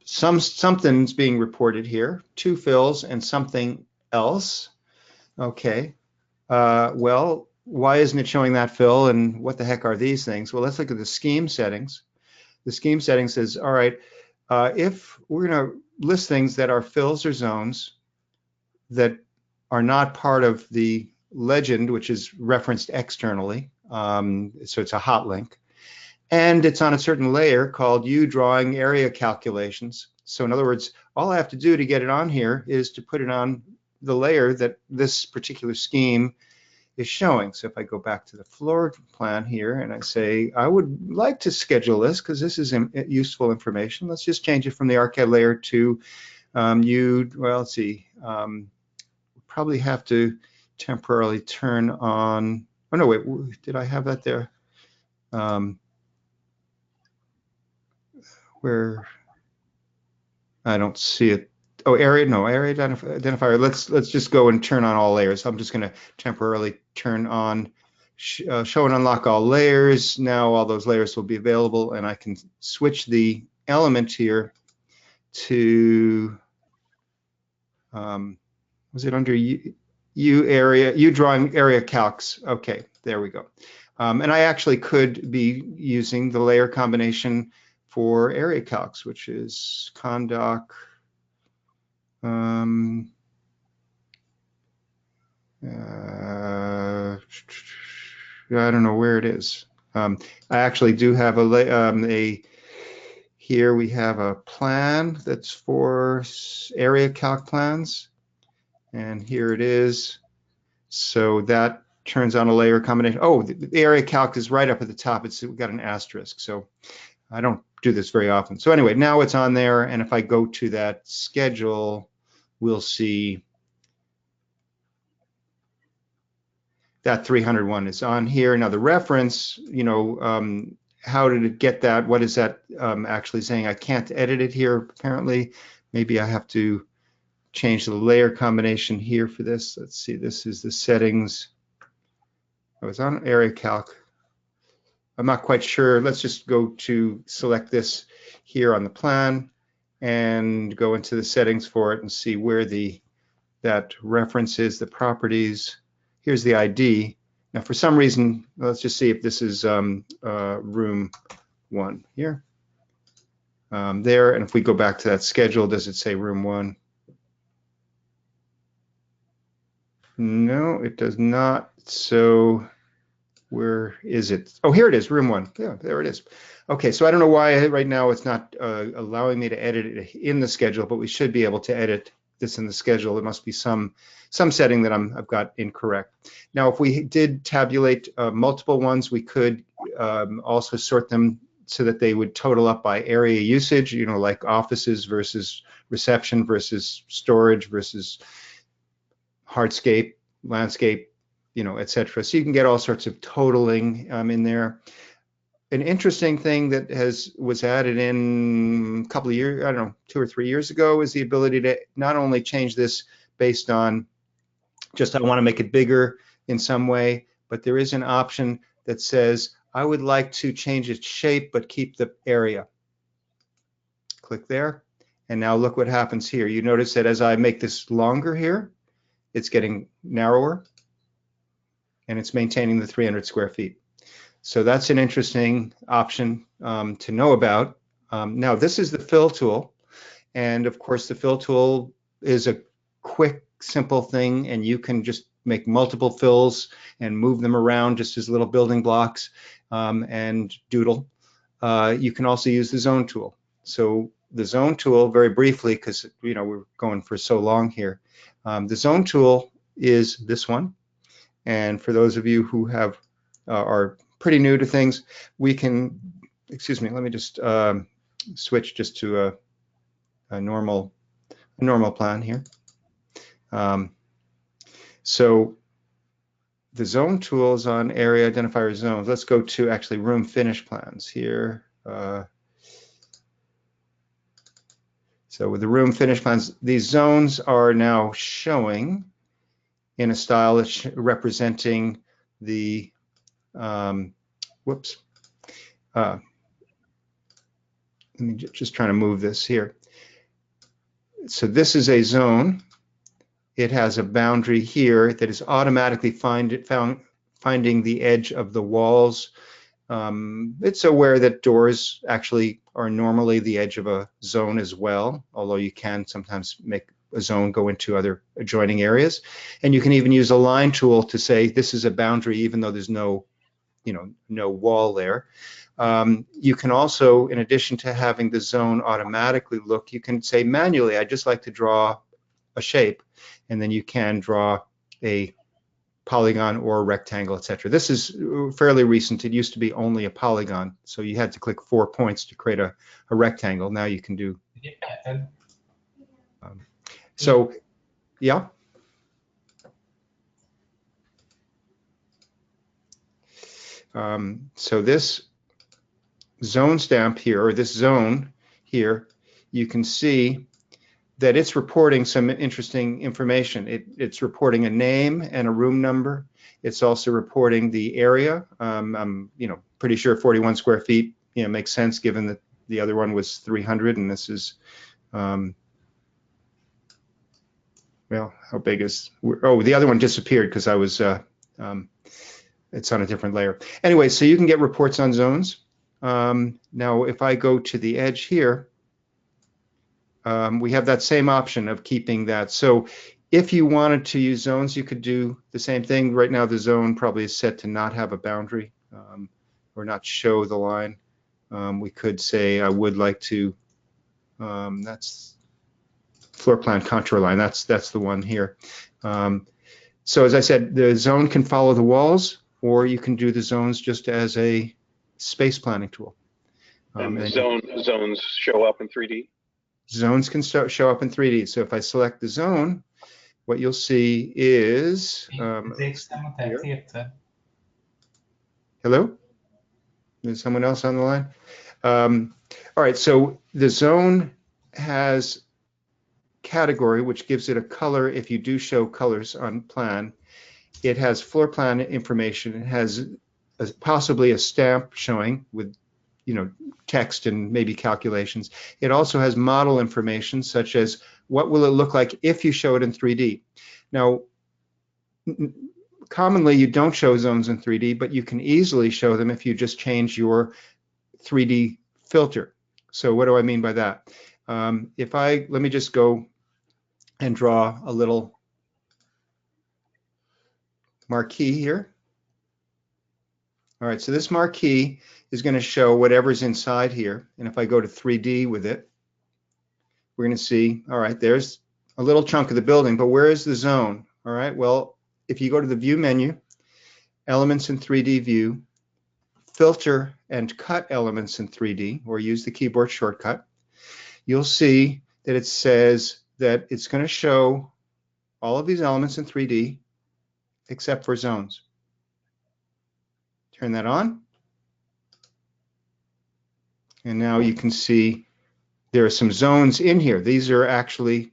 something's being reported here. 2 fills and something else. Okay. Well, why isn't it showing that fill, and what the heck are these things? Well, let's look at the scheme settings. The scheme settings says, all right, if we're going to list things that are fills or zones that are not part of the legend, which is referenced externally, so it's a hot link, and it's on a certain layer called U drawing area calculations. So in other words, all I have to do to get it on here is to put it on the layer that this particular scheme is showing. So if I go back to the floor plan here and I say, I would like to schedule this because this is useful information. Let's just change it from the ArchiCAD layer to well, let's see, probably have to temporarily turn on, oh no, wait, did I have that there? Where I don't see it. Oh, area identifier. Let's just go and turn on all layers. I'm just going to temporarily turn on show and unlock all layers. Now all those layers will be available, and I can switch the element here to was it under U drawing area calcs? Okay, there we go. And I actually could be using the layer combination for area calcs, which is condoc. I don't know where it is. I actually do have here we have a plan that's for area calc plans, and here it is. So that turns on a layer combination. Oh, the area calc is right up at the top. It's got an asterisk, so I don't do this very often. So anyway, now it's on there, and if I go to that schedule, we'll see that 301 is on here. Now the reference, how did it get that? What is that actually saying? I can't edit it here, apparently. Maybe I have to change the layer combination here for this. Let's see, this is the settings. I was on area calc. I'm not quite sure. Let's just go to select this here on the plan and go into the settings for it and see where that reference is, the properties. Here's the ID. Now, for some reason, let's just see if this is room 1 here. There, and if we go back to that schedule, does it say room 1? No, it does not. So where is it? Oh, here it is, room 1. Yeah, there it is. Okay, so I don't know why right now it's not allowing me to edit it in the schedule, but we should be able to edit this in the schedule. There must be some setting that I've got incorrect. Now, if we did tabulate multiple ones, we could also sort them so that they would total up by area usage, like offices versus reception versus storage versus hardscape, landscape, etc. So you can get all sorts of totaling in there. An interesting thing that was added in a couple of years, I don't know, 2 or 3 years ago, is the ability to not only change this based on just I want to make it bigger in some way, but there is an option that says I would like to change its shape but keep the area. Click there, and now look what happens here. You notice that as I make this longer here, it's getting narrower, and it's maintaining the 300 square feet. So that's an interesting option to know about. Now, this is the fill tool. And of course, the fill tool is a quick, simple thing, and you can just make multiple fills and move them around just as little building blocks and doodle. You can also use the zone tool. So the zone tool, very briefly, because we're going for so long here. The zone tool is this one. And for those of you who are pretty new to things, we can, excuse me, let me just switch just to a normal plan here. So the zone tool is on area identifier zones. Let's go to actually room finish plans here. So with the room finish plans, these zones are now showing in a style that's representing the whoops. Let me just try to move this here. So this is a zone. It has a boundary here that is automatically finding the edge of the walls. It's aware that doors actually are normally the edge of a zone as well, although you can sometimes make a zone go into other adjoining areas. And you can even use a line tool to say this is a boundary even though there's no, no wall there. You can also, in addition to having the zone automatically look, you can say manually, I just like to draw a shape, and then you can draw a polygon or a rectangle, etc. This is fairly recent. It used to be only a polygon, so you had to click 4 points to create a rectangle. Now you can do. So, yeah. So this zone stamp here, or this zone here, you can see that it's reporting some interesting information. It's reporting a name and a room number. It's also reporting the area. I'm, pretty sure 41 square feet, makes sense given that the other one was 300, and this is, well, how big is? Oh, the other one disappeared because I was. It's on a different layer. Anyway, so you can get reports on zones. Now, if I go to the edge here, we have that same option of keeping that. So if you wanted to use zones, you could do the same thing. Right now, the zone probably is set to not have a boundary or not show the line. We could say I would like to, that's floor plan contour line. That's the one here. So as I said, the zone can follow the walls, or you can do the zones just as a space planning tool. And the zones show up in 3D? Zones can show up in 3D. So if I select the zone, what you'll see is, hello? Is someone else on the line? All right, so the zone has category, which gives it a color if you do show colors on plan. It has floor plan information. It has possibly a stamp showing with, text and maybe calculations. It also has model information such as what will it look like if you show it in 3D. Now, commonly you don't show zones in 3D, but you can easily show them if you just change your 3D filter. So what do I mean by that? Let me just go and draw a little marquee here. All right, so this marquee is going to show whatever's inside here. And if I go to 3D with it, we're going to see, all right, there's a little chunk of the building, but where is the zone? All right, well, if you go to the View menu, Elements in 3D View, Filter and Cut Elements in 3D, or use the keyboard shortcut, you'll see that it says that it's going to show all of these elements in 3D except for zones. Turn that on. And now you can see there are some zones in here. These are actually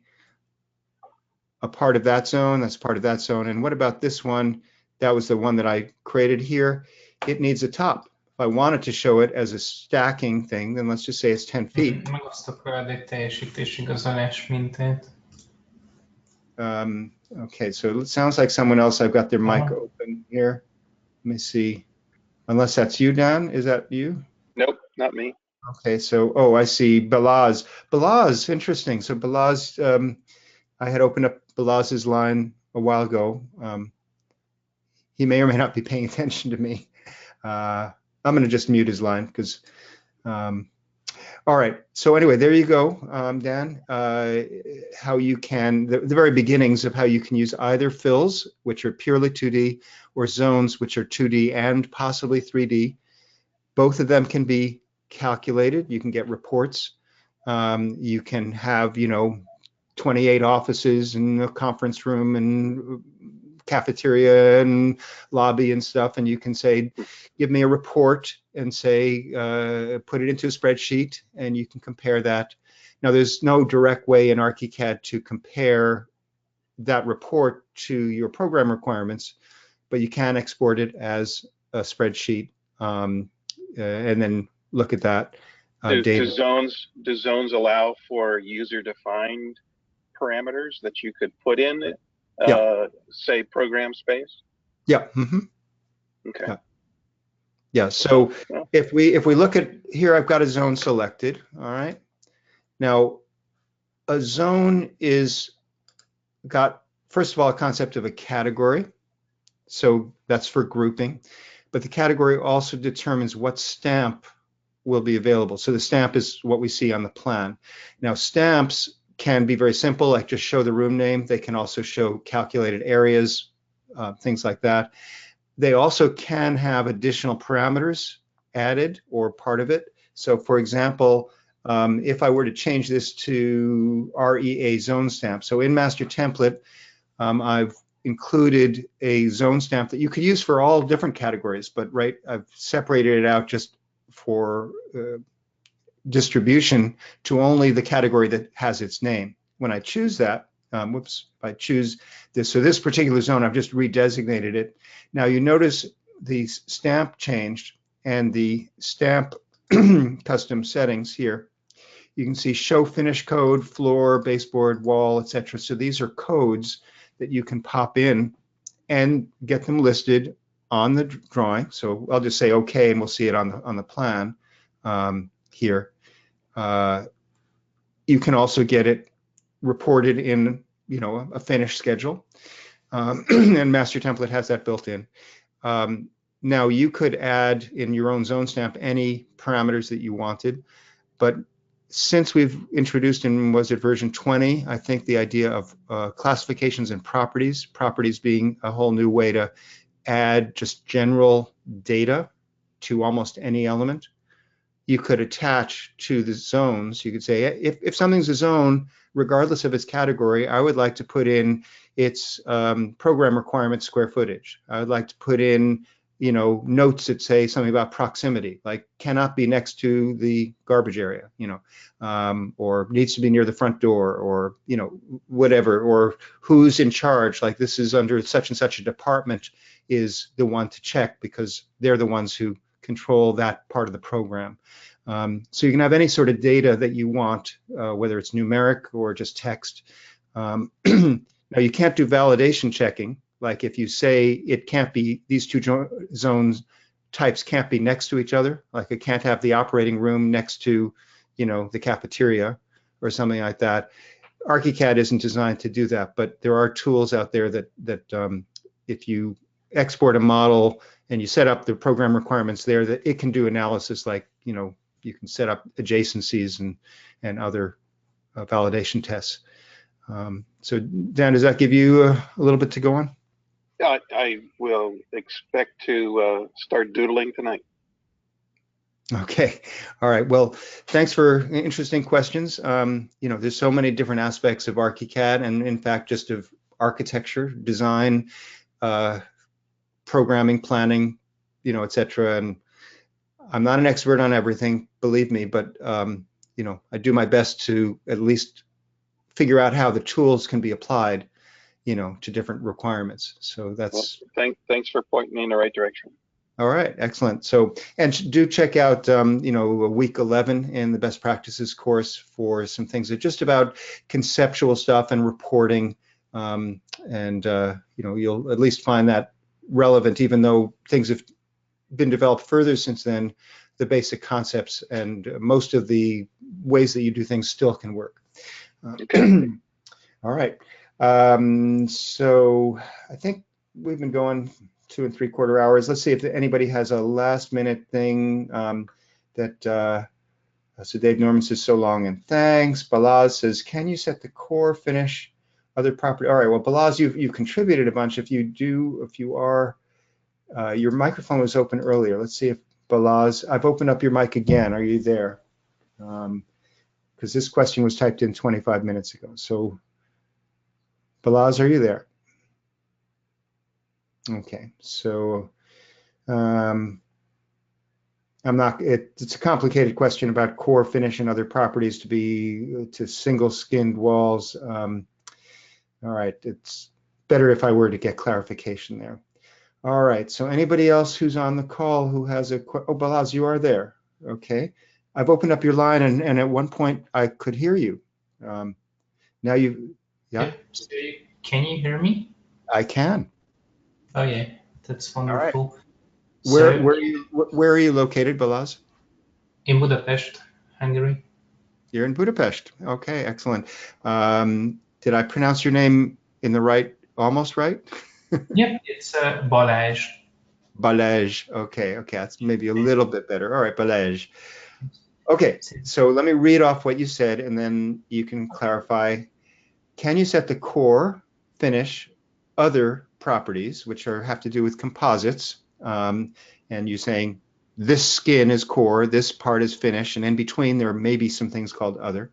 a part of that zone. That's part of that zone. And what about this one? That was the one that I created here. It needs a top. If I wanted to show it as a stacking thing, then let's just say it's 10 feet. Okay, so it sounds like someone else. I've got their mic open here. Let me see. Unless that's you, Dan. Is that you? Nope, not me. Okay, so, oh, I see Balaz. Balaz, interesting. So Balaz, I had opened up Balaz's line a while ago. He may or may not be paying attention to me. I'm going to just mute his line because, all right. So anyway, there you go, Dan, how you can, the very beginnings of how you can use either fills, which are purely 2D, or zones, which are 2D and possibly 3D. Both of them can be calculated. You can get reports. You can have, 28 offices and a conference room and cafeteria and lobby and stuff, and you can say, give me a report and say, put it into a spreadsheet, and you can compare that. Now, there's no direct way in ArchiCAD to compare that report to your program requirements, but you can export it as a spreadsheet and then look at that data. Do zones allow for user-defined parameters that you could put in, say, program space? Yeah. Mm-hmm. Okay. Yeah. Yeah. So Yeah. if we look at here, I've got a zone selected. All right. Now, a zone is got, first of all, a concept of a category. So that's for grouping. But the category also determines what stamp will be available. So the stamp is what we see on the plan. Now, stamps can be very simple, like just show the room name. They can also show calculated areas, things like that. They also can have additional parameters added or part of it. So for example, if I were to change this to REA zone stamp, so in master template, I've included a zone stamp that you could use for all different categories, but I've separated it out just for distribution to only the category that has its name. When I choose that, I choose this. So this particular zone, I've just redesignated it. Now you notice the stamp changed and the stamp custom settings here. You can see show finish code, floor, baseboard, wall, etc. So these are codes that you can pop in and get them listed on the drawing. So I'll just say OK, and we'll see it on the plan here. You can also get it reported in a finished schedule, and master template has that built in. Now you could add in your own zone stamp any parameters that you wanted, but since we've introduced in, was it version 20, I think the idea of classifications and properties being a whole new way to add just general data to almost any element. You could attach to the zones. You could say, if something's a zone, regardless of its category, I would like to put in its program requirement square footage. I would like to put in, notes that say something about proximity, like cannot be next to the garbage area, or needs to be near the front door, or, whatever, or who's in charge, like this is under such and such a department is the one to check because they're the ones who control that part of the program. So you can have any sort of data that you want, whether it's numeric or just text. Now you can't do validation checking. Like if you say it can't be, these two zones types can't be next to each other, like it can't have the operating room next to, the cafeteria or something like that. ArchiCAD isn't designed to do that, but there are tools out there that if you export a model and you set up the program requirements there, that it can do analysis like, you can set up adjacencies and other validation tests. So Dan, does that give you a little bit to go on? I will expect to start doodling tonight. Okay. All right. Well, thanks for interesting questions. There's so many different aspects of ArchiCAD and in fact, just of architecture, design, programming, planning, et cetera. And I'm not an expert on everything, believe me, but I do my best to at least figure out how the tools can be applied, to different requirements. So that's. Well, thanks for pointing me in the right direction. All right, excellent. So, and do check out, week 11 in the best practices course for some things that just about conceptual stuff and reporting, and you'll at least find that relevant, even though things have been developed further since then. The basic concepts and most of the ways that you do things still can work. Okay. All right. So I think we've been going 2 3/4 hours. Let's see if anybody has a last minute thing so Dave Norman says so long and thanks. Balaz says, can you set the core finish other property? All right. Well, Balaz, you've contributed a bunch. If you are, your microphone was open earlier. Let's see if Balaz, I've opened up your mic again. Are you there? Because this question was typed in 25 minutes ago. So Balaz, are you there? Okay, so it's a complicated question about core finish and other properties to single skinned walls. All right, it's better if I were to get clarification there. All right, so anybody else who's on the call who has oh, Balaz, you are there. Okay, I've opened up your line and at one point I could hear you. Now yeah. Can you hear me? I can. Oh yeah, that's wonderful. Where, So where are you located, Balazs? in Budapest, Hungary. You're in Budapest. Okay, excellent. Did I pronounce your name in the right, almost right? Yep, it's Balázs. Balázs. Okay, okay, that's maybe a little bit better. All right, Balázs. Okay, so let me read off what you said, and then you can clarify. Can you set the core, finish, other properties, which have to do with composites, and you're saying this skin is core, this part is finish, and in between there may be some things called other.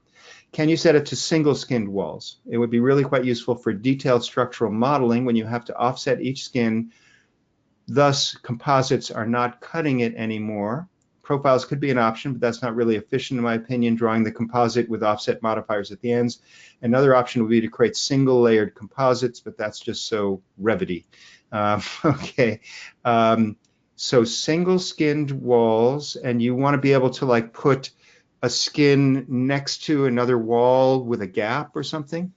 Can you set it to single skinned walls? It would be really quite useful for detailed structural modeling when you have to offset each skin. Thus, composites are not cutting it anymore. Profiles could be an option, but that's not really efficient in my opinion, drawing the composite with offset modifiers at the ends. Another option would be to create single layered composites, but that's just so Revity. Okay, so single skinned walls, and you want to be able to like put a skin next to another wall with a gap or something?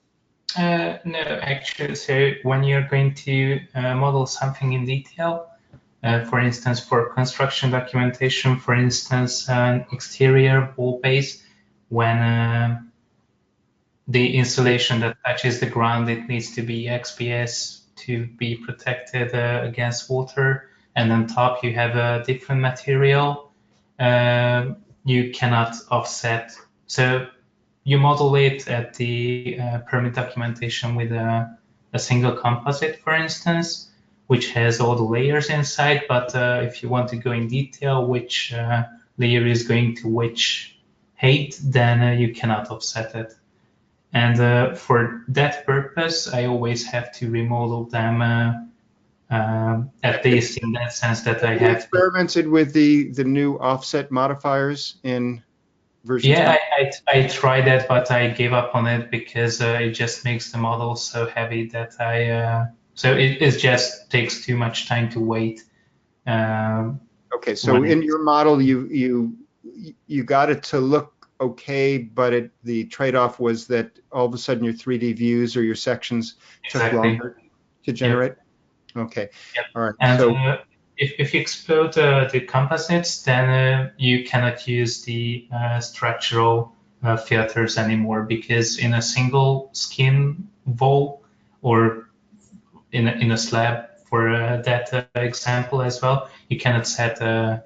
No, actually, so when you're going to model something in detail, for instance, for construction documentation, for instance, an exterior wall base, when the insulation that touches the ground, it needs to be XPS to be protected against water, and on top you have a different material. You cannot offset. So you model it at the permit documentation with a single composite, for instance, which has all the layers inside. But if you want to go in detail, which layer is going to which height, then you cannot offset it. And for that purpose, I always have to remodel them, at least in that sense that I have experimented with the new offset modifiers in version 2? Yeah, I tried that, but I gave up on it because it just makes the model so heavy that so it just takes too much time to wait. Okay, so in your model, you got it to look okay, but the trade-off was that all of a sudden your 3D views or your sections took longer to generate? Yep. Okay, yep. All right. And so if you explode the composites, then you cannot use the structural filters anymore, because in a single skin wall or in a slab, for that example as well, you cannot set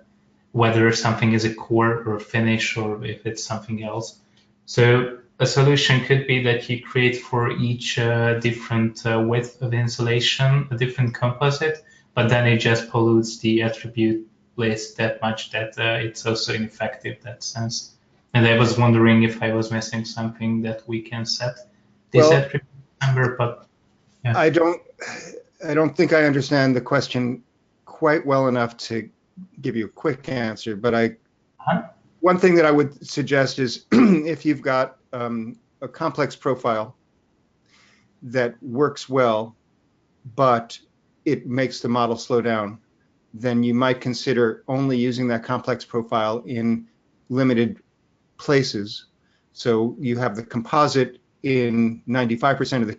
whether something is a core or finish or if it's something else. So a solution could be that you create for each different width of insulation a different composite, but then it just pollutes the attribute list that much that it's also ineffective in that sense. And I was wondering if I was missing something that we can set this attribute number, but yeah. I don't think I understand the question quite well enough to give you a quick answer, but one thing that I would suggest is if you've got a complex profile that works well, but it makes the model slow down, then you might consider only using that complex profile in limited places. So you have the composite in 95% of the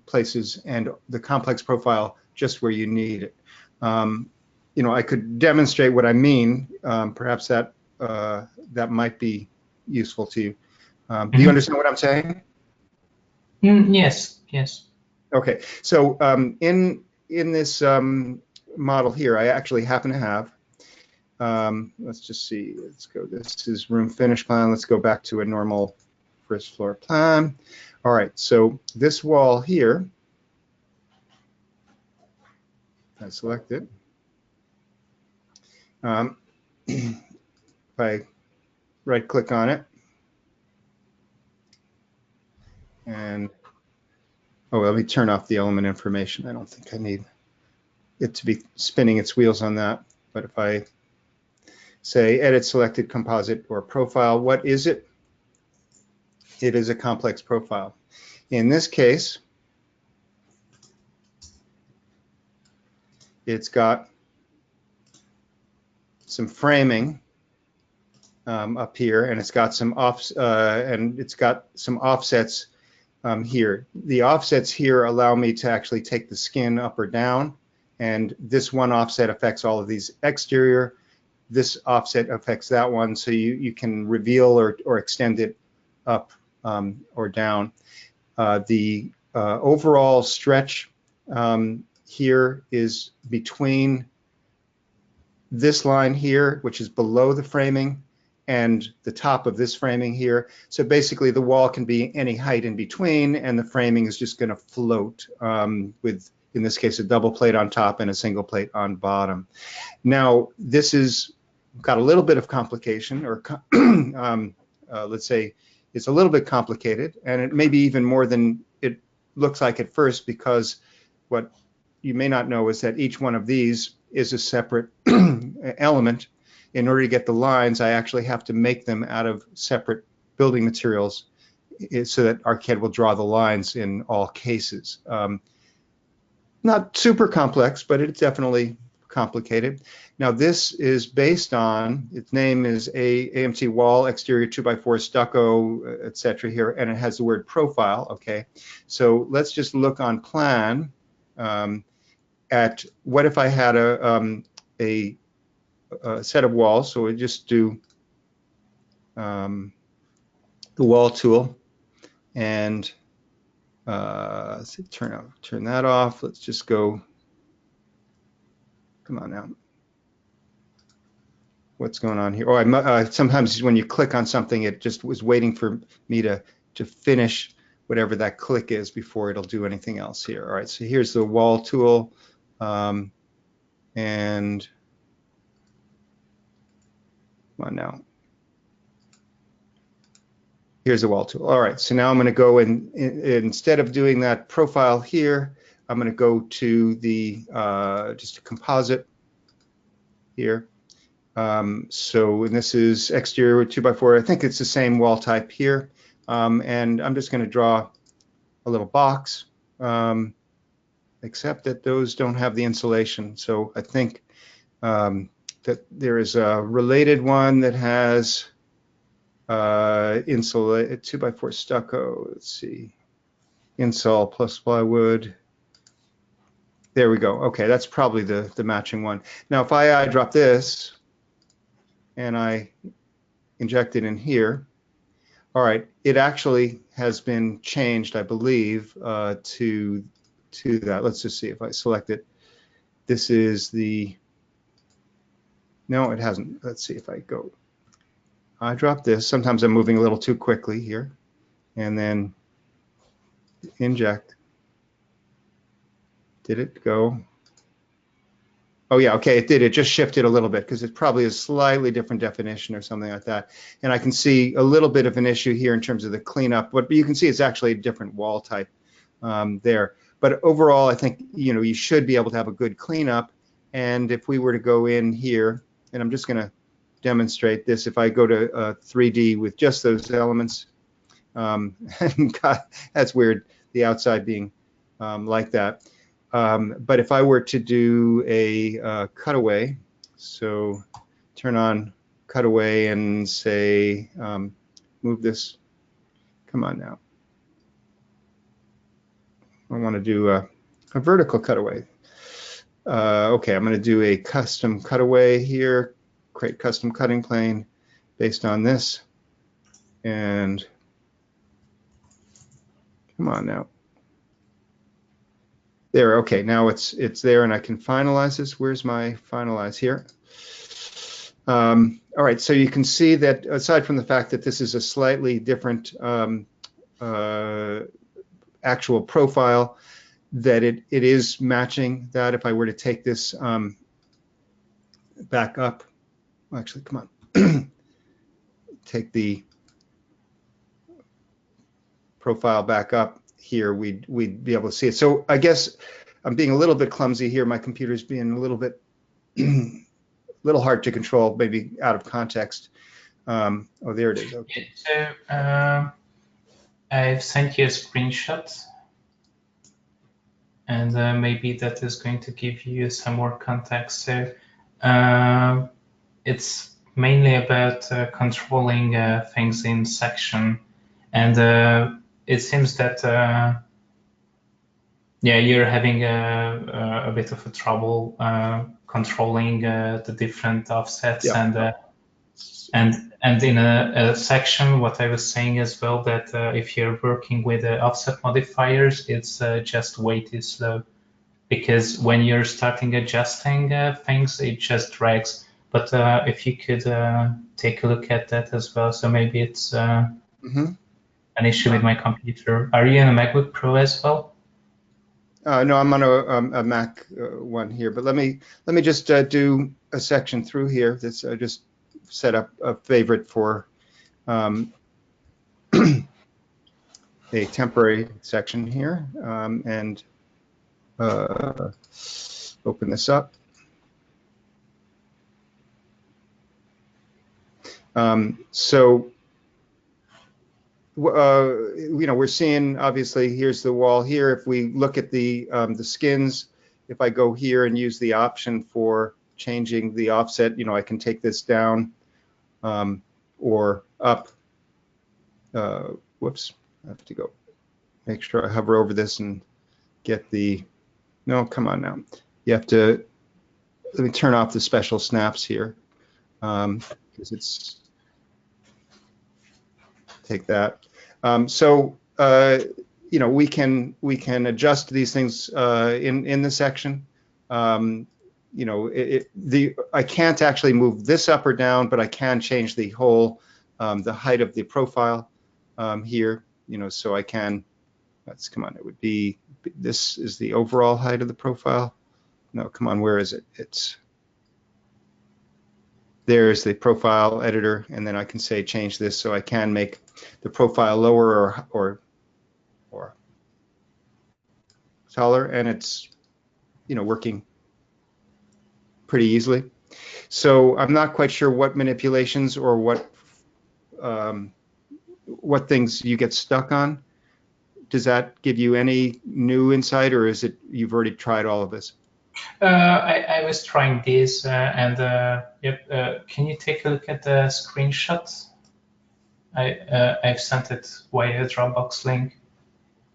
places and the complex profile just where you need it. I could demonstrate what I mean. Perhaps that might be useful to you. Do you understand what I'm saying? Yes. Okay. So in this model here, I actually happen to have. Let's just see. Let's go. This is room finish plan. Let's go back to a normal first floor plan. All right. So this wall here, I select it. If I right click on it and let me turn off the element information. I don't think I need it to be spinning its wheels on that. But if I say edit selected composite or profile, what is it? It is a complex profile. In this case, it's got some framing up here, and it's got some offsets here. The offsets here allow me to actually take the skin up or down and this one offset affects all of these exterior. This offset affects that one, so you can reveal or extend it up or down. The overall stretch here is between this line here, which is below the framing, and the top of this framing here. So basically the wall can be any height in between, and the framing is just going to float with, in this case, a double plate on top and a single plate on bottom. Now, this is got a little bit of complication, or let's say it's a little bit complicated, and it may be even more than it looks like at first, because what you may not know is that each one of these is a separate element. In order to get the lines, I actually have to make them out of separate building materials so that ArchiCAD will draw the lines in all cases. Not super complex, but it's definitely complicated. Now this is based on, its name is AMT wall, exterior 2x4 stucco, etc. here, and it has the word profile, okay? So let's just look on plan at what if I had a set of walls. So we just do the wall tool, and let's see, turn that off. Let's just go. Come on now. What's going on here? Oh, sometimes when you click on something, it just was waiting for me to finish whatever that click is before it'll do anything else here. All right, so here's the wall tool, and come on now. Here's the wall tool. All right, so now I'm going to go and instead of doing that profile here, I'm going to go to the just a composite here. So and this is exterior 2x4. I think it's the same wall type here, and I'm just going to draw a little box, except that those don't have the insulation. So I think that there is a related one that has insulated 2x4 stucco. Let's see, insol plus plywood. There we go. Okay, that's probably the matching one. Now, if I drop this and I inject it in here, all right, it actually has been changed, I believe, to that. Let's just see if I select it. This is the, no, it hasn't. Let's see if I go. I drop this. Sometimes I'm moving a little too quickly here, and then inject. Did it go? Oh yeah, okay, it did. It just shifted a little bit because it's probably a slightly different definition or something like that. And I can see a little bit of an issue here in terms of the cleanup, but you can see it's actually a different wall type there. But overall, I think you should be able to have a good cleanup. And if we were to go in here, and I'm just going to demonstrate this, if I go to 3D with just those elements, and God, that's weird, the outside being like that. But if I were to do a cutaway, so turn on cutaway and say, move this, come on now. I want to do a vertical cutaway. Okay, I'm going to do a custom cutaway here, create custom cutting plane based on this. And come on now. There, okay, now it's there and I can finalize this. Where's my finalize here? All right, so you can see that aside from the fact that this is a slightly different actual profile, that it is matching that. If I were to take this back up, actually, come on, take the profile back up here, we'd be able to see it. So I guess I'm being a little bit clumsy here. My computer's being a little bit little hard to control, maybe out of context. Oh, there it is. Okay. So I've sent you a screenshot, and maybe that is going to give you some more context. So it's mainly about controlling things in section, and it seems that yeah, you're having a bit of a trouble controlling the different offsets Yeah. and in a section, what I was saying as well, that if you're working with offset modifiers, it's just way too slow, because when you're starting adjusting things, it just drags. But if you could take a look at that as well, so maybe it's Mm-hmm. an issue with my computer. Are you in a MacBook Pro as well? No, I'm on a Mac one here, but let me just do a section through here. That's just set up a favorite for a temporary section here, and open this up. So we're seeing, obviously, here's the wall here. If we look at the skins, if I go here and use the option for changing the offset, I can take this down or up. Whoops, I have to go make sure I hover over this and get the, no, come on now. You have to, let me turn off the special snaps here, because it's, take that. So we can adjust these things in the section. I can't actually move this up or down, but I can change the whole the height of the profile here. So I can. Come on. It would be, this is the overall height of the profile. No, come on. Where is it? It's, there's the profile editor, and then I can say change this, so I can make the profile lower or taller, and it's working pretty easily. So I'm not quite sure what manipulations or what things you get stuck on. Does that give you any new insight, or is it you've already tried all of this? I was trying this, and yep. Can you take a look at the screenshot? I've sent it via Dropbox link.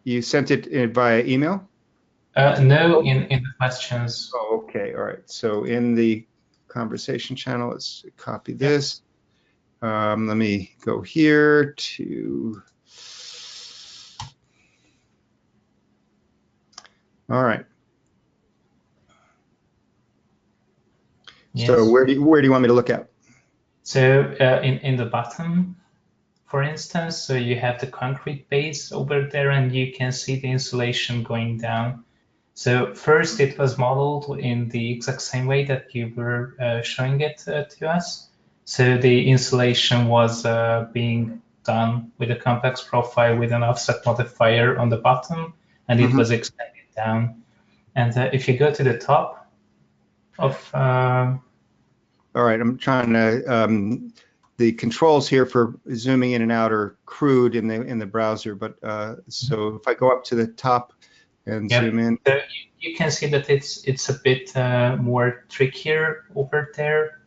You sent it via email? No, in the questions. Oh, okay, all right. So in the conversation channel, let's copy this. Let me go here to. All right. Yes. So where do you want me to look at? So in the bottom, for instance, so you have the concrete base over there, and you can see the insulation going down. So first it was modeled in the exact same way that you were showing it to us. So the insulation was being done with a complex profile with an offset modifier on the bottom, and it was extended down. And if you go to the top of... All right, I'm trying to, the controls here for zooming in and out are crude in the browser, but so if I go up to the top and zoom in. So you can see that it's a bit more trickier over there.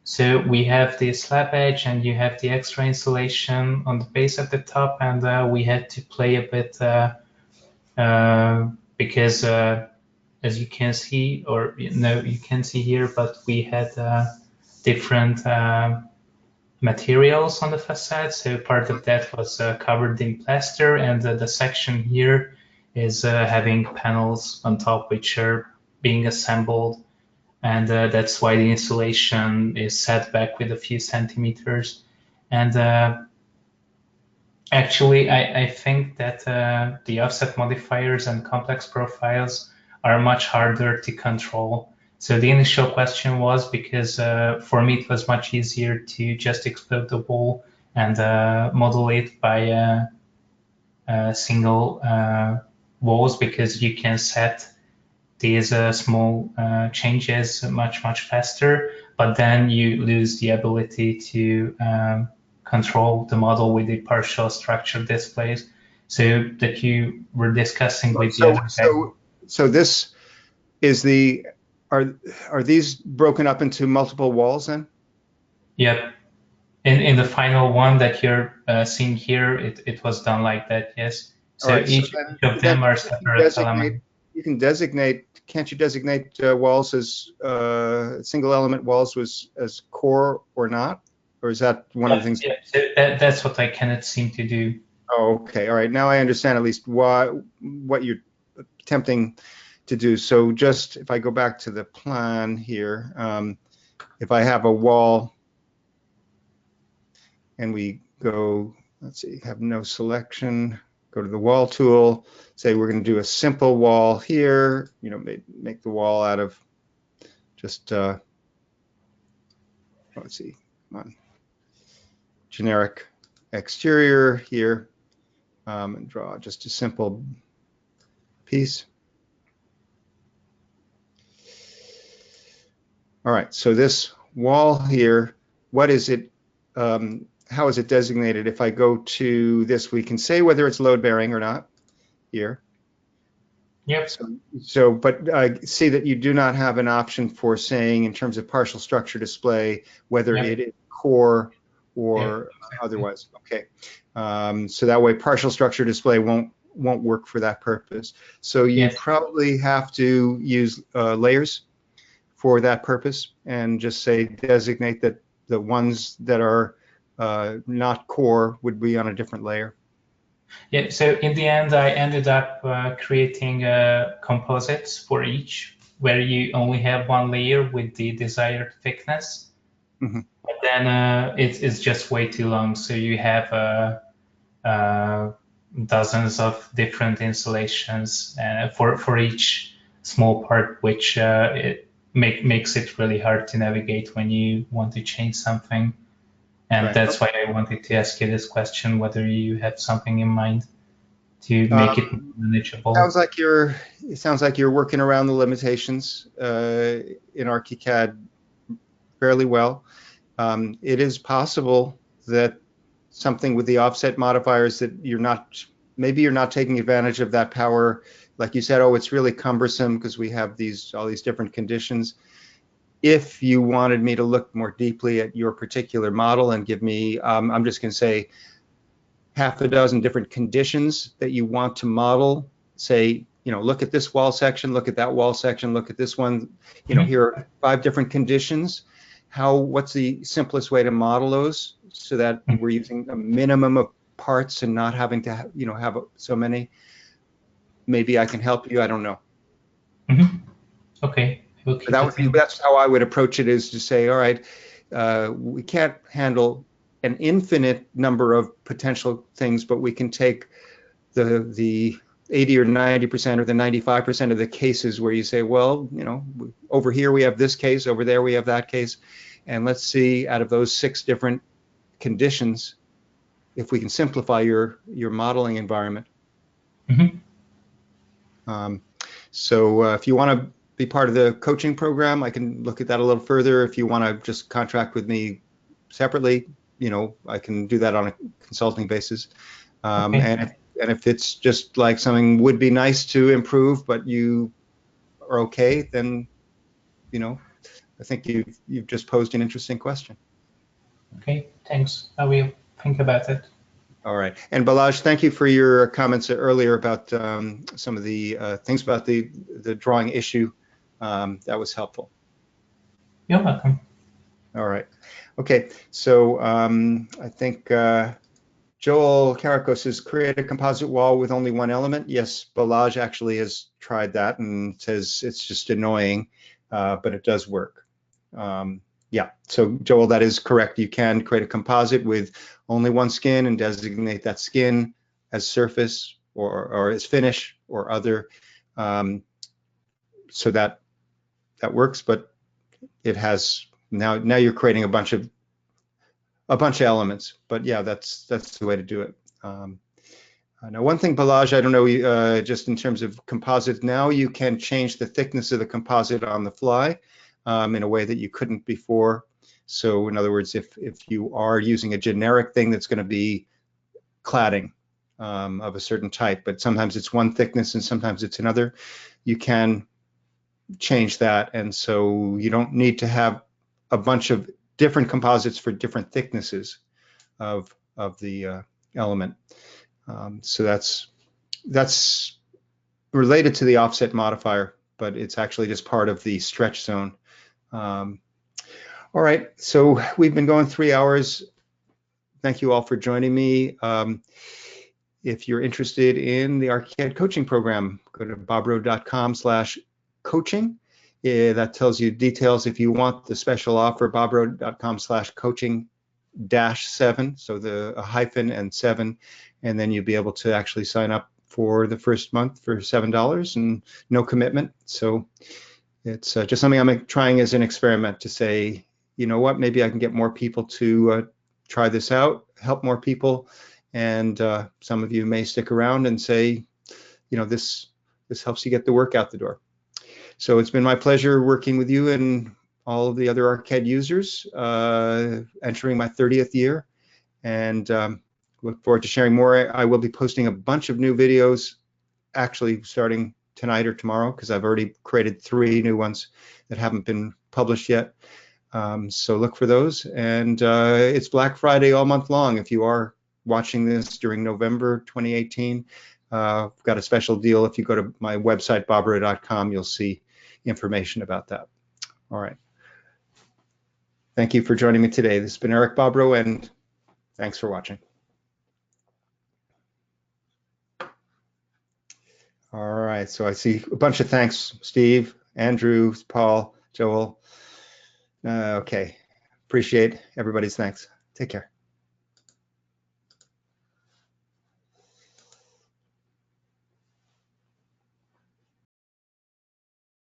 So we have the slab edge, and you have the extra insulation on the base at the top, and we had to play a bit because as you can see, or no, you can see here, but we had different materials on the facade. So part of that was covered in plaster, and the section here is having panels on top which are being assembled, and that's why the insulation is set back with a few centimeters. And actually, I think that the offset modifiers and complex profiles are much harder to control. So the initial question was because for me it was much easier to just explode the wall and model it by single walls, because you can set these small changes much faster, but then you lose the ability to control the model with the partial structure displays. So that you were discussing with the other guy. So this is the, are these broken up into multiple walls then? Yep. In the final one that you're seeing here, it was done like that, yes. So right, each of them are separate elements. You can designate. Can't you designate walls as single element walls as core or not? Or is that one of the things? Yeah, so that's what I cannot seem to do. Oh, okay. All right. Now I understand at least what you're attempting to do. So just if I go back to the plan here, if I have a wall and we go, let's see, have no selection, go to the wall tool, say we're going to do a simple wall here, you know, make the wall out of just, let's see, come on, generic exterior here, and draw just a simple piece. All right, so this wall here, what is it, how is it designated? If I go to this, we can say whether it's load bearing or not here. Yep. So but see that you do not have an option for saying in terms of partial structure display, whether it is core or otherwise. Okay. So that way partial structure display won't work for that purpose. So you probably have to use layers for that purpose and just say designate that the ones that are not core would be on a different layer. Yeah, so in the end, I ended up creating composites for each, where you only have one layer with the desired thickness. Mm-hmm. But then it's just way too long, so you have dozens of different installations for each small part, which it makes it really hard to navigate when you want to change something. And that's why I wanted to ask you this question, whether you have something in mind to make it manageable. It sounds like you're working around the limitations in ArchiCAD fairly well. It is possible that something with the offset modifiers that maybe you're not taking advantage of that power. Like you said, oh, it's really cumbersome because we have all these different conditions. If you wanted me to look more deeply at your particular model and give me, I'm just going to say half a dozen different conditions that you want to model, say, you know, look at this wall section, look at that wall section, look at this one, you know, here are 5 different conditions. What's the simplest way to model those so that we're using a minimum of parts and not having to, you know, have so many? Maybe I can help you. I don't know. Mm-hmm. Okay. That's how I would approach it, is to say, all right, we can't handle an infinite number of potential things, but we can take the 80 or 90% or the 95% of the cases where you say, well, you know, over here we have this case, over there we have that case, and let's see out of those 6 different conditions if we can simplify your modeling environment. Mm-hmm. So if you want to be part of the coaching program, I can look at that a little further. If you want to just contract with me separately, you know, I can do that on a consulting basis. And if it's just like something would be nice to improve, but you are okay, then, you know, I think you've just posed an interesting question. Okay, thanks. I will think about it. All right. And Balazs, thank you for your comments earlier about some of the things about the drawing issue. That was helpful. You're welcome. All right. Okay. So I think Joel Karakos has created a composite wall with only one element. Yes, Balazs actually has tried that and says it's just annoying, but it does work. Yeah, so Joel, that is correct. You can create a composite with only one skin and designate that skin as surface or as finish or other. So that works, but it has now you're creating a bunch of elements. But yeah, that's the way to do it. Now, one thing, Balazs, I don't know, just in terms of composites, now you can change the thickness of the composite on the fly. In a way that you couldn't before. So in other words, if you are using a generic thing that's going to be cladding of a certain type, but sometimes it's one thickness and sometimes it's another, you can change that. And so you don't need to have a bunch of different composites for different thicknesses of the element. So that's that's related to the offset modifier, but it's actually just part of the stretch zone. All right, so we've been going 3 hours. Thank you all for joining me. If you're interested in the ArchiCAD coaching program, go to bobrow.com/coaching. That tells you details. If you want the special offer, bobrow.com/coaching-7, so a hyphen and 7, and then you'll be able to actually sign up for the first month for $7 and no commitment. So it's just something I'm trying as an experiment to say, you know what, maybe I can get more people to try this out, help more people, and some of you may stick around and say, you know, this helps you get the work out the door. So it's been my pleasure working with you and all of the other ArchiCAD users, entering my 30th year, and look forward to sharing more. I will be posting a bunch of new videos, actually starting tonight or tomorrow, because I've already created 3 new ones that haven't been published yet. So look for those. And it's Black Friday all month long. If you are watching this during November 2018, I've got a special deal. If you go to my website, bobrow.com, you'll see information about that. All right. Thank you for joining me today. This has been Eric Bobrow, and thanks for watching. All right, so I see a bunch of thanks, Steve, Andrew, Paul, Joel. Okay, appreciate everybody's thanks. Take care.